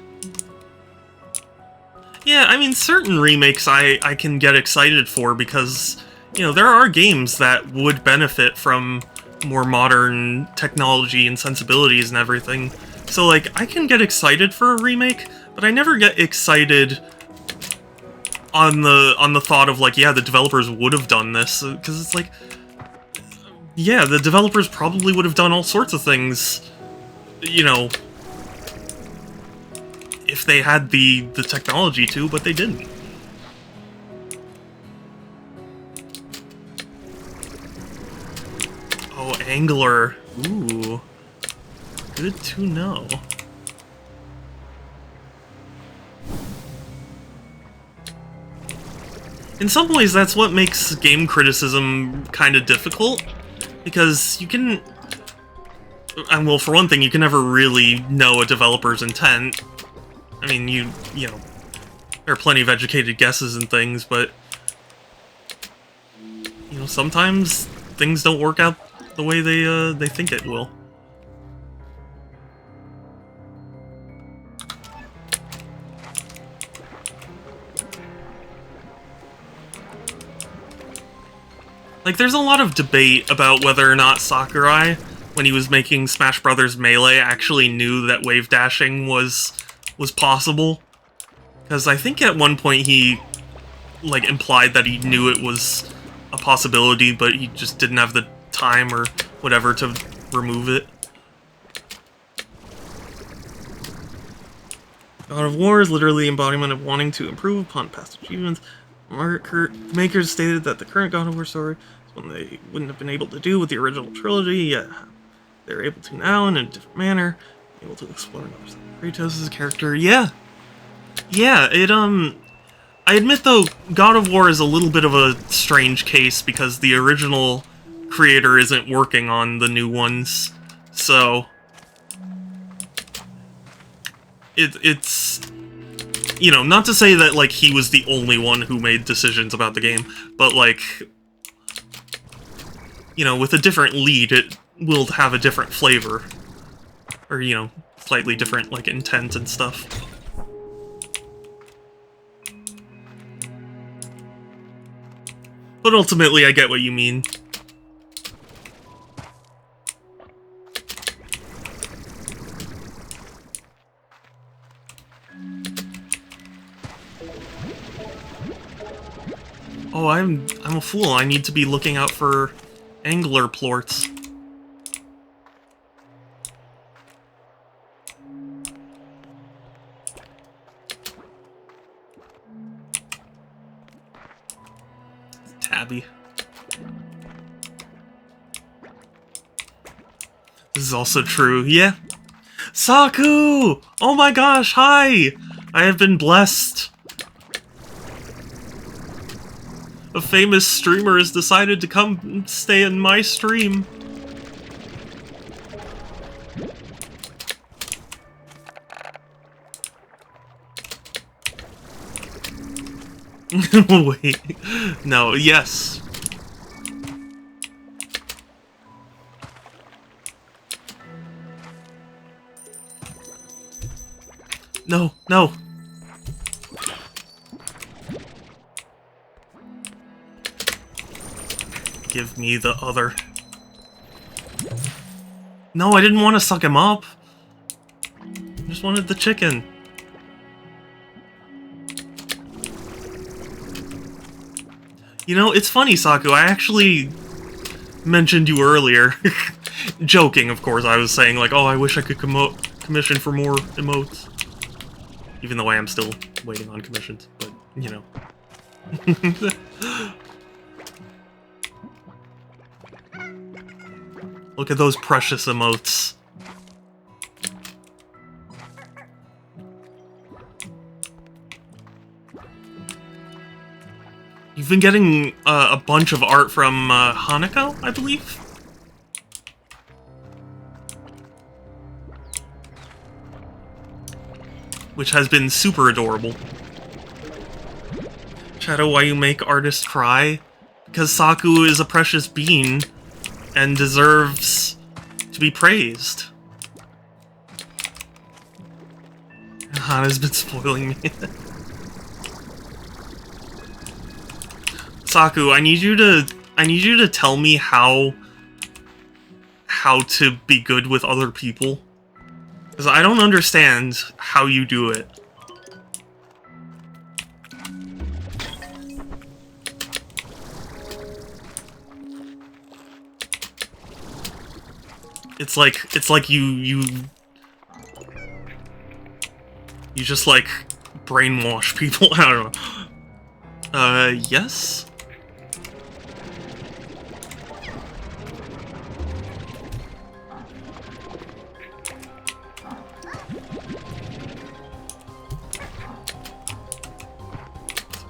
Speaker 1: Yeah, I mean, certain remakes I can get excited for because, you know, there are games that would benefit from more modern technology and sensibilities and everything. So, like, I can get excited for a remake, but I never get excited on the thought of, like, yeah, the developers would have done this, because it's like, yeah, the developers probably would have done all sorts of things, you know, if they had the technology to, but they didn't. Oh, Angler. Ooh. Good to know. In some ways, that's what makes game criticism kind of difficult, because you can... And, well, for one thing, you can never really know a developer's intent. I mean, you know, there are plenty of educated guesses and things, but, you know, sometimes things don't work out the way they think it will. Like, there's a lot of debate about whether or not Sakurai when he was making Smash Brothers Melee, actually knew that wave dashing was possible. Because I think at one point he, like, implied that he knew it was a possibility, but he just didn't have the time or whatever to remove it. God of War is literally the embodiment of wanting to improve upon past achievements. Makers stated that the current God of War story is one they wouldn't have been able to do with the original trilogy, yet they're able to now in a different manner, able to explore Kratos' character. Yeah, it, I admit though, God of War is a little bit of a strange case because the original creator isn't working on the new ones, so it's, you know, not to say that, like, he was the only one who made decisions about the game, but, like, you know, with a different lead, it will have a different flavor. Or, you know, slightly different, like, intent and stuff. But ultimately, I get what you mean. Oh, I'm a fool. I need to be looking out for angler plorts. Tabby. This is also true. Yeah. Saku! Oh my gosh, hi! I have been blessed. A famous streamer has decided to come stay in my stream. Wait. No, yes. No, no. Give me the other. No, I didn't want to suck him up. I just wanted the chicken. You know, it's funny, Saku, I actually mentioned you earlier. Joking, of course. I was saying, like, oh, I wish I could commission for more emotes. Even though I am still waiting on commissions, but, you know. Look at those precious emotes. You've been getting a bunch of art from Hanako, I believe? Which has been super adorable. Shadow, why you make artists cry? Because Saku is a precious being and deserves to be praised. Hana's been spoiling me. Saku, I need you to tell me how to be good with other people. Because I don't understand how you do it. It's like you just, like, brainwash people. I don't know. Yes?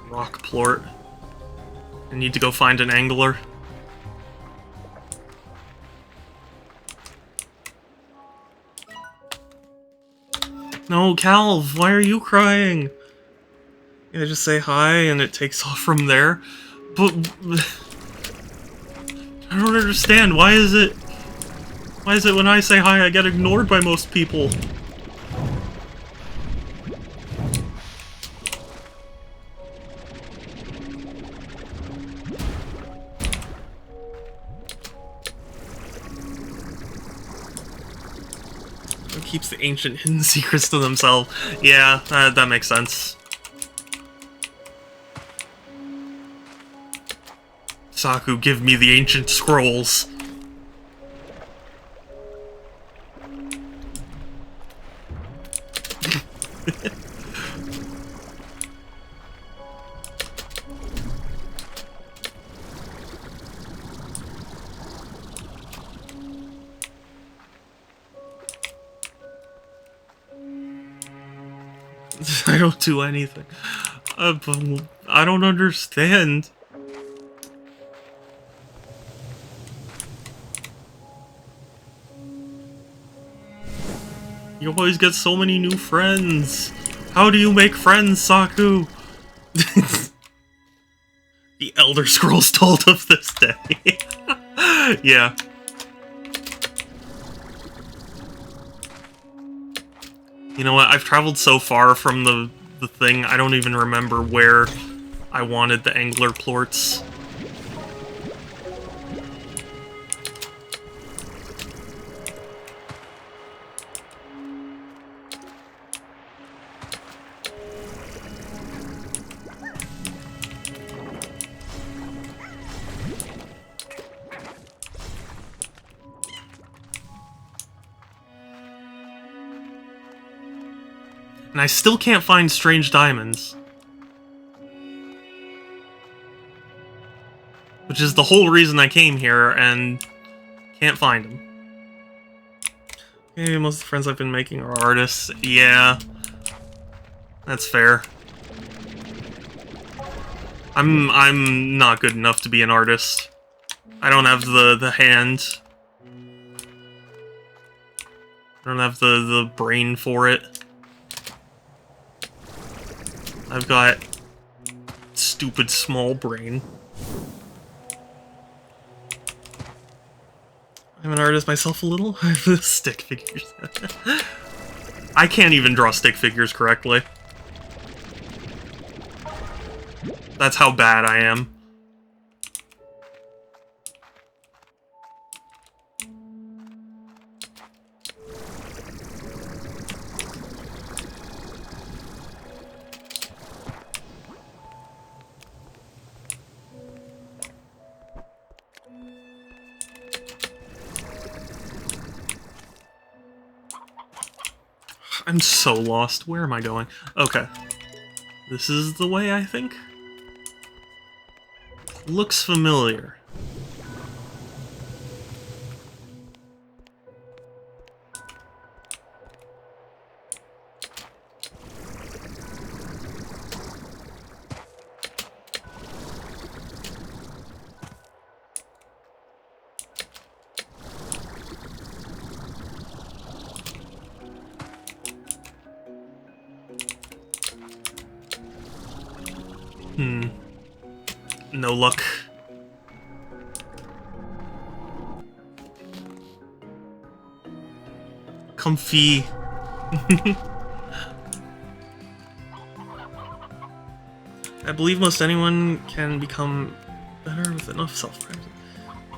Speaker 1: Rock plort. I need to go find an angler. No, Calv, why are you crying? I just say hi and it takes off from there. But I don't understand. Why is it when I say hi I get ignored by most people? keeps the ancient hidden secrets to themselves. Yeah, that makes sense. Saku, give me the ancient scrolls. I don't do anything. I don't understand. You always get so many new friends. How do you make friends, Saku? The Elder Scrolls told of this day. Yeah. You know what? I've traveled so far from the thing, I don't even remember where I wanted the angler plorts. And I still can't find strange diamonds. Which is the whole reason I came here, and can't find them. Okay, most of the friends I've been making are artists. Yeah. That's fair. I'm not good enough to be an artist. I don't have the hand. I don't have the brain for it. I've got stupid small brain. I'm an artist myself a little. I have stick figures. I can't even draw stick figures correctly. That's how bad I am. I'm so lost. Where am I going? Okay. This is the way, I think? Looks familiar. No luck. Comfy. I believe most anyone can become better with enough self-practice.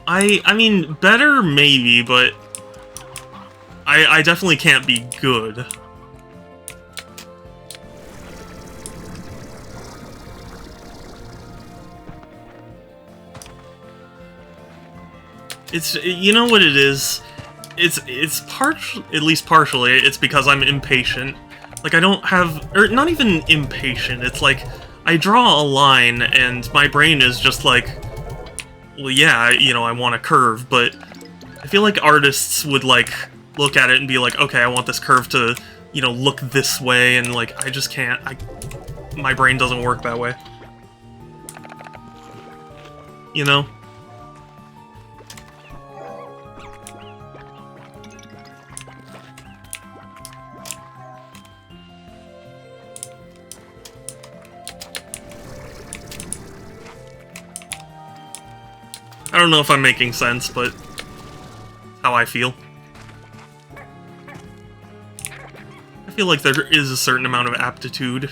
Speaker 1: I mean, better maybe, but I definitely can't be good. You know what it is? It's at least partially, it's because I'm impatient. Like, I don't have, or not even impatient, it's like, I draw a line, and my brain is just like, well, yeah, you know, I want a curve, but I feel like artists would, like, look at it and be like, okay, I want this curve to, you know, look this way, and, like, I just can't, my brain doesn't work that way. You know? I don't know if I'm making sense, but how I feel. I feel like there is a certain amount of aptitude.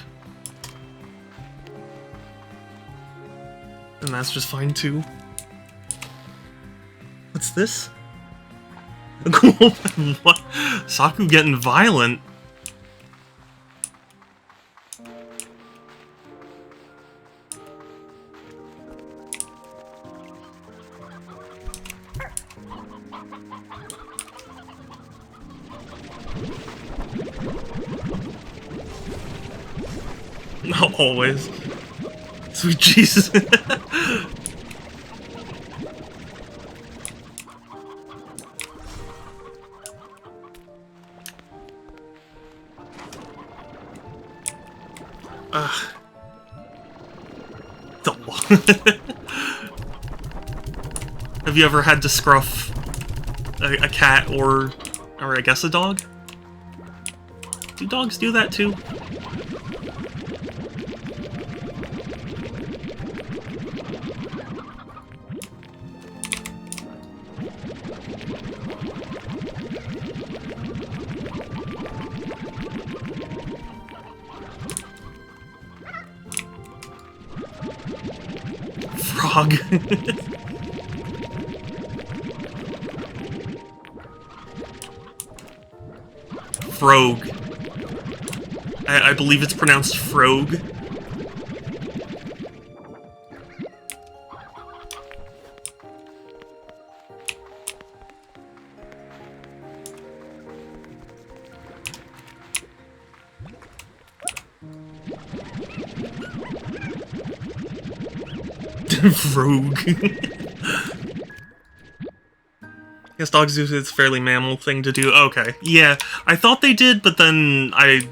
Speaker 1: And that's just fine too. What's this? What? Saku getting violent. Not always. Sweet Jesus. Have you ever had to scruff a cat or I guess a dog? Do dogs do that too? Frog. Frog. I believe it's pronounced frog. Rogue. I guess dogs do it's a fairly mammal thing to do. Okay, yeah, I thought they did, but then I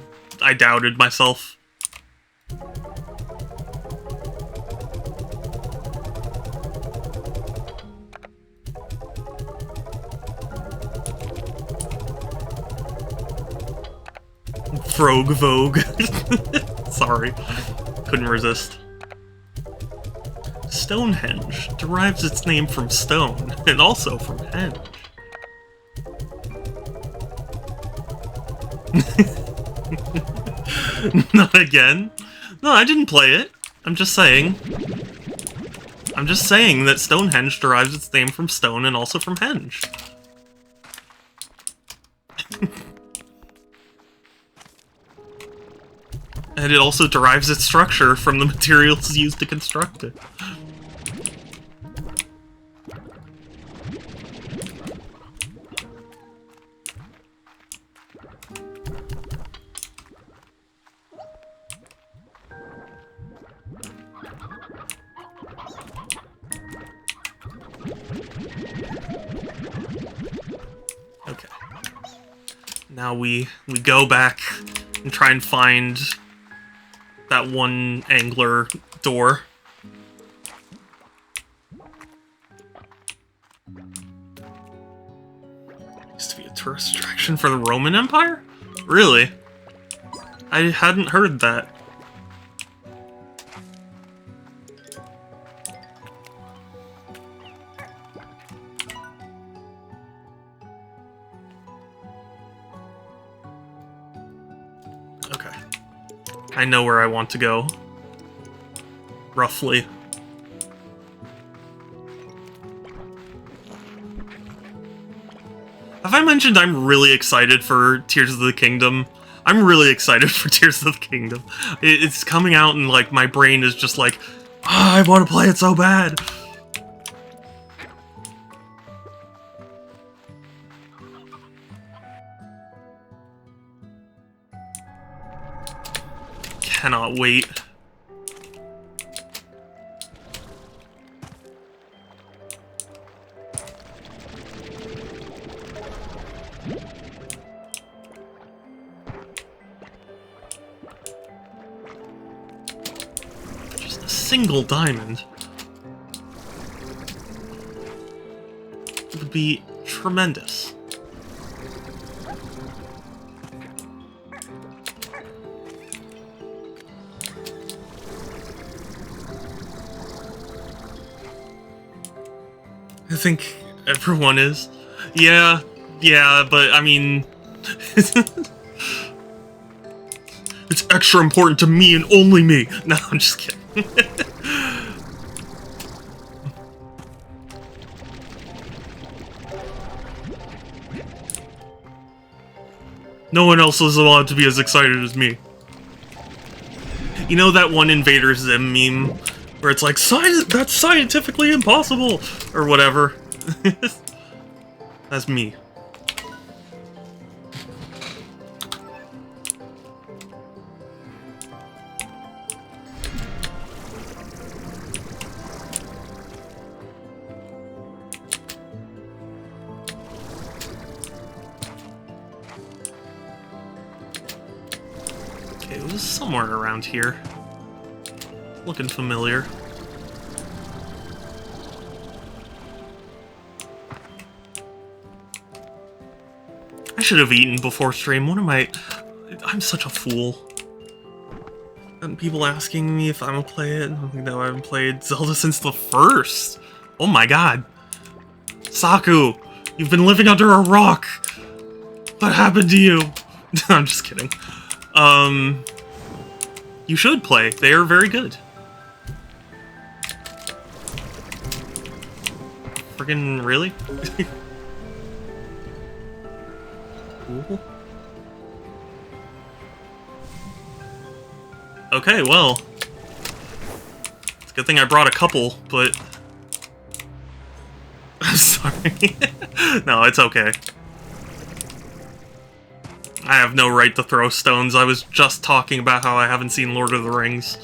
Speaker 1: doubted myself. Frog Vogue. Sorry, couldn't resist. Stonehenge derives its name from stone, and also from henge. Not again? No, I didn't play it. I'm just saying. I'm just saying that Stonehenge derives its name from stone and also from henge. And it also derives its structure from the materials used to construct it. Okay. Now we go back and try and find that one angler door. Used to be a tourist attraction for the Roman Empire? Really? I hadn't heard that. Okay. I know where I want to go. Roughly. Have I mentioned I'm really excited for Tears of the Kingdom? I'm really excited for Tears of the Kingdom. It's coming out and, like, my brain is just like, oh, I want to play it so bad! Cannot wait. Just a single diamond. It would be tremendous. I think everyone is. Yeah, but I mean... it's extra important to me and only me! No, I'm just kidding. No one else is allowed to be as excited as me. You know that one Invader Zim meme where it's like, that's scientifically impossible, or whatever. That's me. Okay, it was somewhere around here. Looking familiar. I should have eaten before stream. What am I... I'm such a fool. And people asking me if I'm gonna play it. No, I haven't played Zelda since the first. Oh my god. Saku, you've been living under a rock. What happened to you? I'm just kidding. You should play. They are very good. Friggin' really? Cool. Okay, well. It's a good thing I brought a couple, but... I'm sorry. No, it's okay. I have no right to throw stones. I was just talking about how I haven't seen Lord of the Rings.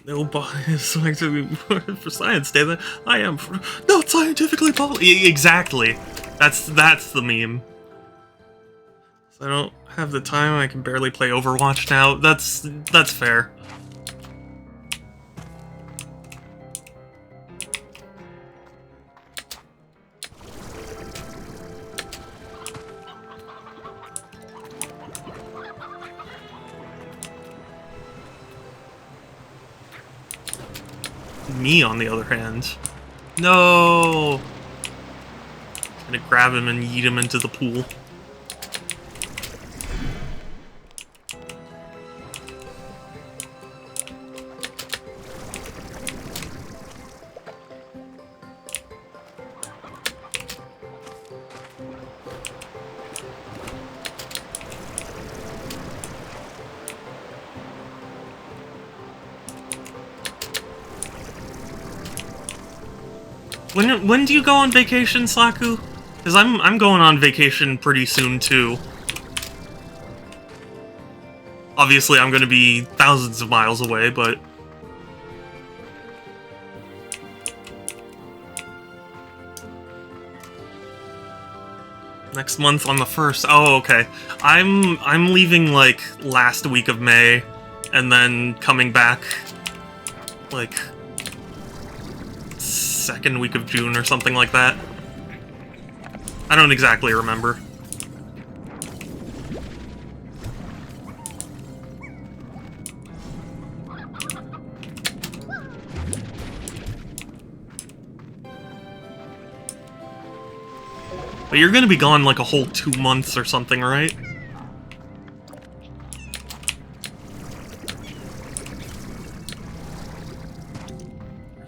Speaker 1: No bias for Science Day. That I am not scientifically exactly. That's the meme. So I don't have the time. I can barely play Overwatch now. That's fair. Me, on the other hand. No! I'm gonna grab him and yeet him into the pool. When do you go on vacation, Slaku? Because I'm going on vacation pretty soon too. Obviously, I'm going to be thousands of miles away, but next month on the 1st. Oh, okay. I'm leaving like last week of May, and then coming back like second week of June or something like that. I don't exactly remember. But you're gonna be gone like a whole 2 months or something, right?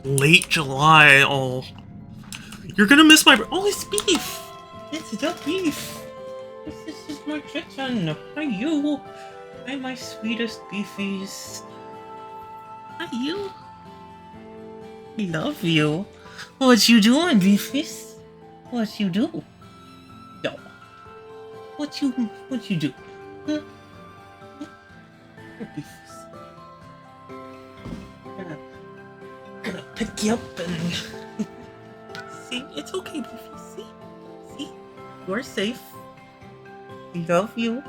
Speaker 1: Late July, oh. You're gonna miss my... Oh, it's beef! It's the beef! This is my kitten! Hi, you! Hi, my sweetest beefies! Hi, you! I love you! What you doing, beefies? What you do? No. What you do? Huh? Beefies. Gonna pick you up and... See, it's okay, Beefy. See? You're safe. I love you.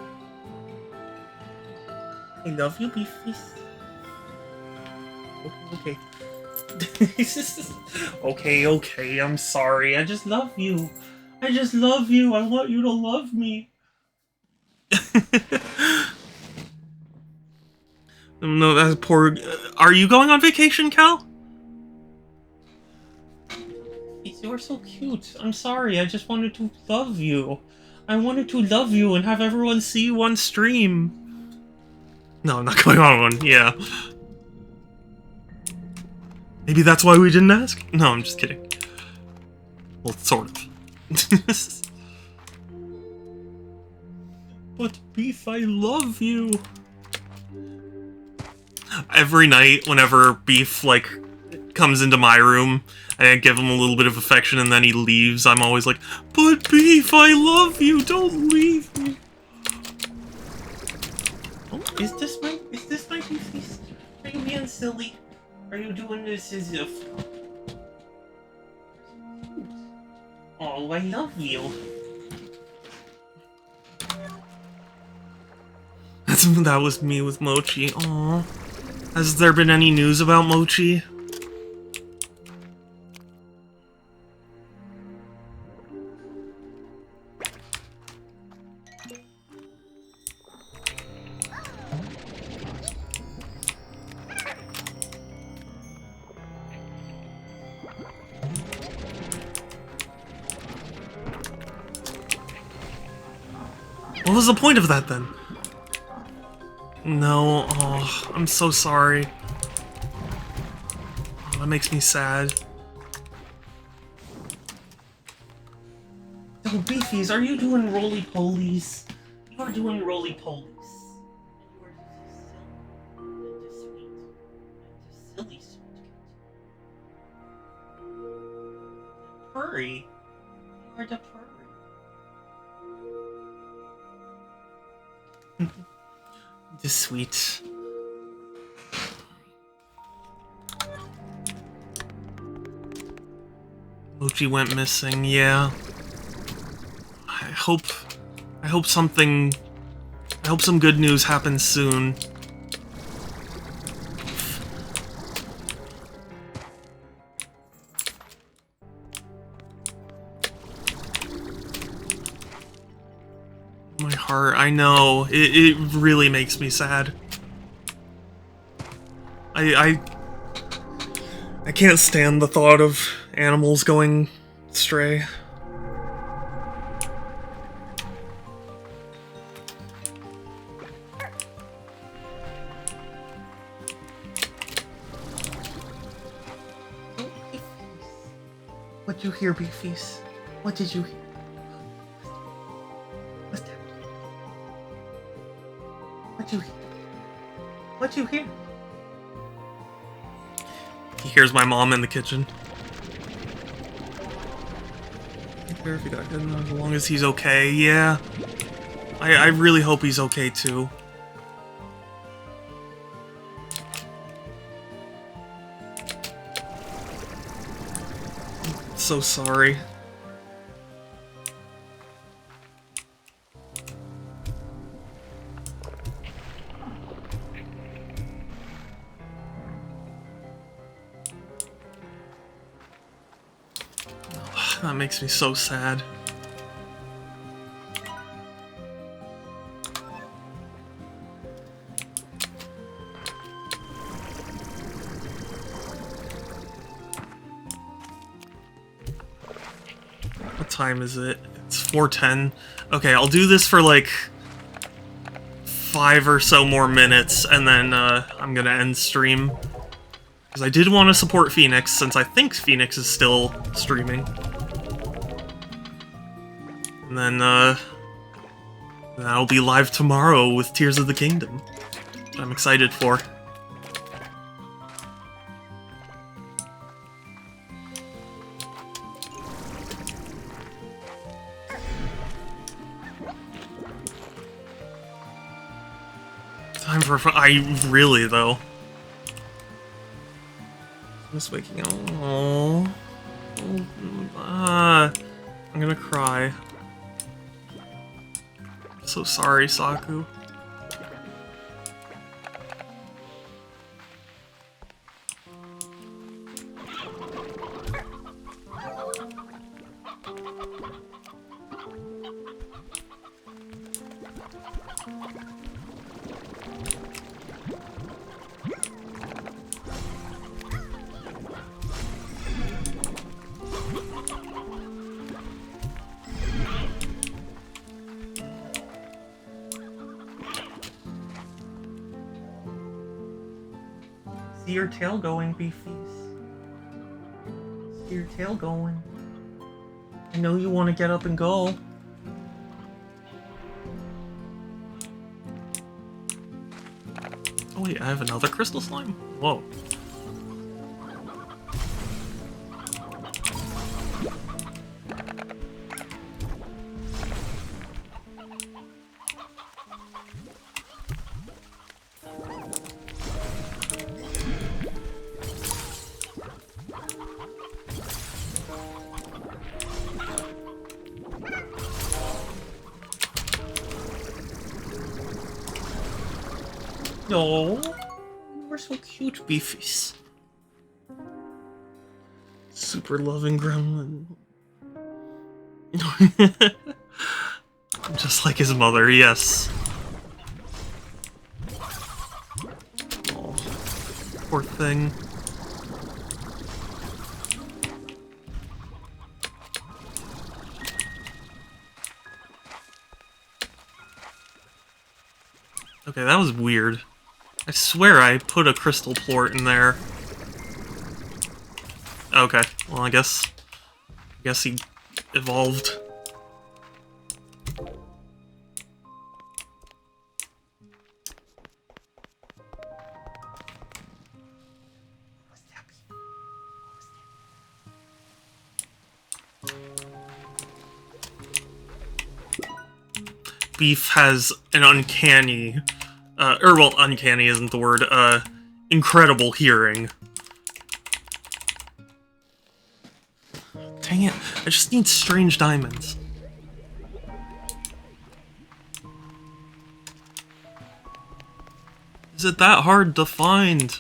Speaker 1: I love you, Beefies. Okay. Okay, I'm sorry. I just love you. I just love you. I want you to love me. No, that's poor... Are you going on vacation, Cal? You're so cute. I'm sorry. I just wanted to love you. I wanted to love you and have everyone see you on stream. No, I'm not going on one, yeah. Maybe that's why we didn't ask? No, I'm just kidding. Well, sort of. But Beef, I love you. Every night, whenever Beef, like, comes into my room, and I give him a little bit of affection and then he leaves, I'm always like, but Beef, I love you, don't leave me. Oh, is this my Beefies? Are you being silly? Are you doing this as if... Oh, I love you. That was me with Mochi. Aww. Has there been any news about Mochi? What was the point of that then? No, oh, I'm so sorry. Oh, that makes me sad. Oh, Beefies, are you doing roly-polies? You are doing roly-polies. You are just silly and sweet. Purry. You are the purry. Just sweet. Mochi went missing, yeah. I hope some good news happens soon. My heart, I know. It really makes me sad. I can't stand the thought of animals going stray. What'd you hear, Beefies? What did you hear? What's that? What'd you hear? What'd you hear? He hears my mom in the kitchen. I don't care if he got good enough, as long as he's okay, yeah. I really hope he's okay too. I'm so sorry. That makes me so sad. What time is it? It's 4:10. Okay, I'll do this for like 5 or so more minutes, and then I'm gonna end stream. Because I did want to support Phoenix, since I think Phoenix is still streaming. And then, I'll be live tomorrow with Tears of the Kingdom, which I'm excited for. Time for fun. Really, though. I'm just waking up. Aww. I'm gonna cry. So sorry, Saku. See your tail going, Beefies. See your tail going. I know you want to get up and go. Oh wait, I have another crystal slime? Whoa. No, we're so cute, Beefies. Super loving gremlin. Just like his mother, yes. Oh, poor thing. Okay, that was weird. I swear I put a crystal plort in there. Okay, well I guess he evolved. Beef has an uncanny, well, uncanny isn't the word, incredible hearing. Dang it, I just need strange diamonds. Is it that hard to find?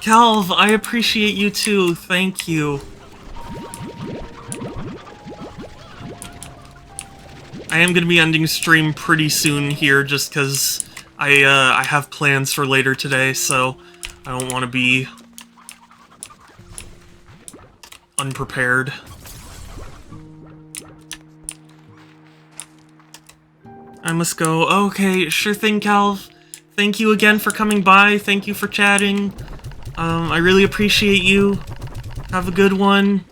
Speaker 1: Calv, I appreciate you too, thank you. I am gonna be ending stream pretty soon here, just because I have plans for later today, so I don't want to be unprepared. I must go. Okay, sure thing, Calv. Thank you again for coming by. Thank you for chatting. I really appreciate you. Have a good one.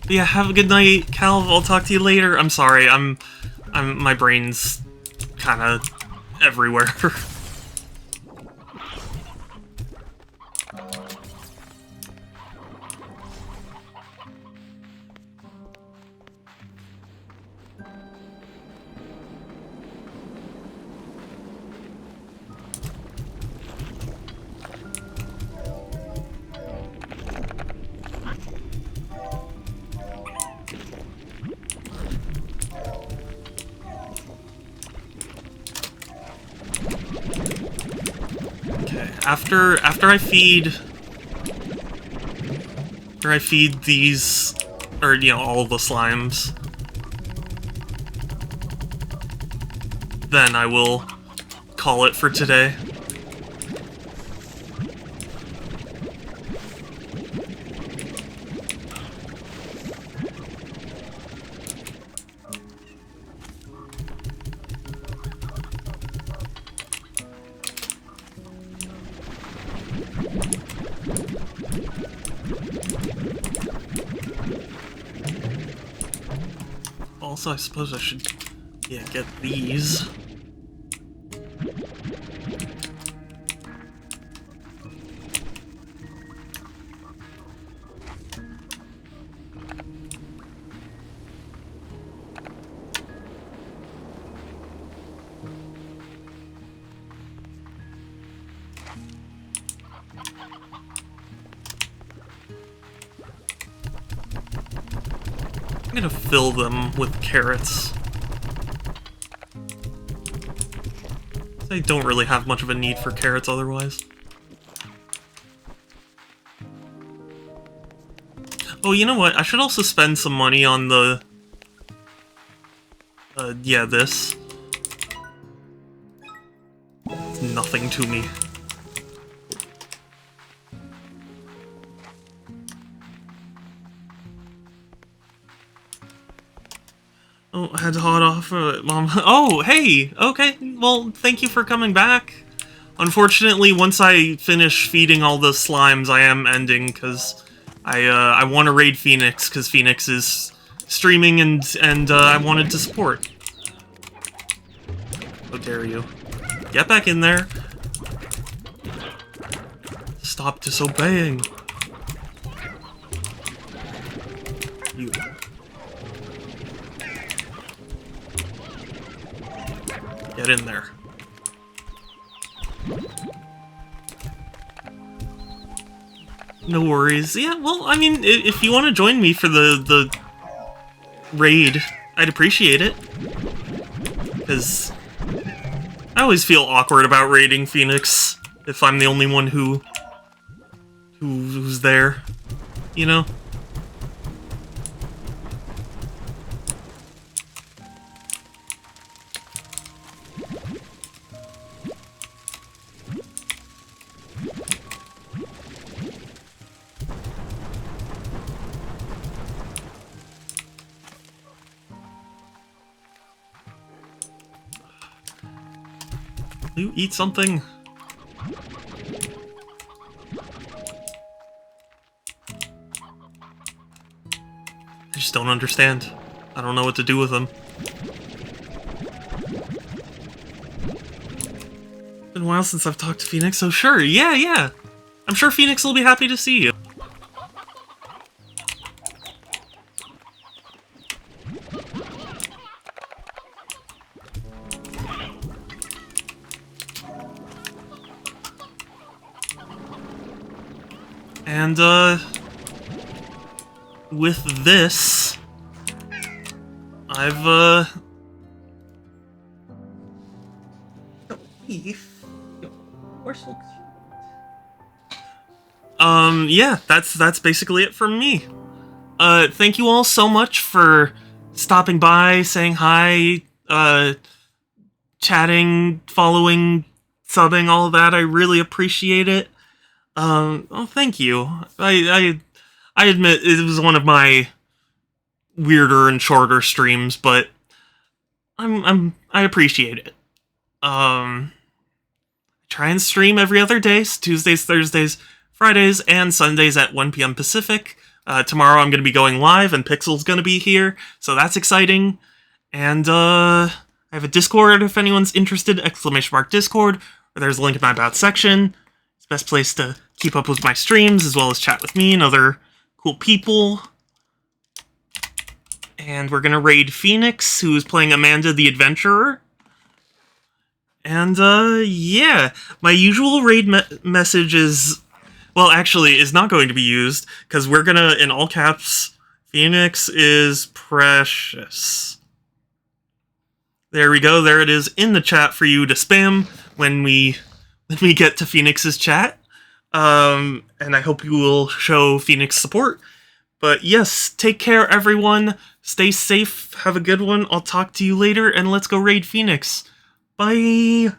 Speaker 1: Yeah, have a good night, Calv. I'll talk to you later. I'm sorry, my brain's kinda everywhere. After I feed these, or you know, all the slimes, then I will call it for today. Also, I suppose I should, yeah, get these. I'm gonna fill them with carrots. I don't really have much of a need for carrots otherwise. Oh, you know what? I should also spend some money on the... yeah, this. It's nothing to me. Oh, I had to hot off, Mom. Oh, hey! Okay, well, thank you for coming back. Unfortunately, once I finish feeding all the slimes, I am ending, because I want to raid Phoenix, because Phoenix is streaming, and I wanted to support. How dare you. Get back in there. Stop disobeying. You... Get in there. No worries. Yeah, well, I mean, if you want to join me for the raid, I'd appreciate it. Because I always feel awkward about raiding Phoenix if I'm the only one who's there, you know? You eat something? I just don't understand. I don't know what to do with them. Been a while since I've talked to Phoenix, so sure, yeah. I'm sure Phoenix will be happy to see you. And, with this, I've, We're so cute. Yeah, that's basically it from me. Thank you all so much for stopping by, saying hi, chatting, following, subbing, all of that. I really appreciate it. Oh, thank you. I admit it was one of my weirder and shorter streams, but I appreciate it. I try and stream every other day, Tuesdays, Thursdays, Fridays, and Sundays at 1 p.m. Pacific. Tomorrow I'm going to be going live, and Pixel's going to be here, so that's exciting. And, I have a Discord if anyone's interested, !Discord, where there's a link in my About section. It's the best place to keep up with my streams, as well as chat with me and other cool people. And we're gonna raid Phoenix, who is playing Amanda the Adventurer. And, yeah. My usual raid message is... Well, actually, is not going to be used, because we're gonna, in all caps, Phoenix is precious. There we go, there it is in the chat for you to spam when we get to Phoenix's chat. And I hope you will show Phoenix support. But yes, take care everyone, stay safe, have a good one, I'll talk to you later, and let's go raid Phoenix. Bye!